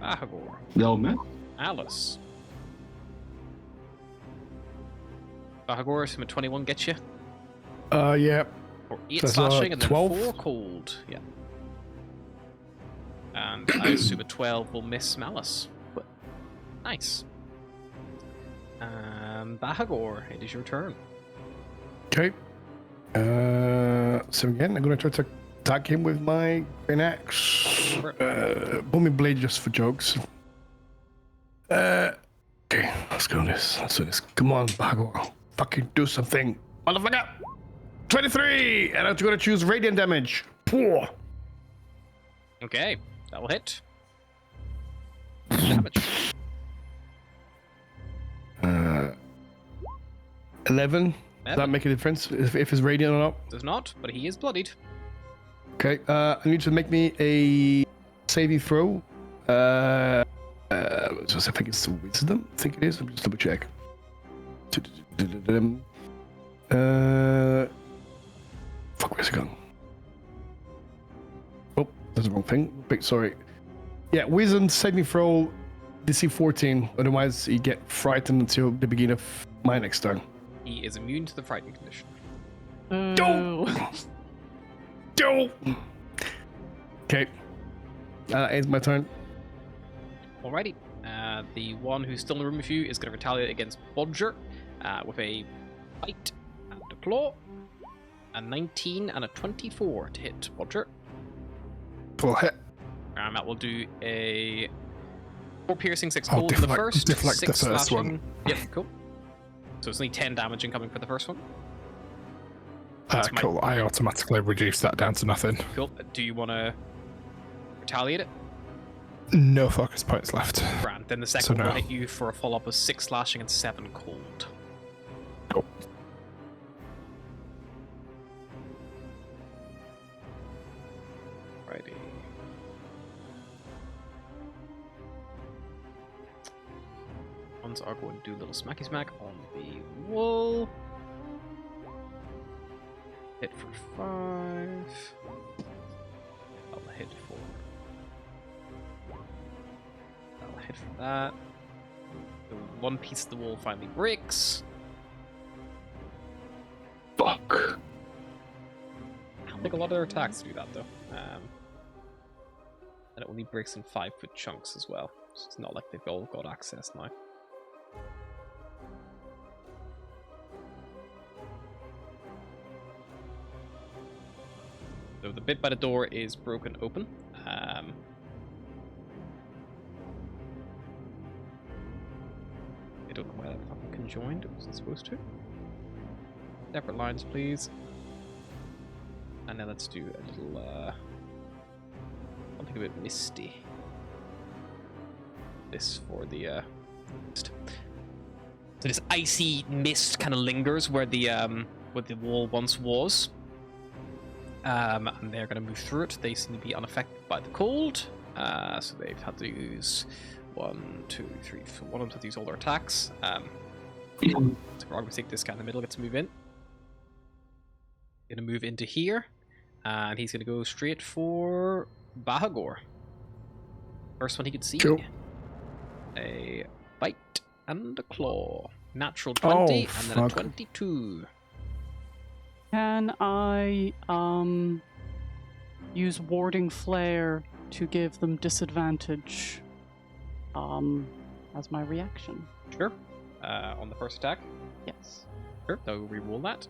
Bahagor. They'll miss. Alice. Bahagor, so 21 gets you. Yeah. For 8 That's slashing and then 12. 4 cold. Yeah. And I assume a 12 will miss Malice. But nice. Bahagor, it is your turn. Okay. So again, I'm gonna try to attack him with my green axe. Booming blade just for jokes. Okay, let's go this. Let's do this. Come on, Bahagor. Fucking do something. Motherfucker! 23! And I'm gonna choose radiant damage. Poor. Okay, that will hit. Damage. 11. Does that make a difference if it's radiant or not? Does not, but he is bloodied. Okay, I need to make me a saving throw. Just I think it's wisdom. I think it is. Let me just double check. Fuck, where's it gone? Oh, that's the wrong thing. Big sorry. Yeah, wisdom saving throw, DC 14. Otherwise, you get frightened until the beginning of my next turn. He is immune to the frightening condition. Don't. Okay. Ends my turn. Alrighty. The one who's still in the room with you is going to retaliate against Bodger with a bite and a claw. A 19 and a 24 to hit Bodger. Full hit. That will do a 4 piercing, 6 cold in the first. Deflect 6 the first slashing. one. Yep, cool. So it's only 10 damage incoming for the first one. Cool. I automatically reduce that down to nothing. Cool. Do you want to retaliate it? No focus points left. Grand. Then the second one will hit you for a follow-up of 6 slashing and 7 cold. Cool. Righty. Ones are going to do a little smacky smack on the wall. Hit for 5. I'll hit for. I'll hit for that. The one piece of the wall finally breaks. Fuck. It'll take a lot of their attacks to do that, though. And it only breaks in 5-foot chunks as well. So it's not like they've all got access now. So the bit by the door is broken open. I don't know why that fucking conjoined. It wasn't supposed to. Separate lines, please. And then let's do a little, something a bit misty. This for the, mist. So this icy mist kind of lingers where the wall once was. And they're going to move through it. They seem to be unaffected by the cold. So they've had to use 1, 2, 3, 4. One of them had to use all their attacks. So we're going to take this guy in the middle, get to move in. Going to move into here. And he's going to go straight for Bahagor. First one he could see. Cool. A bite and a claw. Natural 20 and then a 22. Can I use warding flare to give them disadvantage as my reaction? Sure. On the first attack? Yes. Sure, I'll re-roll that.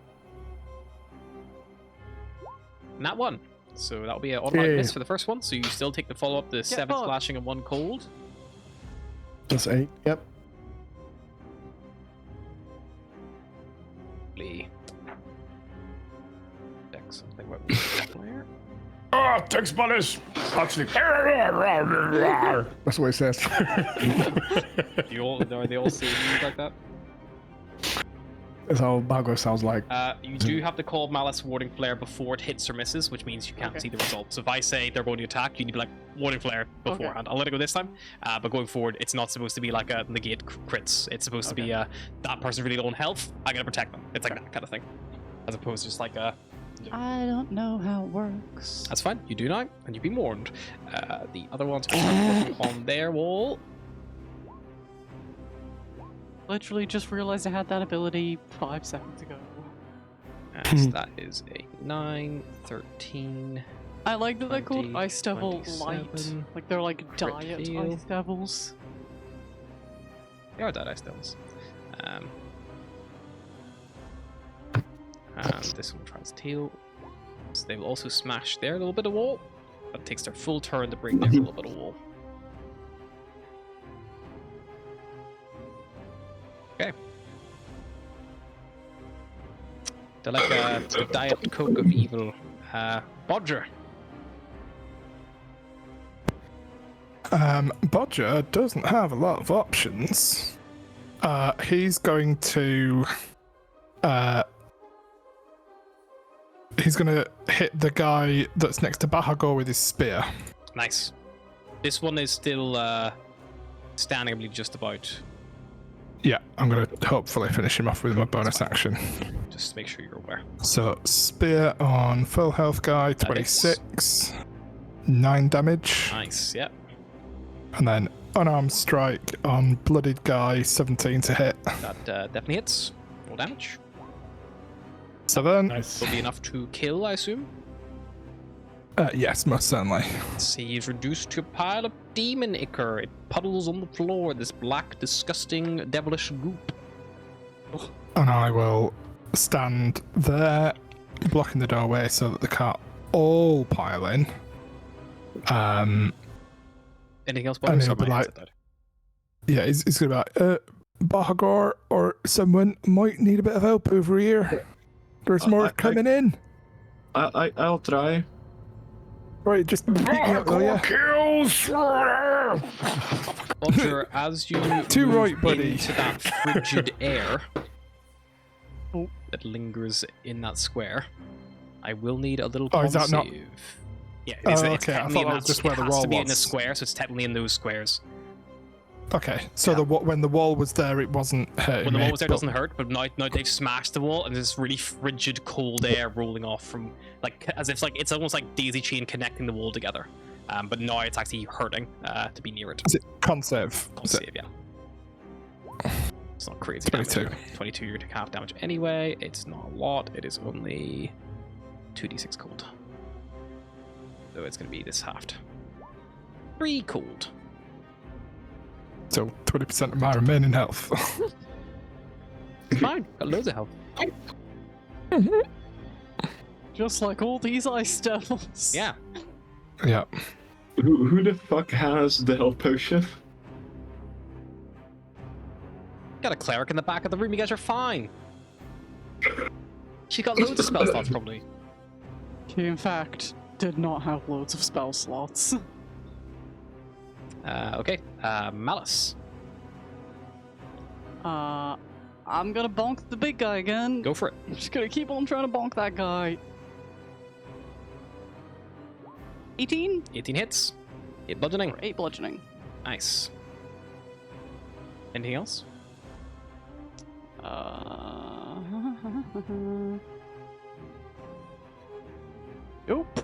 Nat 1. So that'll be an automatic miss for the first one, so you still take the follow-up, the 7 slashing and 1 cold. That's 8, yep. Something about flare. Ah, text bonus! Actually, that's what it says. Are they all saying things like that? That's how Bahagor sounds like. You do have to call Malice Warding Flare before it hits or misses, which means you can't see the results. So if I say they're going to attack, you need to be like, Warding Flare beforehand. I'll let it go this time. But going forward, it's not supposed to be like a negate crits. It's supposed to be that person's really low on health, I gotta protect them. It's like that kind of thing. As opposed to just like a... I don't know how it works. That's fine. You do now, and you've been warned. The other ones are working on their wall. Literally just realized I had that ability 5 seconds ago. And that is a 9, 13, I like that they're called 20, Ice Devil Light. 27. Like they're like diet fail. Ice Devils. They are dead ice devils. And this one tries tail. So they will also smash their little bit of wall. But it takes their full turn to break their little bit of wall. Okay. They're like the Diet Coke of evil. Bodger. Bodger doesn't have a lot of options. He's going to hit the guy that's next to Bahagor with his spear. Nice. This one is still standing, I believe, just about. Yeah, I'm going to hopefully finish him off with my bonus action. Just make sure you're aware. So, spear on full health guy, 26. 9 damage. Nice, yep. And then unarmed strike on bloodied guy, 17 to hit. That definitely hits. Roll damage. 7. Nice. Will be enough to kill, I assume. Yes, most certainly. Let's see, he's reduced to a pile of demon ichor. It puddles on the floor, this black, disgusting, devilish goop. And I will stand there, blocking the doorway so that they can't all pile in. Anything else? And he'll be like, yeah, he's gonna be like, Bahagor or someone might need a bit of help over here. There's more coming in. I'll try. Right, just beat me up, will ya? Kills! Bodger, as you Too move right, buddy. into that frigid air that lingers in that square, I will need a little Oh, is that not- save. Yeah, Oh, it's okay, I technically thought in that was just where the it has wall to be in a was. square, so it's technically in those squares. Okay, so Yeah. when the wall was there, it wasn't hurting When the me, wall was there, it but- doesn't hurt, but now they've smashed the wall, and there's really frigid, cold air rolling off from, like, as if it's almost like daisy chain connecting the wall together. But now it's actually hurting to be near it. Is it con save? Con Is it- save, yeah. It's not crazy 22. damage. 22, you're taking half damage anyway. It's not a lot. It is only 2d6 cold. So it's going to be this halved. 3 cold. So 20% of my remaining health. Fine. Got loads of health. Just like all these Ice Devils. Yeah. Yeah. Who the fuck has the health potion? Got a cleric in the back of the room. You guys are fine. She got loads of spell slots, probably. He, in fact, did not have loads of spell slots. Okay. Malice. I'm gonna bonk the big guy again. Go for it. I'm just gonna keep on trying to bonk that guy. 18? 18 hits. 8 bludgeoning. 8 bludgeoning. Nice. Anything else? Nope.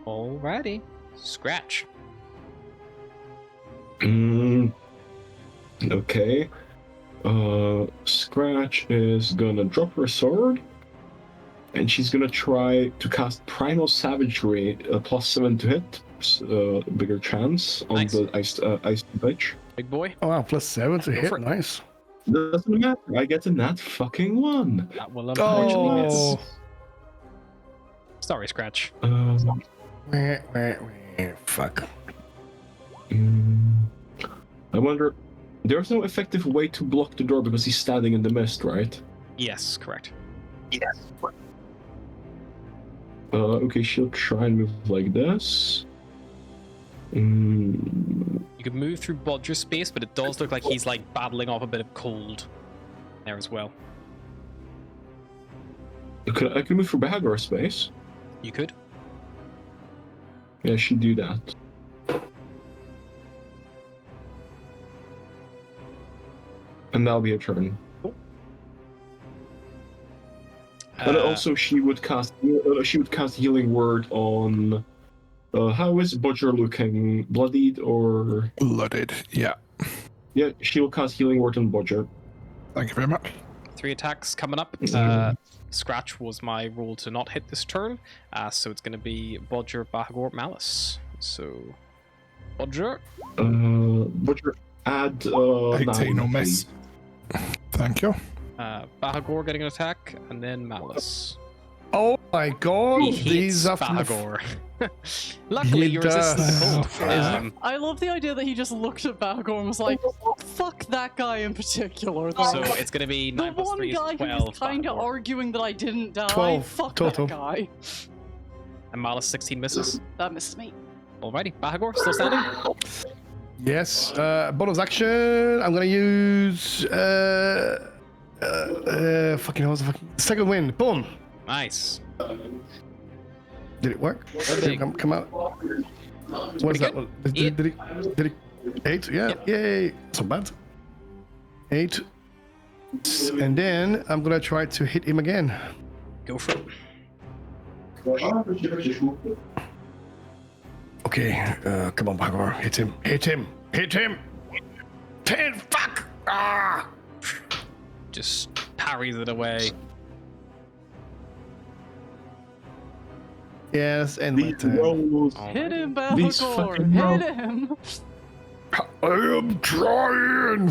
Alrighty. Scratch. Okay. Scratch is gonna drop her sword, and she's gonna try to cast Primal Savagery, +7 to hit, bigger chance on Nice. the ice bitch. Big boy. Oh wow, +7 to Go hit. for it. Nice. Doesn't matter. I get a nat fucking 1. That will unfortunately miss. Oh. Sorry, Scratch. Fuck. I wonder. There's no effective way to block the door because he's standing in the mist, right? Yes, correct. Okay, she'll try and move like this. You can move through Bodger's space, but it does look like he's like battling off a bit of cold there as well. I could move through Bahagor's space. You could. Yeah, she'd do that. And that'll be a turn. And also, she would cast Healing Word on. How is Bodger looking? Bloodied or? Blooded, yeah. Yeah, she will cast Healing Word on Bodger. Thank you very much. 3 attacks coming up. Scratch was my roll to not hit this turn, so it's going to be Bodger, Bahagor, Malice. So, Bodger. Bodger, add 18 or miss. Thank you. Bahagor getting an attack, and then Malice. Oh my god, He hates these are from the Bahagor. Luckily, you're resistant to cold. I love the idea that he just looked at Bahagor and was like, fuck that guy in particular. So it's going to be 9 the plus one 3 is guy 12. who was kind of Bahagor. arguing that I didn't die. 12 fuck total. that guy. And Malice 16 misses. That misses me. Alrighty, Bahagor still standing. Yes, bonus action. I'm gonna use fucking hell, what's the fucking second wind. Boom. Nice. Did it work? Did it come out? What's pretty that? good. Did he? 8? Yeah. Yep. Yay. It's not bad. 8. And then I'm gonna try to hit him again. Go for it. Okay, come on, Bagor. Hit him. Hit him. Hit him. 10. Fuck. Ah. Just parries it away. Yes, and my These turn. rolls. Hit him, These Bahagor! fucking Hit him! I am trying.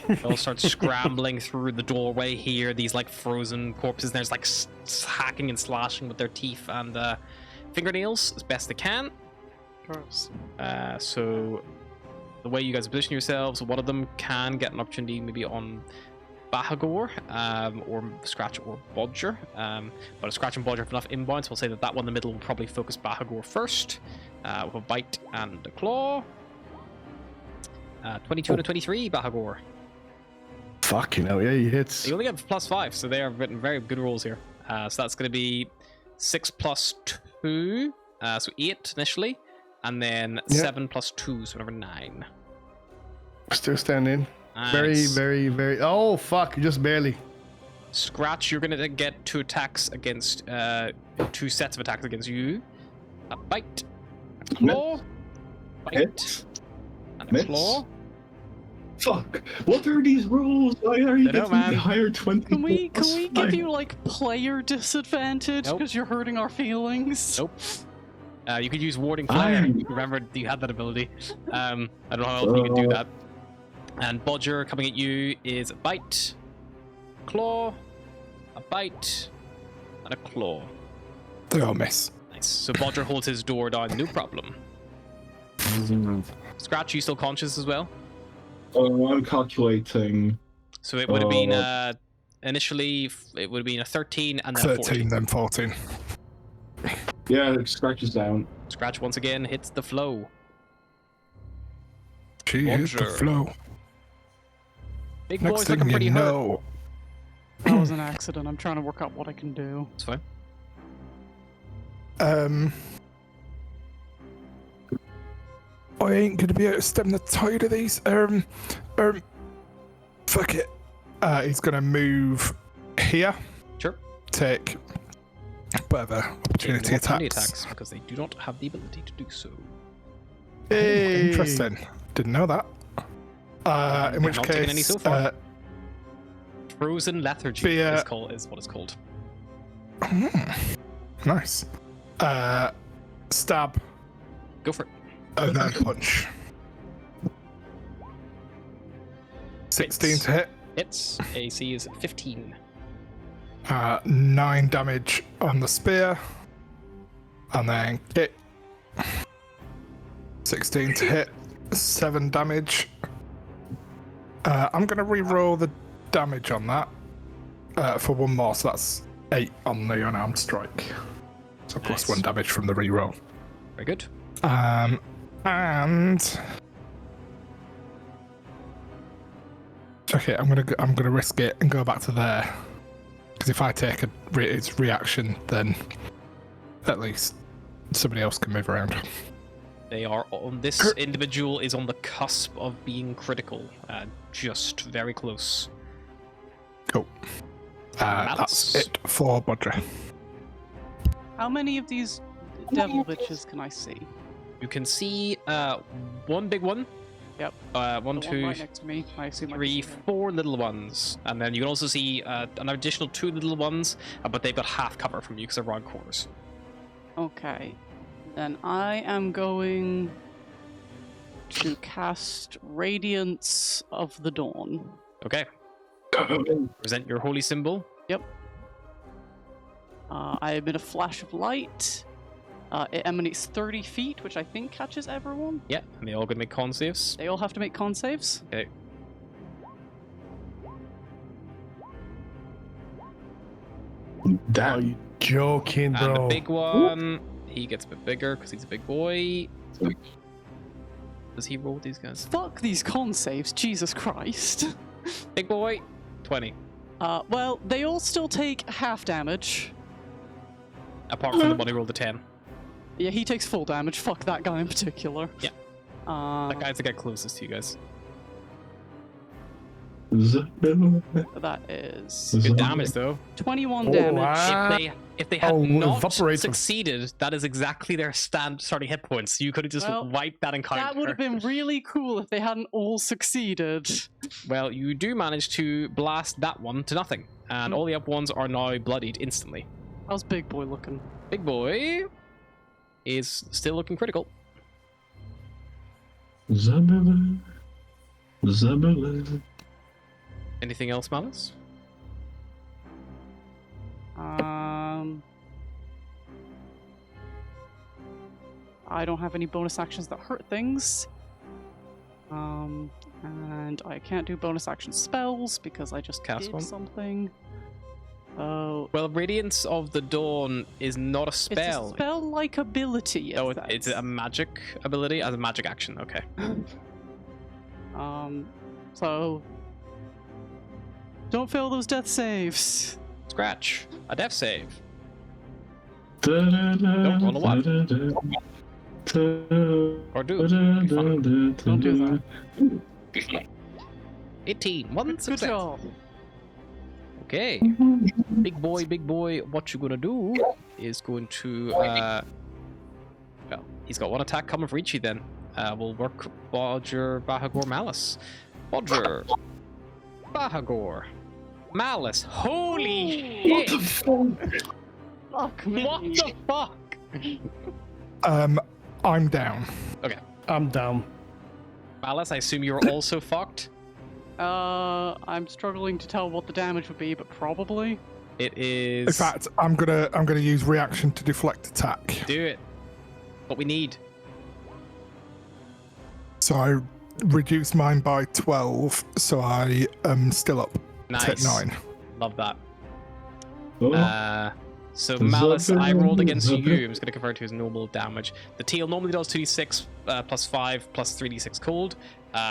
They all start scrambling through the doorway here. These like frozen corpses. There's like hacking and slashing with their teeth and fingernails as best they can. Gross. So the way you guys position yourselves, one of them can get an opportunity maybe on Bahagor, or Scratch or Bodger. But if Scratch and Bodger have enough inbounds, we'll say that one in the middle will probably focus Bahagor first, with a bite and a claw. 22 and a 23, Bahagor. Fucking hell, yeah, he hits. You only have +5, so they are written very good rolls here. So that's going to be 6 plus 2, so 8 initially, and then 7 plus 2, so another 9. Still standing. Nice. Very, very. Oh, fuck, just barely. Scratch, you're going to get 2 attacks against, 2 sets of attacks against you. A bite, a claw, bite, Hit. and a Miss. claw. Fuck. What are these rules? Why are you Dunno, getting man. the higher 20? Can we give you like player disadvantage Nope. because you're hurting our feelings? Nope. You could use Warding Flare. Aye. Remember, you had that ability. I don't know how often you can do that. And Bodger coming at you is a bite, claw, a bite, and a claw. They all miss. Nice. So Bodger holds his door down, no problem. Scratch, you still conscious as well? I'm calculating. So it would have been initially it would have been a 13 and then a 13, 14. then 14. Yeah, Scratch is down. Scratch once again hits the flow. She hit the Bodger. flow. Big Next boy's thing looking pretty you hurt. know, That was an accident. I'm trying to work out what I can do. It's fine. I ain't gonna be able to stem the tide of these. Fuck it. He's gonna move here. Sure. Take whatever opportunity attacks. because they do not have the ability to do so. Hey. Interesting. Didn't know that. In which Not taking any case, so far. Frozen lethargy Fear- is what it's called. nice. Stab Go for it. and then punch. 16 Hits. to hit. Hits. AC is 15. 9 damage on the spear. And then hit. 16 to hit. 7 damage. I'm going to re-roll the damage on that for one more, so that's 8 on the unarmed strike. So plus Nice. 1 damage from the re-roll. Very good. And okay, I'm gonna risk it and go back to there, because if I take its reaction, then at least somebody else can move around. They are on. This individual is on the cusp of being critical. Just very close. Cool. That's it for Bodra. How many of these devil bitches can I see? You can see one big one, Yep. One, The one two, right next to me. I assume I can three, see him. 4 little ones, and then you can also see an additional 2 little ones, but they've got half cover from you because they're round corners. Okay. Then I am going to cast Radiance of the Dawn. Okay. Present your holy symbol. Yep. I emit a flash of light. It emanates 30 feet, which I think catches everyone. Yeah, and they all gonna make con saves. They all have to make con saves. Okay. Are Damn. you joking, And the bro? big one, he gets a bit bigger because he's a big boy. Does he roll these guys? Fuck these con saves, Jesus Christ. Big boy, 20. Well, they all still take half damage. Apart from the one who rolled a 10. Yeah, he takes full damage. Fuck that guy in particular. Yeah. That guy's the guy closest to you guys. That is Good damage though. 21 Oh, damage. wow. If they had Oh, not evaporates them. succeeded, that is exactly their starting hit points. You could have just Well, wiped that encounter. That would have been really cool if they hadn't all succeeded. Well, you do manage to blast that one to nothing, and all the up ones are now bloodied instantly. How's Big Boy looking? Big boy is still looking critical. Zabala. Zabala. Anything else, Malice? I don't have any bonus actions that hurt things. And I can't do bonus action spells because I just Cast did one. something. Oh, Well, Radiance of the Dawn is not a spell. it's a spell-like ability. Oh, it it's says. a magic ability as a magic action. Okay. So don't fail those death saves. Scratch. A death save. Don't roll a one. Or do. Be fun. Don't do that. 18. One Good success. job. Okay. Big boy, what you gonna do is going to, well, he's got one attack coming for each of you then. We'll work Bodger, Bahagor, Malice. Bodger, Bahagor, Malice. Holy shit! Fuck me. What the fuck? I'm down. I'm down. Malice, I assume you're also fucked? I'm struggling to tell what the damage would be, but probably. It is... In fact, I'm gonna use reaction to deflect attack. Do it. What we need. So I reduced mine by 12, so I am still up Nice. to 9. Love that. Oh, So Malice, I rolled against you. I'm just going to convert to his normal damage. The teal normally does 2d6 plus 5 plus 3d6 cold.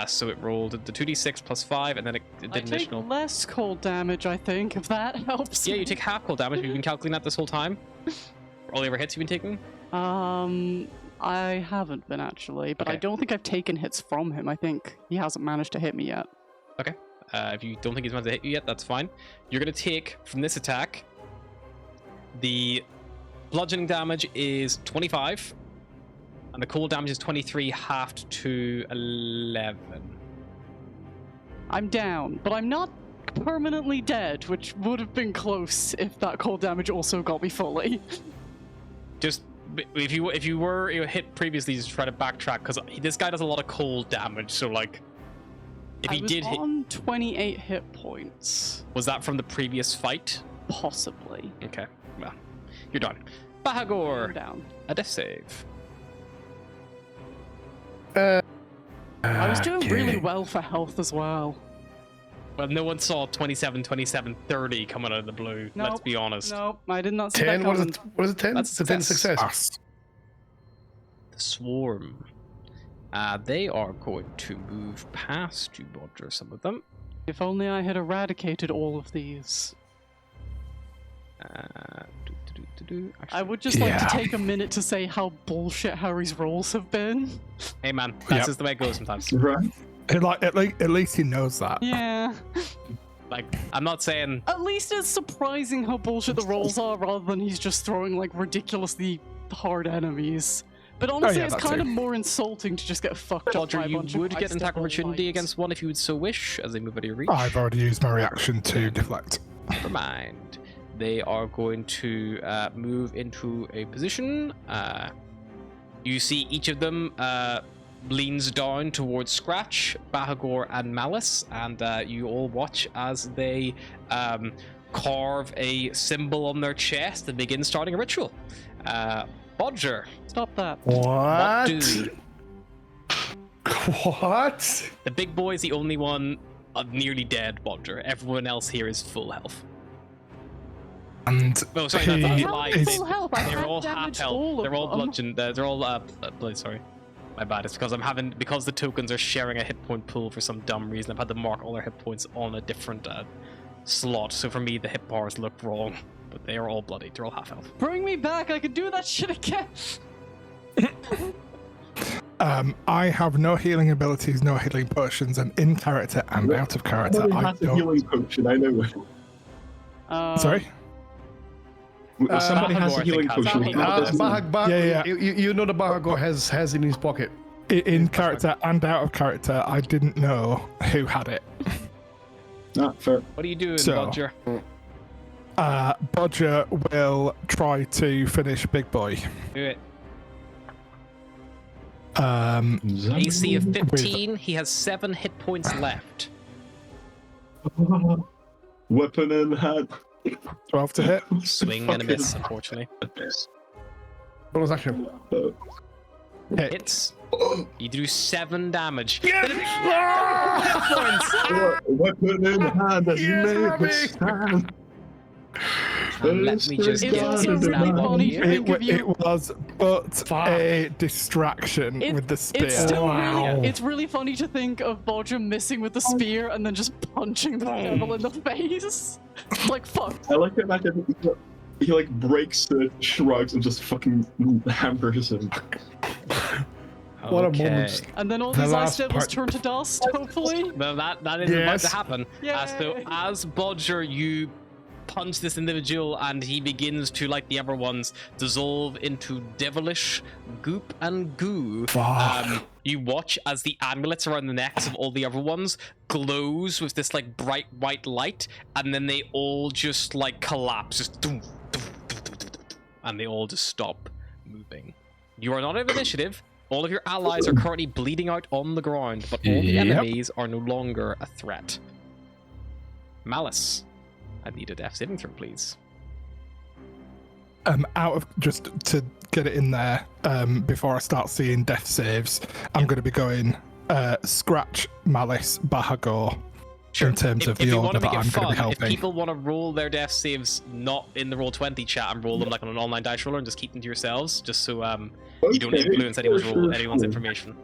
So it rolled the 2d6 plus 5, and then it I did take additional. less cold damage, I think, if that helps. Yeah, you take half cold damage. You've been calculating that this whole time. For all the other hits you've been taking. I haven't been actually, but I Okay. don't think I've taken hits from him. I think he hasn't managed to hit me yet. Okay. If you don't think he's managed to hit you yet, that's fine. You're going to take from this attack. The bludgeoning damage is 25, and the cold damage is 23, halved to 11. I'm down, but I'm not permanently dead, which would have been close if that cold damage also got me fully. Just if you were hit previously, just try to backtrack because this guy does a lot of cold damage. So like, if he I was did hit, on 28 hit points, was that from the previous fight? possibly. Okay, well, you're done. I'm Bahagor, down. a death save. I was doing really Okay. well for health as well. Well, no one saw 27, 27, 30 coming out of the blue. Let's Nope. be honest. Nope, I did not see 10? that What is coming. it? What is it? 10? That's It's a 10 success. success. The swarm. They are going to move past you, Bodger. Some of them. If only I had eradicated all of these. I Actually, would just like to Yeah. take a minute to say how bullshit Harry's rolls have been. hey man, that's Yep. just the way it goes sometimes. right. At least he knows that. Yeah. Like, I'm not saying At least it's surprising how bullshit the rolls are rather than he's just throwing like ridiculously hard enemies. But honestly, yeah, it's that kind too. of more insulting to just get fucked up Roger, by a you bunch of would get an attack high-step opportunity lights. against one if you would so wish, as they move out of your reach. I've already used my reaction to deflect. Never mind. They are going to move into a position. You see each of them leans down towards Scratch, Bahagor, and Malice, and you all watch as they carve a symbol on their chest and begin starting a ritual. Bodger, Stop that. what do What? the big boy is the only one nearly dead, Bodger. Everyone else here is full health. And Oh, sorry, he that's How lies. many is- full health? I They're had all half damaged health. all of They're all them. bludgeoned. They're all blood. Sorry, my bad. It's because because the tokens are sharing a hit point pool for some dumb reason. I've had to mark all their hit points on a different slot. So for me, the hit bars look wrong, but they are all bloody. They're all half health. Bring me back. I can do that shit again. I have no healing abilities, no healing potions, and in character and out of character, Somebody I has a don't. healing potion, I know. Sorry? Somebody has a Bahagor, I healing think, has potion. it. He has Yeah. You know the Bahagor has in his pocket. In character and out of character, I didn't know who had it. Fair. What are you doing, So- Bodger? Bodger will try to finish Big Boy. Do it. AC AC of 15. He has 7 hit points left. Weapon in hand. 12 to hit. Swing and a miss, unfortunately. Bonus action. Hit. Hits. You do 7 damage. Weapon in hand as you make the stand. Let me just It's get also this really now on funny here. to think of you. It was but a distraction with the spear. It's still Wow. really, it's really funny to think of Bodger missing with the spear and then just punching the devil in the face. Like, fuck. I like to imagine he like breaks it, shrugs, and just fucking hammers him. What a Okay. moment. And then all The these ice last devils part- turn to dust, hopefully. Well, that is about Yes. to happen. So Yay. as Bodger, you punch this individual, and he begins to, like the other ones, dissolve into devilish goop and goo. You watch as the amulets around the necks of all the other ones glows with this like bright white light, and then they all just like collapse, just doom, doom, doom, doom, doom, doom, and they all just stop moving. You are not out of initiative. All of your allies are currently bleeding out on the ground, but all the Yep. enemies are no longer a threat. Malice, I need a death saving throw, please. Out of just to get it in there, before I start seeing death saves, I'm going to be going Scratch, Malice, Bahagor in terms of if the you want order to that make I'm it going to be fun, if helping. people want to roll their death saves not in the Roll20 chat and roll them like on an online dice roller and just keep them to yourselves, just so you don't influence anyone's information.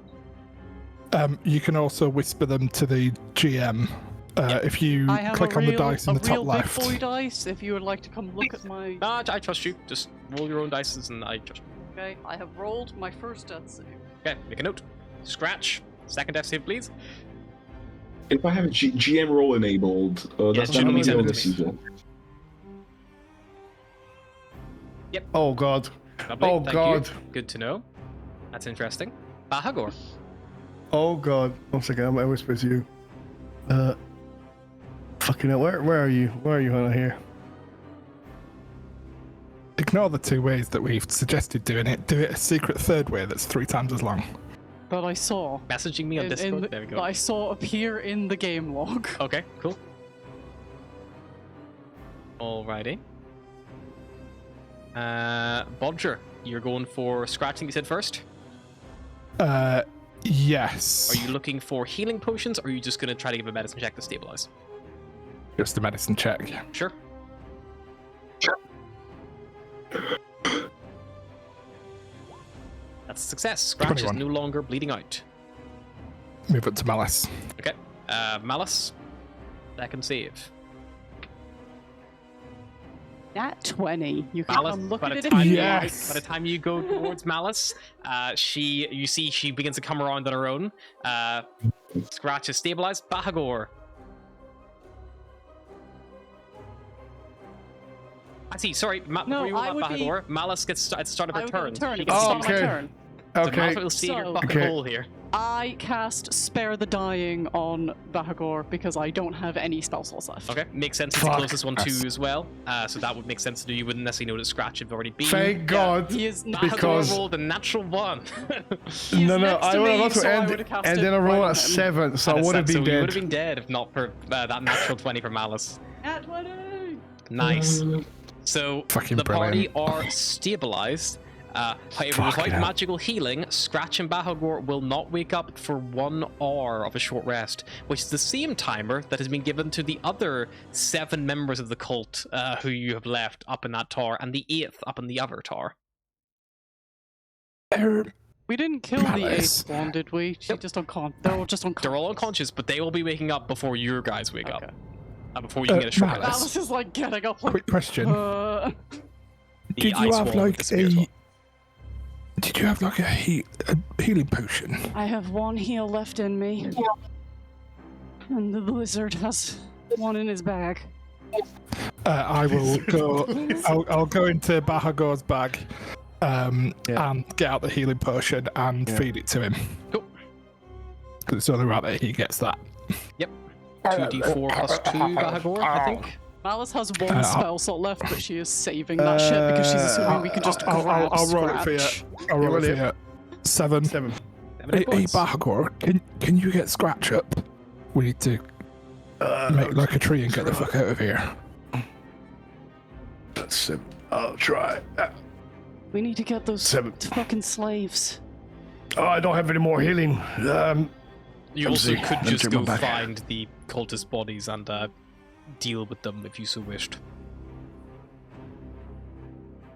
You can also whisper them to the GM. If you I have click a on real, the dice in a the top real left. big boy dice. If you would like to come look at my. Nah, I trust you. Just roll your own dice and I trust you. Okay, I have rolled my first death save. Okay, make a note. Scratch. Second death save, please. If I have a GM roll enabled, that's it should not be really sent to me. easy. Oh god. Lovely, Oh, thank God. you. Good to know. That's interesting. Bahagor. Oh god. 1 second, I'm gonna whisper to you. Fucking hell, where are you? Where are you on here? Ignore the 2 ways that we've suggested doing it. Do it a secret third way that's 3 times as long. That I saw. Messaging me on Discord. There we That go. I saw appear in the game log. Okay, cool. Alrighty. Bodger, you're going for scratching, you said first? Yes. Are you looking for healing potions, or are you just going to try to give a medicine check to stabilize? Just a medicine check. Sure. That's a success. Scratch is 21. no longer bleeding out. Move it to Malice. Okay. Malice, second save. That 20. You can Malice, come look by at the it if time you you like. Yes. by the time you go towards Malice, you see she begins to come around on her own. Scratch is stabilized. Bahagor. I see. Sorry, No, before you roll I that would be- Bahagor, Malice gets at the start of I her would get a turn. turn. She It's gets to Oh, not start my okay. turn. So Okay. Malphite will stay in your So- fucking Okay. hole here. I cast Spare the Dying on Bahagor because I don't have any spell slots left. Okay, makes sense. It's the Fuck closest one to us. you as well. So that would make sense to do. You wouldn't necessarily know that Scratch had already been. Thank God. He is Bahagor because- rolled a natural 1. He is No, next to I would me, have also so I end, would've cast and it then I right roll on at him. 7, so I would have so been you would dead. have been dead if not for that natural 20 for Malice. Nat 20! Nice. So Fucking the party brilliant. are stabilized. However, without Fucking hell. magical healing, Scratch and Bahagor will not wake up for 1 hour of a short rest, which is the same timer that has been given to the other 7 members of the cult who you have left up in that tower, and the 8th up in the other tower. We didn't kill Malice. the 8th one, did we? She just they're all just unconscious. They're all unconscious, but they will be waking up before your guys wake Okay. up. Before you can get a short Malice. rest. Alice is like getting up like, Quick question. The Did you ice have wall like disappears as well. Did you have like a healing potion? I have 1 heal left in me. And the lizard has 1 in his bag. I will go. I'll go into Bahagor's bag, and get out the healing potion and feed it to him. Cool. 'Cause it's only right that he gets that. 2d4 plus 2, Bahagor, I think. Malice has 1 I'll- spell slot left, but she is saving that shit because she's assuming we can just grab I'll roll it for you. Scratch. I'll roll roll it it. for you. 7. 7. 7 Hey, hit points. Bahagor, can you get Scratch up? We need to make like a tree and get the fuck out of here. That's 7. I'll try. We need to get those 7. fucking slaves. Oh, I don't have any more healing. You Let me also see. could Let me just check go my back. find the cultist bodies and deal with them if you so wished.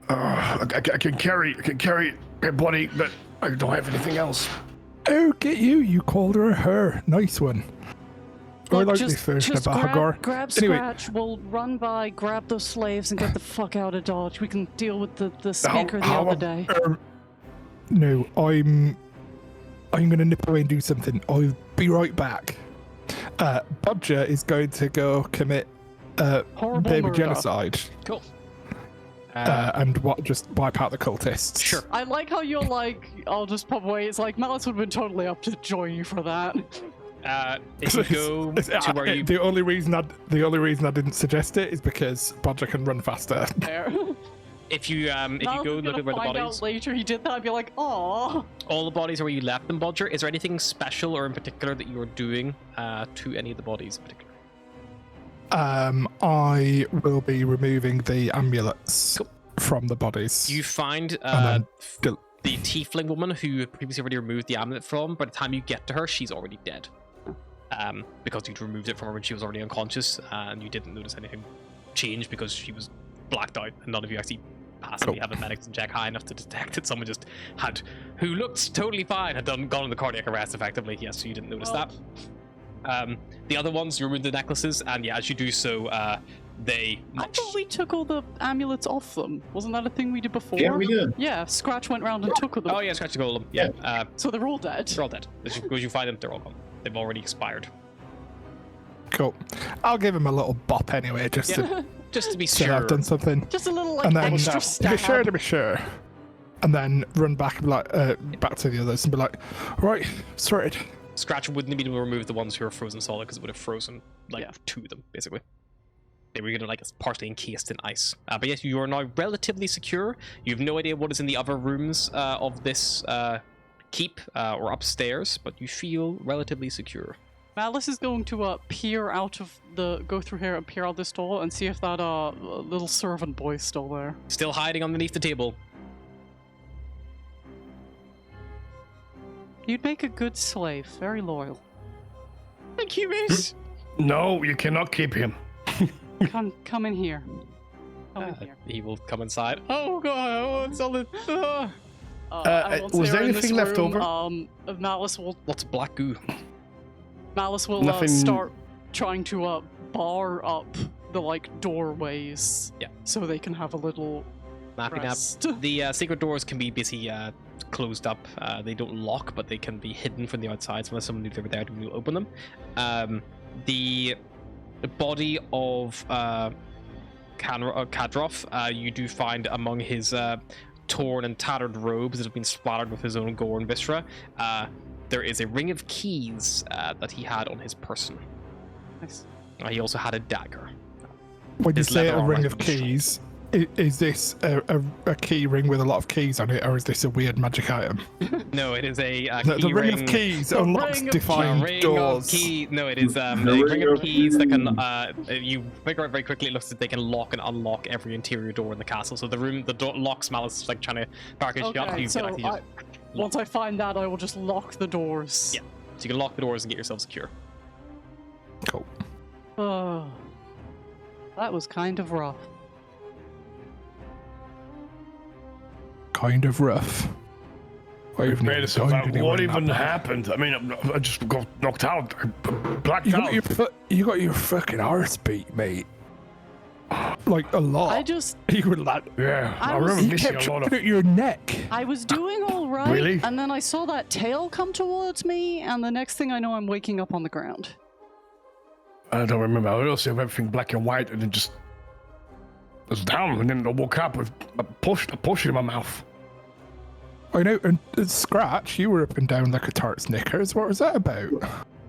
I can carry her body, but I don't have anything else. Oh, get you! You called her. Nice one. I Look, like this version of Bahagor. grab Anyway. Scratch, we'll run by, grab those slaves, and get the fuck out of Dodge. We can deal with the speaker the how- other day. No, I'm gonna nip away and do something. I'll be right back. Bodger is going to go commit Horrible baby murder. genocide Cool. and just wipe out the cultists. Sure. I like how you're like, I'll just pop away. It's like, Malice would have been totally up to join you for that. If you go to where you... The only reason I didn't suggest it is because Bodger can run faster. There. If you go look at where the find bodies... out later he did that, I'd be like, oh. All the bodies are where you left them, Bodger. Is there anything special or in particular that you are doing to any of the bodies in particular? I will be removing the amulets Cool. from the bodies. You find And then the tiefling woman who you previously already removed the amulet from. By the time you get to her, she's already dead. Because you'd removed it from her when she was already unconscious, and you didn't notice anything change because she was blacked out, and none of you actually passively have a medicine check high enough to detect that someone just had, who looked totally fine, had gone on the cardiac arrest effectively. Yes, so you didn't notice that. The other ones, you removed the necklaces, and yeah, as you do so, they I thought we took all the amulets off them. Wasn't that a thing we did before? Yeah, we did. Yeah, Scratch went round and took them. Oh yeah, Scratch the Golem. Yeah, So they're all dead. they're all dead. As you find them, they're all gone. They've already expired. Cool. I'll give him a little bop anyway, just to Just to be say sure. I've done something. Just a little like And then extra to be sure. And then run back and be like, back to the others and be like, right, sorted. Scratch wouldn't have been able to remove the ones who are frozen solid because it would have frozen like Yeah. 2 of them basically. They were gonna like partially encased in ice. But yes, you are now relatively secure. You have no idea what is in the other rooms of this keep or upstairs, but you feel relatively secure. Malice is going to go through here and peer out this door and see if that little servant boy is still there. Still hiding underneath the table. You'd make a good slave, very loyal. Thank you, miss. No, you cannot keep him. Come in here. Come in here. He will come inside. Oh god, oh, it's all the... I won't was say there her in this anything left room. over? Malice will Lots of black goo. Nothing- start trying to bar up the like doorways. Yeah. So they can have a little Nappy nap. rest. The secret doors can be basically closed up. They don't lock, but they can be hidden from the outside. So unless someone knew they were there, to open them. The body of Kadroff, you do find among his torn and tattered robes that have been splattered with his own gore and viscera, there is a ring of keys that he had on his person. Nice. He also had a dagger. When you His say leather a armor ring has of been destroyed. keys, is this a key ring with a lot of keys on it, or is this a weird magic item? No, it is a The key ring ring. of keys The unlocks ring of defined ring doors. of key. No, it is a The ring of keys that can. keys. You figure out very quickly. It looks like they can lock and unlock every interior door in the castle. So the room, the door locks. Malice is like trying to package you up. Okay, You so can actually just, once I find that, I will just lock the doors. Yeah. So you can lock the doors and get yourself secure. Cool. Oh, that was kind of rough. Kind of rough. What even Made us about died what anyone even that bad? happened. I mean, I just got knocked out. I blacked You out. got your fucking arse beat, mate. Like a lot. I just, You were like, Yeah, I I was- remember you missing kept a lot chopping of. at your neck. I was doing all right, Really? and then I saw that tail come towards me, and the next thing I know, I'm waking up on the ground. I don't remember. I also have everything black and white, and then just was down, and then I woke up with a potion in my mouth. I know, and Scratch, you were up and down like a tart's knickers. What was that about?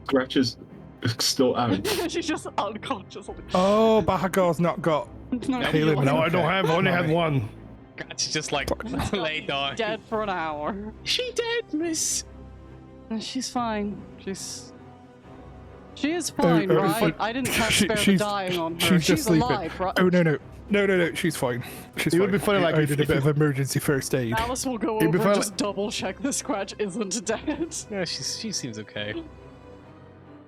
Scratch is still out. She's just unconscious. Oh, Bahagor's not got. No, Healing healing. No, I don't have. I only had one. It's just like lay down. Dead for an hour. She dead, miss. She's fine. She is fine, oh, right? fine. I didn't cast She- spare the she's- dying on her. she's just sleeping. alive, right? Oh no, she's fine. She's It fine. would be funny, like, I if- did a if bit you- of emergency first aid. Alice will go It'd be over and fine, just double check the Scratch isn't dead. Yeah, she seems okay.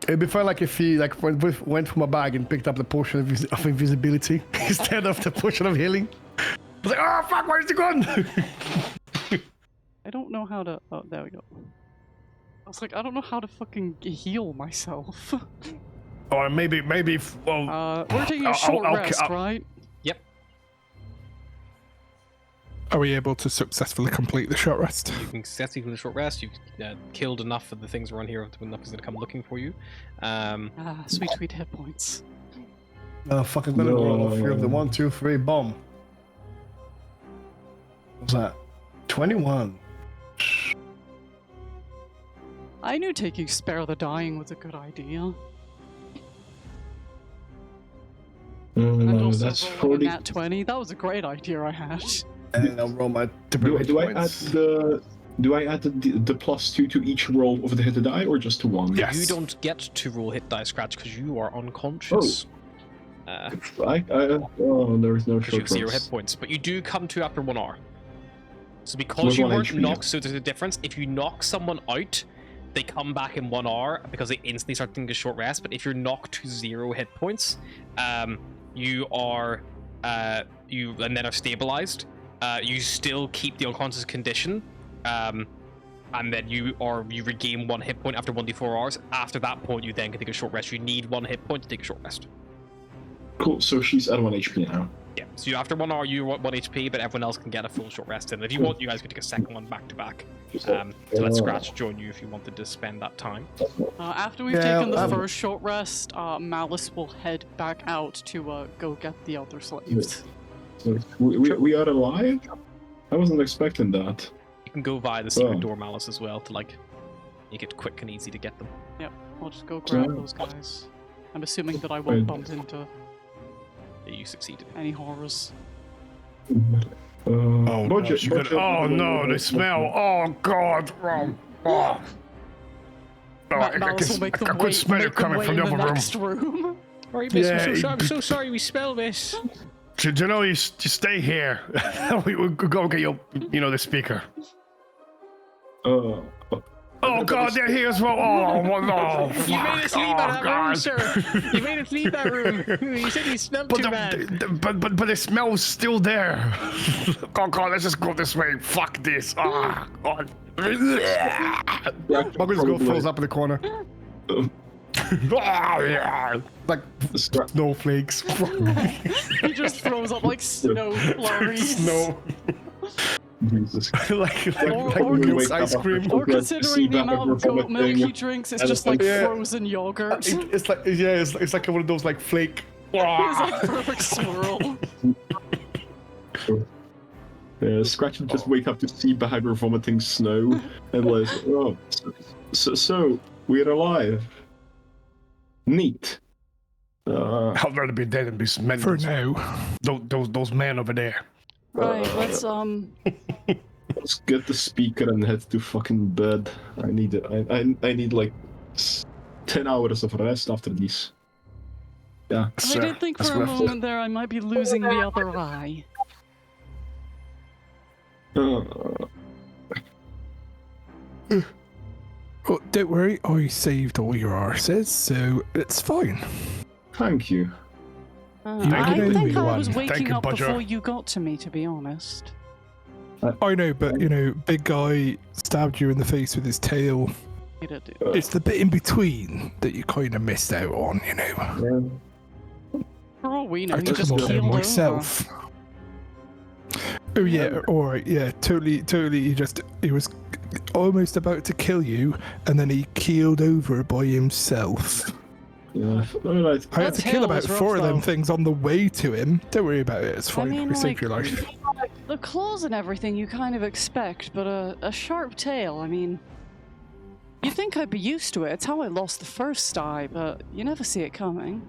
It'd be fun like if he like went from my bag and picked up the potion of invisibility instead of the potion of healing. I was like, oh fuck, where's it gone? I don't know how to. Oh, there we go. I was like, I don't know how to fucking heal myself. Or maybe, well, We're taking a short rest, right? Yep. Are we able to successfully complete the short rest? You can successfully do a short rest. You've killed enough of the things around here. Enough is going to come looking for you. Sweet, sweet hit points. fucking gonna roll all three of the 1, 2, 3 bomb. What's that? 21. I knew taking spare the dying was a good idea. And also That's rolling 40. a nat 20. That was a great idea I had. And then I'll roll my Do I add the +2 to each roll of the hit die, or just to one? Yes. You don't get to roll hit die scratch because you are unconscious. Oh, there is no Because you short have 0 hit rest. points, but you do come to after 1 hour. So because With you 1 weren't HP, knocked, so there's a difference. If you knock someone out, they come back in 1 hour because they instantly start taking a short rest. But if you're knocked to 0 hit points, you are you and then are stabilized. You still keep the unconscious condition, and then you regain 1 hit point after 1d4 hours. After that point, you then can take a short rest. You need 1 hit point to take a short rest. Cool, so she's at 1 HP now. Yeah, so after 1 hour, you want 1 HP, but everyone else can get a full short rest. And if you want, you guys can take a second one back to back. So let Scratch join you if you wanted to spend that time. After we've Yeah, taken the I'm- first short rest, Malice will head back out to go get the other slaves. So we are alive? I wasn't expecting that. You can go via the secret Oh. door, Malice, as well, to like make it quick and easy to get them. Yep, I'll just go grab Yeah. those guys. I'm assuming that I won't bump into Yeah, you succeeded. any horrors. Oh, gosh, you could- oh no, the smell. Oh god. Oh. Oh, Malice will make them could wait, smell make it them coming wait from the in other room. next room. Sorry, miss. Yeah, I'm so sorry. We smell this. Do you know you stay here? we could go get your, the speaker. Oh god, they're here as well. Oh no! You made us leave that room, sir. You made us leave that room. You said you smelled too bad. But the smell's still there. Oh god, let's just go this way. Fuck this. Ah, god. Buggers go throws up in the corner. Like snowflakes. He just throws up like snow flurries. Snow. Jesus. like Or milk ice cream. Or considering the amount of goat milk he drinks, it's And just it's like like- Yeah. frozen yogurt. It's like it's like one of those like flake. It's like perfect swirl. Scratch would just wake up to see behind her vomiting snow and like, oh, so we're alive. Neat. I'd rather be dead than be men. For now. Those men over there. Right, let's Let's get the speaker and head to fucking bed. I need it. I need like 10 hours of rest after this. Yeah. I did think for a moment there I might be losing the other eye. Oh, don't worry, I saved all your arses, so it's fine. Thank you. I think I was Thank waking you, up Budger. before you got to me, to be honest. I know, but big guy stabbed you in the face with his tail. You did do. It's the bit in between that you kind of missed out on, For all we know, I he took just him all keeled down over. myself. Oh yeah, alright, yeah, totally. He was almost about to kill you, and then he keeled over by himself. Yeah. Alright. I had That to kill tail about was rough, 4 of them though. things on the way to him. Don't worry about it, it's fine. mean, We saved like, your life. The claws and everything you kind of expect, but a sharp tail, I mean... You'd think I'd be used to it. It's how I lost the first eye, but you never see it coming.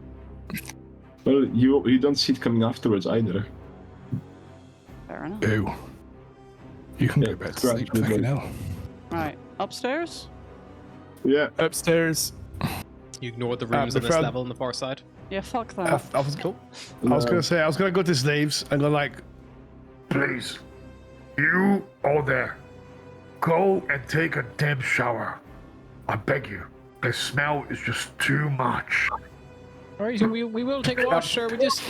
Well, you don't see it coming afterwards either. Fair enough. Oh. You can Yeah, go back to Scratch sleep, would fucking like- hell. Right, upstairs? Yeah. Upstairs. You ignore the rooms on this before- level on the far side. Yeah, fuck I that. was gonna say I was gonna go to slaves and go like, please, you all there, go and take a damn shower. I beg you. The smell is just too much. All right, so we will take a wash, sir. We just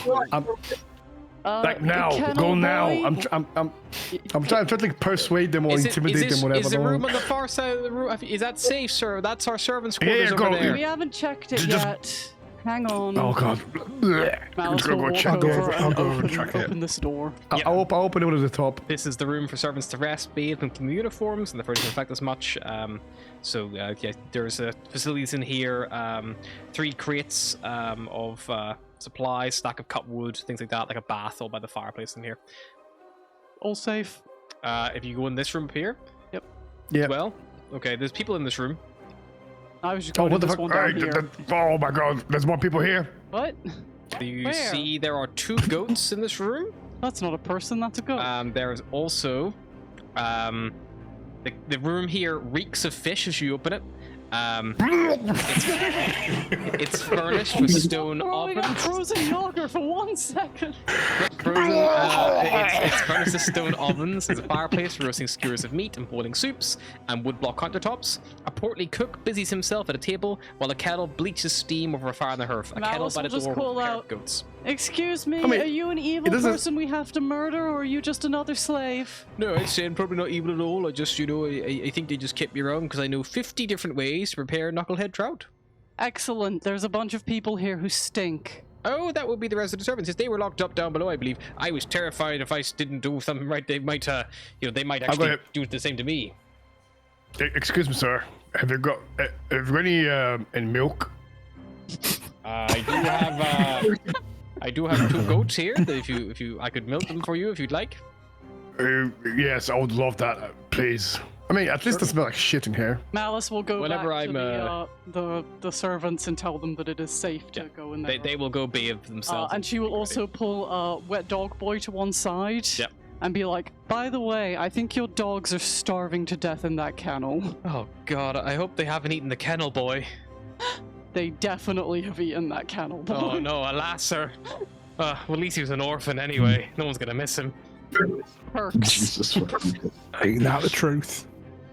Like now, Kennel go now. boy? I'm trying to persuade them or intimidate them, whatever. Is the room on the far side of the room? Is that safe, sir? That's our servants' quarters go. over there. We haven't checked it Just- yet. Hang on. Oh god. I'm Malice just gonna will go walk check. over I'll and go over and open, check it. open this door. I'll open it at the top. This is the room for servants to rest, bathe, and clean the uniforms, and the furniture affect as much. Yeah, there's facilities in here. 3 crates of supplies, stack of cut wood, things like that, like a bath all by the fireplace in here. All safe. If you go in this room up here, Yep. Yeah. well, okay, there's people in this room. I was just Oh, going what to the this fuck? one down Hey, here. oh my god, there's more people here. What? You Where? see there are 2 goats in this room. That's not a person, that's a goat. There is also the room here reeks of fish as you open it. It's furnished with stone Oh, we got ovens. frozen yogurt for 1 second. It's furnished with stone ovens. There's a fireplace for roasting skewers of meat and boiling soups, and woodblock countertops. A portly cook busies himself at a table while a kettle bleaches steam over a fire on the hearth. A kettle Malice by the will just door call with a pair out- of goats. Excuse me, I mean, are you an evil doesn't- person we have to murder, or are you just another slave? No, I'd say I'm probably not evil at all. I just, I think they just kept me around because I know 50 different ways to prepare knucklehead trout. Excellent, there's a bunch of people here who stink. Oh, that would be the rest of the servants. Yes, they were locked up down below, I believe. I was terrified if I didn't do something right, they might, they might I'll go actually ahead. do the same to me. Excuse me, sir. Have you got any milk? I do have 2 goats here. That if you, I could milk them for you if you'd like. Yes, I would love that, please. I mean, at least it smells like shit in here. Malice will go Whenever back I'm, to the servants and tell them that it is safe to Yeah, go in there. They will go bathe themselves. And she will also pull Wet Dog Boy to one side. Yep. And be like, by the way, I think your dogs are starving to death in that kennel. Oh God, I hope they haven't eaten the kennel boy. They definitely have eaten that kennel boy. Oh no, alas, sir. Well, at least he was an orphan anyway. No one's gonna miss him. Perks. Jesus fucking. Ain't that the truth?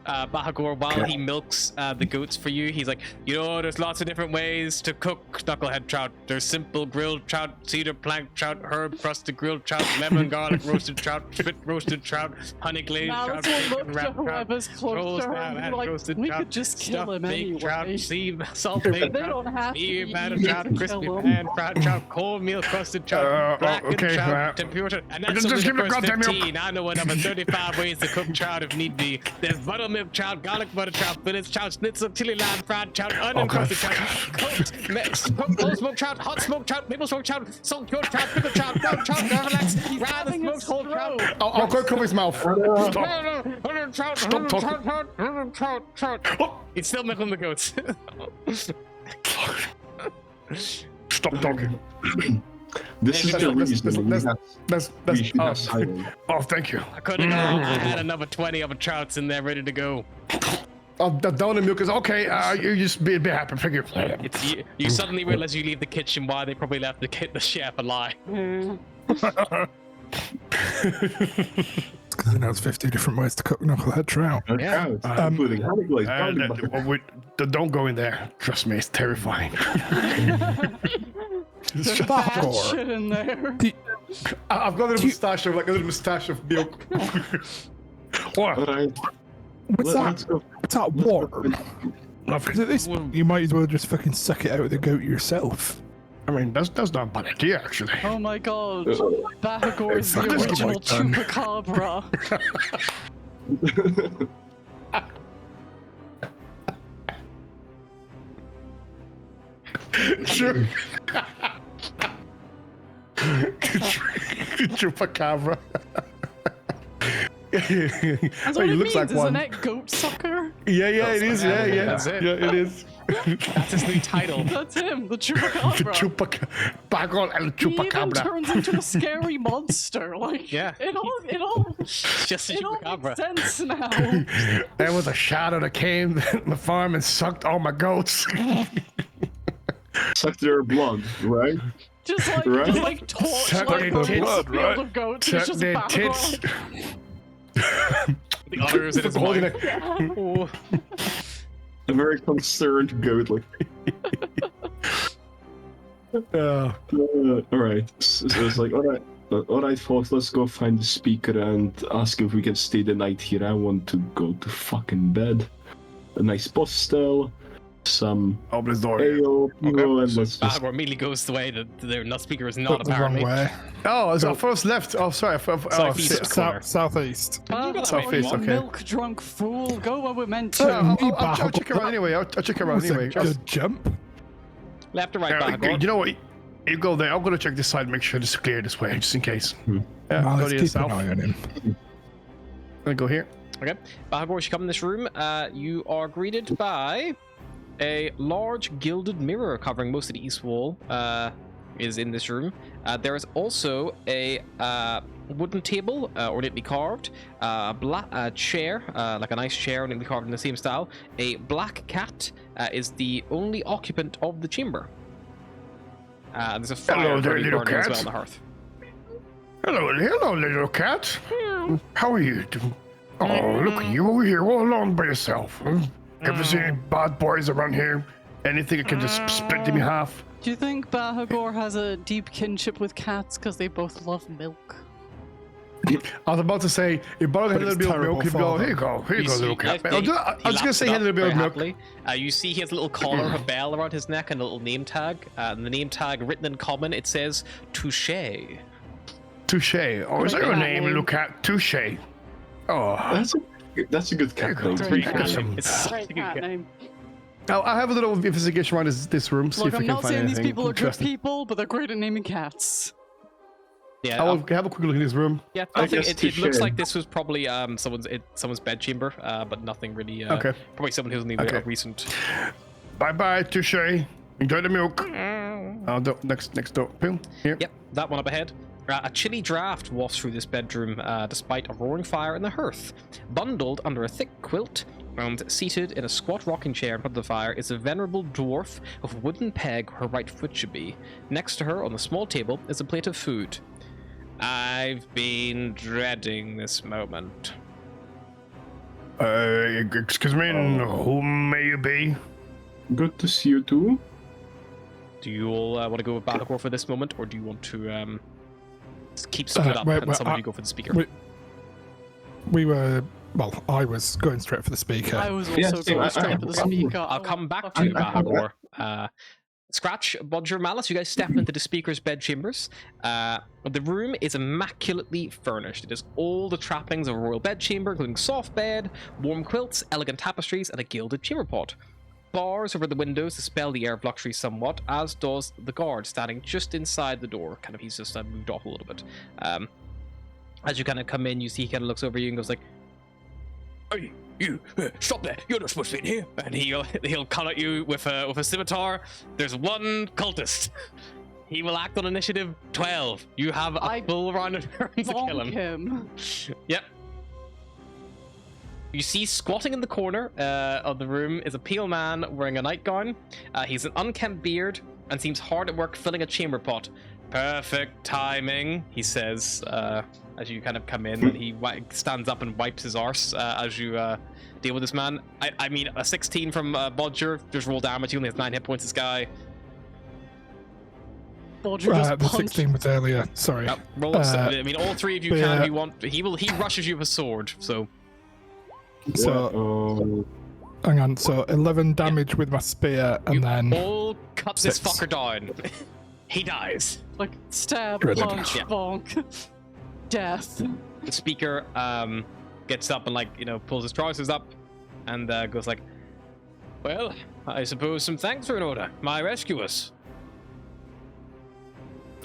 Bahagor, while he milks the goats for you, he's like, there's lots of different ways to cook knucklehead trout. There's simple grilled trout, cedar plank trout, herb crusted grilled trout, lemon garlic roasted trout, spit roasted trout, honey glazed trout, Malice will bacon look to wrapped trout, whoever's close rolls to her down, and be hand like, roasted we trout, could just kill stuffed him baked anyway. trout, salt baked They trout, don't have to medium be battered easy trout, to crispy kill 'em. pan fried trout, cold meal crusted trout, blackened okay, trout, tempura, and that's just only give the me first goddamn milk. 15. I know another 35 ways to cook trout if need be. There's buttermilk milk trout, garlic butter trout, spinach trout, schnitzel, chili lime, fried trout, onion crusted trout, cold smoked trout, hot smoked trout, maple smoked trout, salt cured trout, pickled trout, brown trout, relax, rather smoked whole trout. I'll go cover his mouth. Stop talking. It's still milking the goats. Stop talking. This is the reason we should have silence. Oh, thank you. I couldn't. I had another 20 other trouts in there ready to go. The down the milk is okay. You just be happy. Thank you. It's you suddenly realize you leave the kitchen why they probably left the chef alive. Because he knows 50 different ways to cook knucklehead trout. Yeah. Including honey glazed garlic butter. Don't go in there. Trust me, it's terrifying. There's bad shit in there. I've got a little mustache of milk. What? What's that warm? Because at this point, you might as well just fucking suck it out of the goat yourself. I mean, that's not a bad idea, actually. Oh my god. Bahagor is the Fuck, this original is my chupacabra. Sure. Chupacabra. That's what it means, isn't it? Goat sucker? Yeah, it is. Yeah. That's it. Yeah, it is. That's his new title. That's him, the chupacabra. The Bagol el He even Chupacabra. turns into a scary monster. Like, Yeah. it all It's just a it all chupacabra. makes sense now. There was a shadow that came to my farm and sucked all my goats. Suck their blood, right? Just like torch Suck like their the tits, field right? of goats. Suck It's just their Bahagor. tits. The others in his Holding mind. it. Oh. A very concerned goat, like. Alright, so it's like, alright, folks, let's go find the speaker and ask if we can stay the night here. I want to go to fucking bed. A nice bus still, some Open the door. ale, you know, and let's just. Bahagor immediately goes the way that their nut speaker is not Look the wrong apparently. way. Oh, it's our first left. Oh, sorry. Southeast Shit. corner. Southeast. Southeast, you okay. milk drunk fool. Go where we're meant to. I'll check around anyway. I'll check around That was anyway. a good jump. Left or right, Bahagor? You know what? You go there. I'm gonna check this side, make sure this is clear this way, just in case. Yeah, Well, I'll go let's to the keep south. an eye on him. I'll go here. Okay. Bahagor, as you come in this room, you are greeted by a large gilded mirror covering most of the east wall. Is in this room. There is also a wooden table, ornately carved, a chair, like a nice chair, ornately carved in the same style. A black cat is the only occupant of the chamber. And there's a fire Hello there, burning little as well cat. on the hearth. Hello, little cat. How are you doing? Oh, look at you over here, all alone by yourself. Ever seen any bad boys around here? Anything that can just split them in half? Do you think Bahagor has a deep kinship with cats because they both love milk? I was about to say, you borrow a But little it's bit of terrible milk, you go, father. here you go, little cat. he I was just gonna say, he had a little bit of milk. You see he has a little collar with a bell around his neck and a little name tag. And the name tag written in common, it says Touche. Touche. Oh, is that your name, little cat? Touche. Oh, That's a good cat name. Very Pretty good. cool. It's such a Great good cat cat. name. I'll have a little investigation around this room, see Look, if I I'm can not find saying these anything people are good interesting. people, but they're great at naming cats. Yeah, I will have a quick look in this room. yeah. I Nothing, guess it looks touche. like this was probably someone's bedchamber, but nothing really. Okay. Probably someone who's even Okay. a recent. Bye, Touche. Enjoy the milk. Next door. Boom. Here. Yep, that one up ahead. A chilly draft wafts through this bedroom, despite a roaring fire in the hearth. Bundled under a thick quilt and seated in a squat rocking chair in front of the fire is a venerable dwarf with a wooden peg where her right foot should be. Next to her, on the small table, is a plate of food. I've been dreading this moment. Excuse me, who may you be? Good to see you too. Do you all want to go with Bahagor for this moment, or do you want to keep split up wait, and wait, some of you go for the speaker? We were, well, I was going straight for the speaker. I was Yeah, also same. going straight for the speaker. I'll come back Oh, to you, I- Bahagor. Scratch, Bodger, Malice, you guys step into the speaker's bedchambers. The room is immaculately furnished. It has all the trappings of a royal bedchamber, including soft bed, warm quilts, elegant tapestries, and a gilded chamber pot. Bars over the windows dispel the air of luxury somewhat, as does the guard standing just inside the door. Kind of, he's just moved off a little bit. As you kind of come in, you see he kind of looks over you and goes like, "Hey, you, stop there! You're not supposed to be in here!" And he'll come at you with a scimitar. There's one cultist. He will act on initiative 12. You have a full round of turns to kill him. Yep. You see, squatting in the corner of the room is a pale man wearing a nightgown. He's an unkempt beard and seems hard at work filling a chamber pot. "Perfect timing," he says, as you kind of come in, and he stands up and wipes his arse as you deal with this man. I mean, a 16 from Bodger, just roll damage. He only has 9 hit points, this guy. Bodger just the 16 was earlier, sorry. Roll I mean, all 3 of you can if you want. He rushes you with a sword, so... So, hang on, so 11 damage with my spear, and then... all cut 6. This fucker down. He dies. Like, stab, Dreaded. punch, bonk. Death. The speaker gets up and, like, pulls his trousers up and goes like, "Well, I suppose some thanks are in order. My rescuers."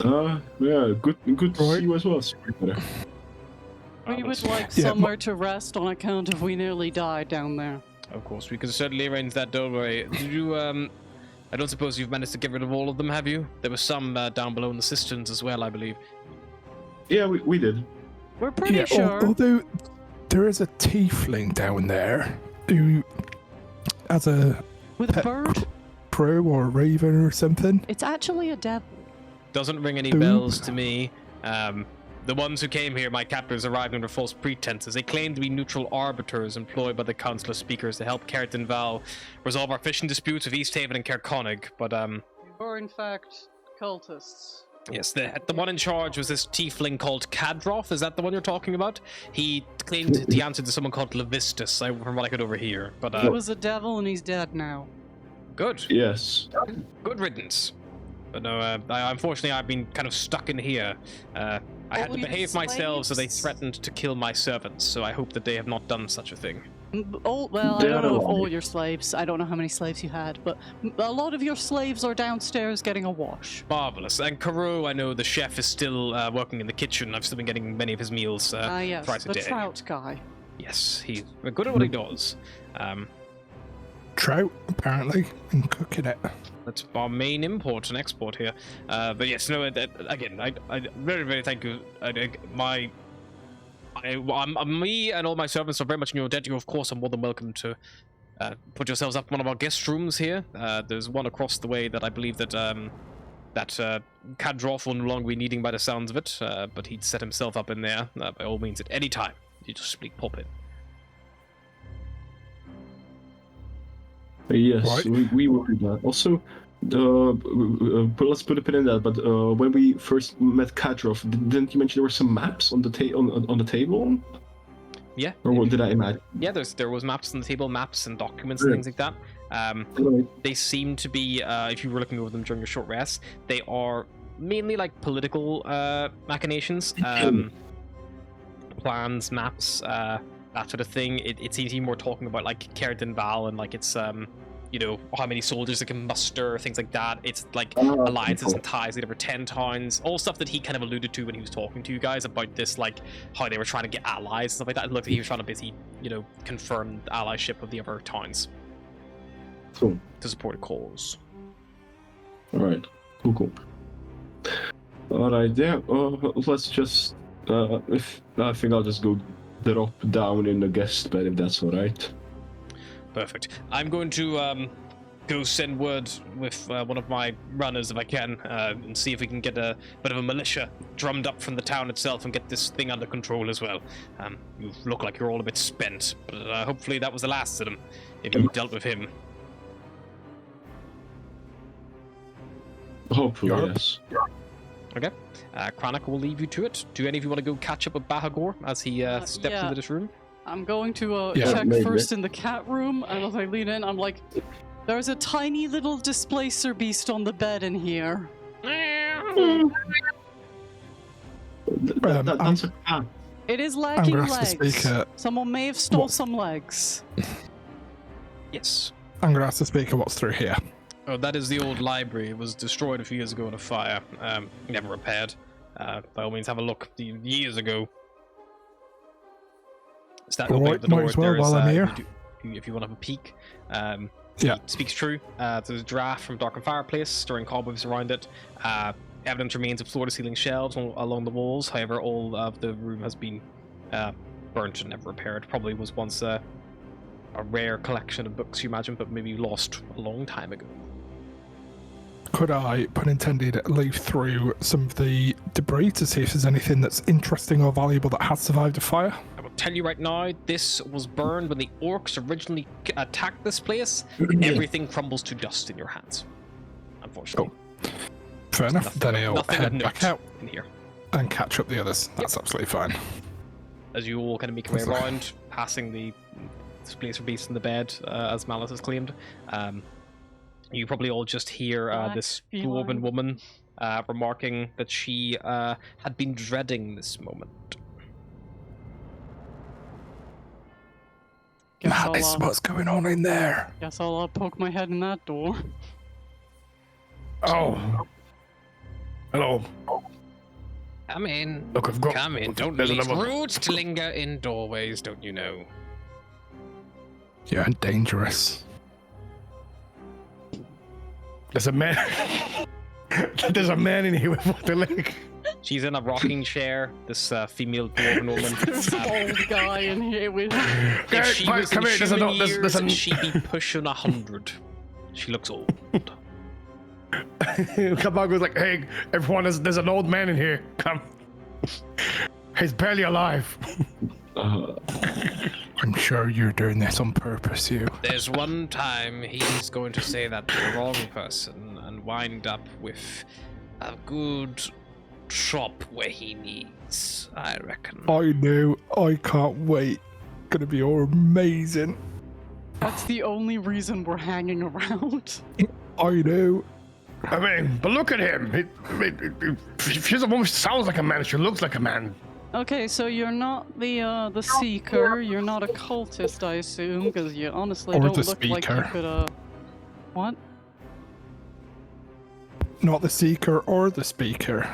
Yeah, good to see you as well, Speaker. We would like somewhere to rest on account of we nearly died down there. Of course, we can certainly arrange that, don't worry. Did you, I don't suppose you've managed to get rid of all of them, have you? There were some down below in the cisterns as well, I believe. Yeah, we did. We're pretty sure. Although there is a tiefling down there who has a with a bird? Crow or a raven or something. It's actually a devil. Doesn't ring any bells to me. The ones who came here, my captors, arrived under false pretenses. They claimed to be neutral arbiters employed by the Council of Speakers to help Carrington Val resolve our fishing disputes with East Haven and Cairconig, but Or in fact, cultists. Yes, the one in charge was this tiefling called Kadroth. Is that the one you're talking about? He claimed he answered to someone called Levistus, from what I could overhear. But he was a devil and he's dead now. Good. Yes. Good riddance. But no, unfortunately, I've been kind of stuck in here. I had to behave myself, so they threatened to kill my servants. So I hope that they have not done such a thing. Oh, well, I don't know if all your slaves. I don't know how many slaves you had, but a lot of your slaves are downstairs getting a wash. Marvelous. And Carew, I know the chef is still working in the kitchen. I've still been getting many of his meals yes, thrice a the day. trout guy. Yes, he's good at what he does. Trout, apparently, and cooking it. That's our main import and export here. But yes, no, again, I very, very thank you. Me and all my servants are very much in your debt. You, of course, are more than welcome to put yourselves up in one of our guest rooms here. There's one across the way that I believe that Kadroth will no longer be needing by the sounds of it, but he'd set himself up in there. By all means, at any time, you just simply pop in. Yes, right. we will do that. Also, let's put a pin in that. But when we first met Kadroth, didn't you mention there were some maps on the table? Yeah. Or what did I imagine? Yeah, there was maps on the table, maps and documents and things like that. They seem to be, if you were looking over them during your short rest, they are mainly like political machinations, plans, maps, that sort of thing. It seems to be more talking about like Carrington Val and like it's how many soldiers it can muster, things like that. It's like alliances and ties with over 10 towns, all stuff that he kind of alluded to when he was talking to you guys about this, like how they were trying to get allies and stuff like that. It looked like he was trying to basically, confirm the allyship of the other towns. Cool. To support a cause. Alright. Cool. Alright, yeah. Let's just I think I'll just go drop down in the guest bed if that's alright. Perfect. I'm going to go send word with one of my runners if I can, and see if we can get a bit of a militia drummed up from the town itself and get this thing under control as well. You look like you're all a bit spent, but hopefully that was the last of them, if you dealt with him. Hopefully, yes. Okay. Chronic will leave you to it. Do any of you want to go catch up with Bahagor as he steps into this room? I'm going to Yeah, check maybe. first in the cat room, and as I lean in, I'm like, There's a tiny little displacer beast on the bed in here. That's a cat. It is I'm lacking gonna have to legs. speak. Someone may have stole What? some legs. Yes. I'm gonna have to speak of what's through here. Oh, that is the old library. It was destroyed a few years ago in a fire. Never repaired. By all means, have a look. Years ago. Is that opening Right, up the might door? as well There is, while I'm here. if you want to have a peek. Yeah. It speaks true. There's a draft from darkened fireplace, stirring cobwebs around it. Evidence remains of floor-to-ceiling shelves along the walls. However, all of the room has been burnt and never repaired. Probably was once a rare collection of books, you imagine, but maybe lost a long time ago. Could I, pun intended, leaf through some of the debris to see if there's anything that's interesting or valuable that has survived a fire? I will tell you right now, this was burned when the orcs originally attacked this place. Everything crumbles to dust in your hands, unfortunately. Cool. Fair enough. Then I'll nothing of head note back out in here. and catch up the others. That's absolutely fine. As you all kind of make your way around, passing the displacer beast in the bed, as Malice has claimed, you probably all just hear this dwarven woman remarking that she had been dreading this moment. Malice, what's going on in there? Guess I'll poke my head in that door. Oh. Hello. Come in. Look, I've got. Come in. Don't there's it's another- rude to linger in doorways, don't you know? You're dangerous. There's a man. There's a man in here with the leg. She's in a rocking chair, this female dwarven woman. There's an old guy in here with. If she was come in here, there's a human no- there's a- years, she'd be pushing 100. She looks old. Come on, goes like, hey, everyone, there's an old man in here. Come. He's barely alive. I'm sure you're doing this on purpose, you. There's one time he's going to say that to the wrong person and wind up with a good chop where he needs, I reckon. I know. I can't wait. Gonna be all amazing. That's the only reason we're hanging around. I know. I mean, but look at him. She's a woman. She sounds like a man. She looks like a man. Okay, so you're not the seeker. You're not a cultist, I assume, because you honestly Or don't the look like you speaker. could. What? Not the seeker or the speaker.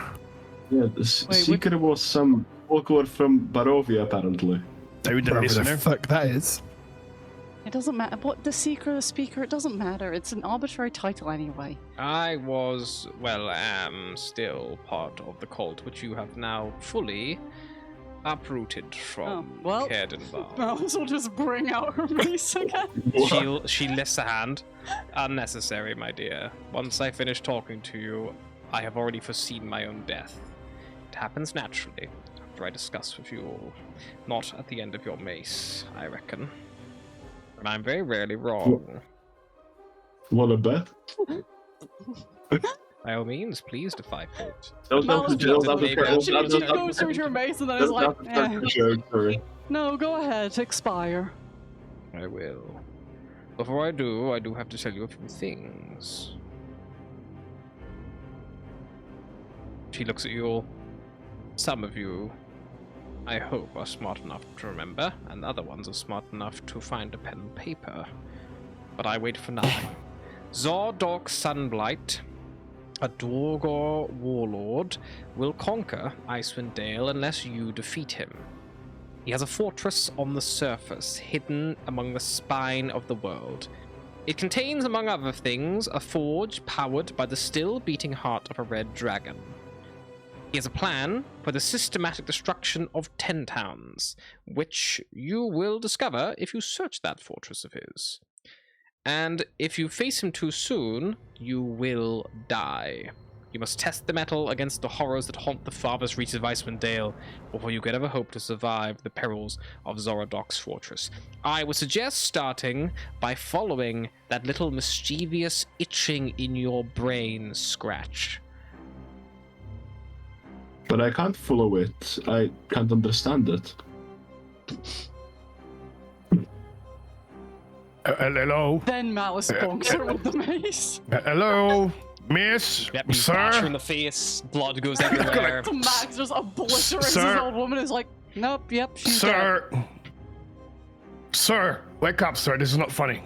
Yeah, the seeker was some folklore from Barovia, apparently. David the Wherever listener. the fuck that is. It doesn't matter. What the seeker, the speaker, it doesn't matter. It's an arbitrary title anyway. I was, well, am still part of the cult, which you have now fully uprooted from Cairdenval. Malice will just bring out her mace again. She lifts a hand. Unnecessary, my dear. Once I finish talking to you, I have already foreseen my own death. It happens naturally, after I discuss with you all. Not at the end of your mace, I reckon. And I'm very rarely wrong. What a bet. By all means, please defy fate. Malice just goes through your mace and then is like, no, go ahead, expire. I will. Before I do have to tell you a few things. She looks at you all. Some of you, I hope, are smart enough to remember, and other ones are smart enough to find a pen and paper. But I wait for nothing. Zordork Sunblight, a Dwargor warlord, will conquer Icewind Dale unless you defeat him. He has a fortress on the surface, hidden among the spine of the world. It contains, among other things, a forge powered by the still beating heart of a red dragon. He has a plan for the systematic destruction of 10 towns, which you will discover if you search that fortress of his. And if you face him too soon, you will die. You must test the metal against the horrors that haunt the farthest reaches of Icewind Dale before you could ever hope to survive the perils of Zorodok's fortress. I would suggest starting by following that little mischievous itching in your brain, Scratch. But I can't follow it. I can't understand it. Hello? Then Malice bonks her with the mace. Hello? Miss? Yep, you bash her in Sir? the face, blood goes everywhere. Max just obliterates Sir? this old woman. Is like, nope, yep, she's Sir? Sir, wake up, sir. This is not funny.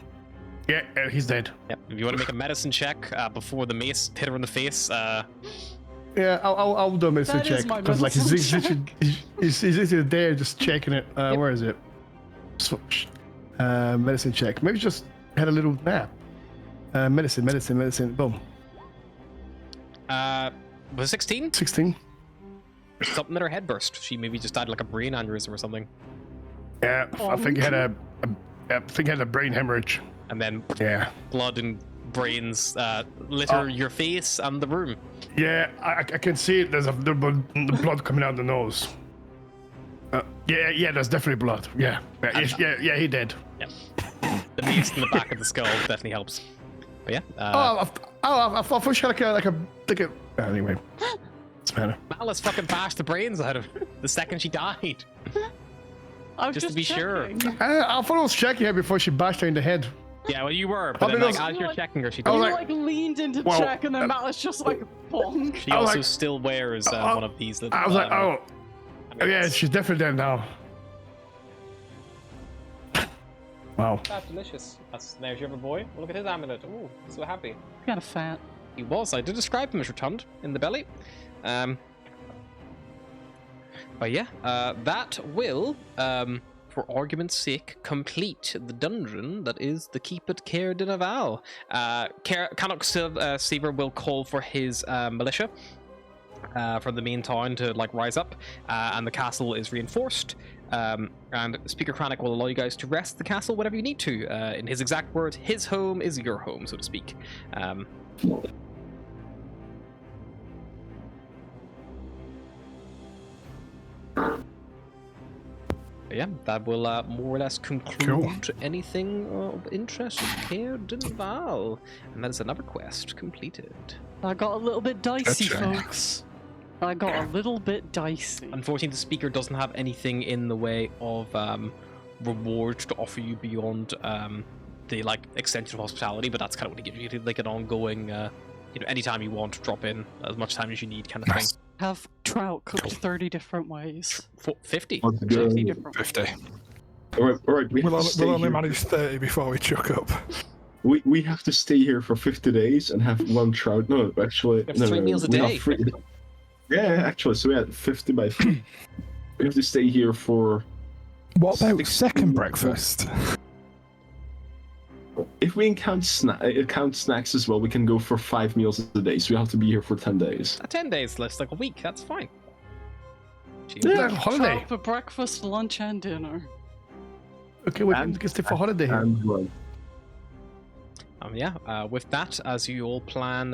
Yeah, he's dead. Yep, if you want to make a medicine check before the mace hit her in the face, Yeah, I'll do a medicine That is check. my Because like medicine he's literally there just checking it. Where is it? Medicine check. Maybe just had a little nap. Medicine. Boom. was 16? 16. Something in her head burst. She maybe just died like a brain aneurysm or something. Yeah, I think he had a brain hemorrhage. And then Yeah. blood and brains litter your face and the room. Yeah, I can see it. There's the blood coming out the nose. Yeah, there's definitely blood. Yeah, he did. Yeah. The mace in the back of the skull definitely helps. But yeah. I thought she had like a. Anyway, it's matter. Malice fucking bashed the brains out of her the second she died. I was Just to be sure. checking. I thought I was checking her before she bashed her in the head. Yeah, well, you were, but I then, mean, like, as you're like- checking her, she I You was does. like- leaned into Well, check, and then Malice just like bonk. She I was also like- still wears one of these little. I was like, oh, yeah, amulets. she's definitely dead now. Wow. That's delicious. That's there's your other boy. Look at his amulet. Ooh, so happy. Kind of fat. He was. I did describe him as rotund in the belly. But yeah, that will, for argument's sake, complete the dungeon that is the Keep It Caer Dinaval. Canuck Seaver will call for his militia from the main town to like rise up, and the castle is reinforced. And Speaker Kranich will allow you guys to rest the castle whenever you need to. In his exact words, his home is your home, so to speak. But yeah, that will more or less conclude anything of interest in Caer Dinaval. And that is another quest completed. I got a little bit dicey, Gotcha. folks. I got a little bit dicey. Unfortunately, the speaker doesn't have anything in the way of reward to offer you beyond the like extension of hospitality, but that's kind of what he gives you, like an ongoing, anytime you want, drop in as much time as you need, kind of thing. Have trout cooked 30 different ways. 50. Let's go. 50 different ways. 50. All right. We'll only manage 30 before we chuck up. We have to stay here for 50 days and have one trout. No, actually, have no, 3 meals a we have day. Yeah, actually, so we had 50 by 3. We have to stay here for. What about 60 second breakfast? If we count snacks as well, we can go for 5 meals a day. So we have to be here for 10 days. 10 days less, like a week. That's fine. Yeah, holiday. Trout for breakfast, lunch, and dinner. Okay, we And- can stay for holiday here. And well, With that, as you all plan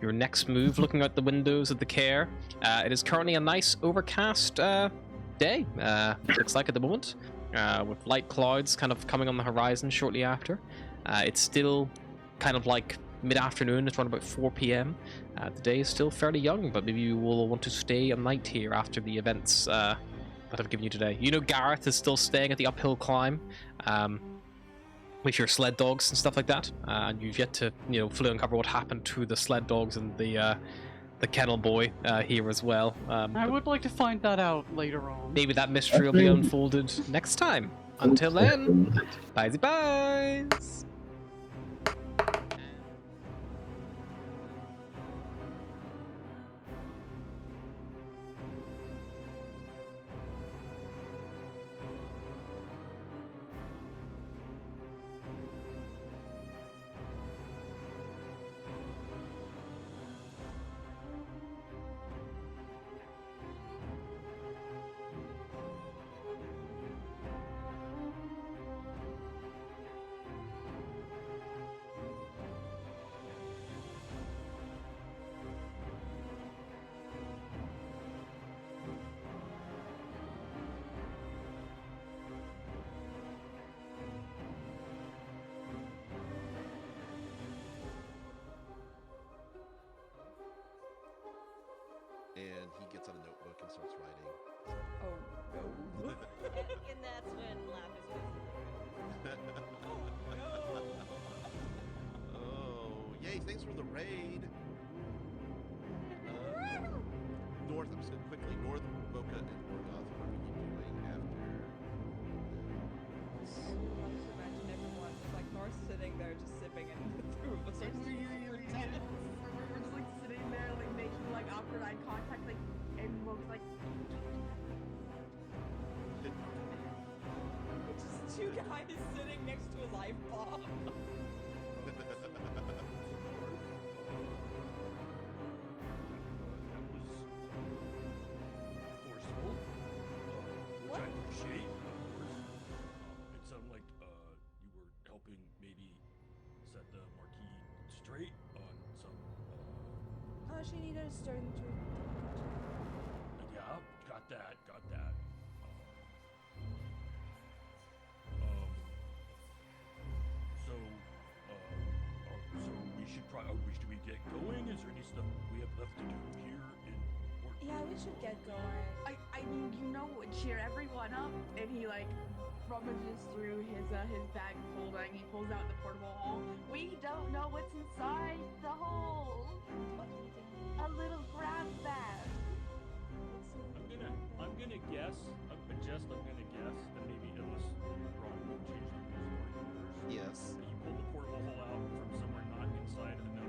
your next move, looking out the windows of the Caer, it is currently a nice overcast day. Looks like at the moment, with light clouds kind of coming on the horizon shortly after. It's still kind of like mid-afternoon. It's around about 4 p.m. The day is still fairly young, but maybe you will want to stay a night here after the events that I've given you today. You know, Gareth is still staying at the uphill climb. With your sled dogs and stuff like that, and you've yet to, fully uncover what happened to the sled dogs and the kennel boy here as well. I would like to find that out later on. Maybe that mystery will be unfolded next time. Until then, byes. And he gets out a notebook and starts writing. And that's when Lapis goes in the room. Oh, yay! Thanks for the raid. North, I'm just going quickly. North, Boca, and Morgoth. What are you doing after? I would love to imagine everyone with like North sitting there just sipping and the two of us are We're just like sitting there, like making like awkward eye contact, like, and Mo's like, It's just two guys sitting next to a live bomb. That was forceful, which I appreciate, of course. It sounded like you were helping maybe set the Marquis straight on some. She needed a starting to. Yeah, got that. So we should probably. Should we get going? Is there any stuff we have left to do here in Port? Yeah, we should get going. I mean, you know, cheer everyone up, and he like rummages through his bag of holding. He pulls out the portable hole. We don't know what's inside the hole. A little grab bag. I'm gonna guess, and maybe unless Ron will change the story. Yes. You pull the portable hole out.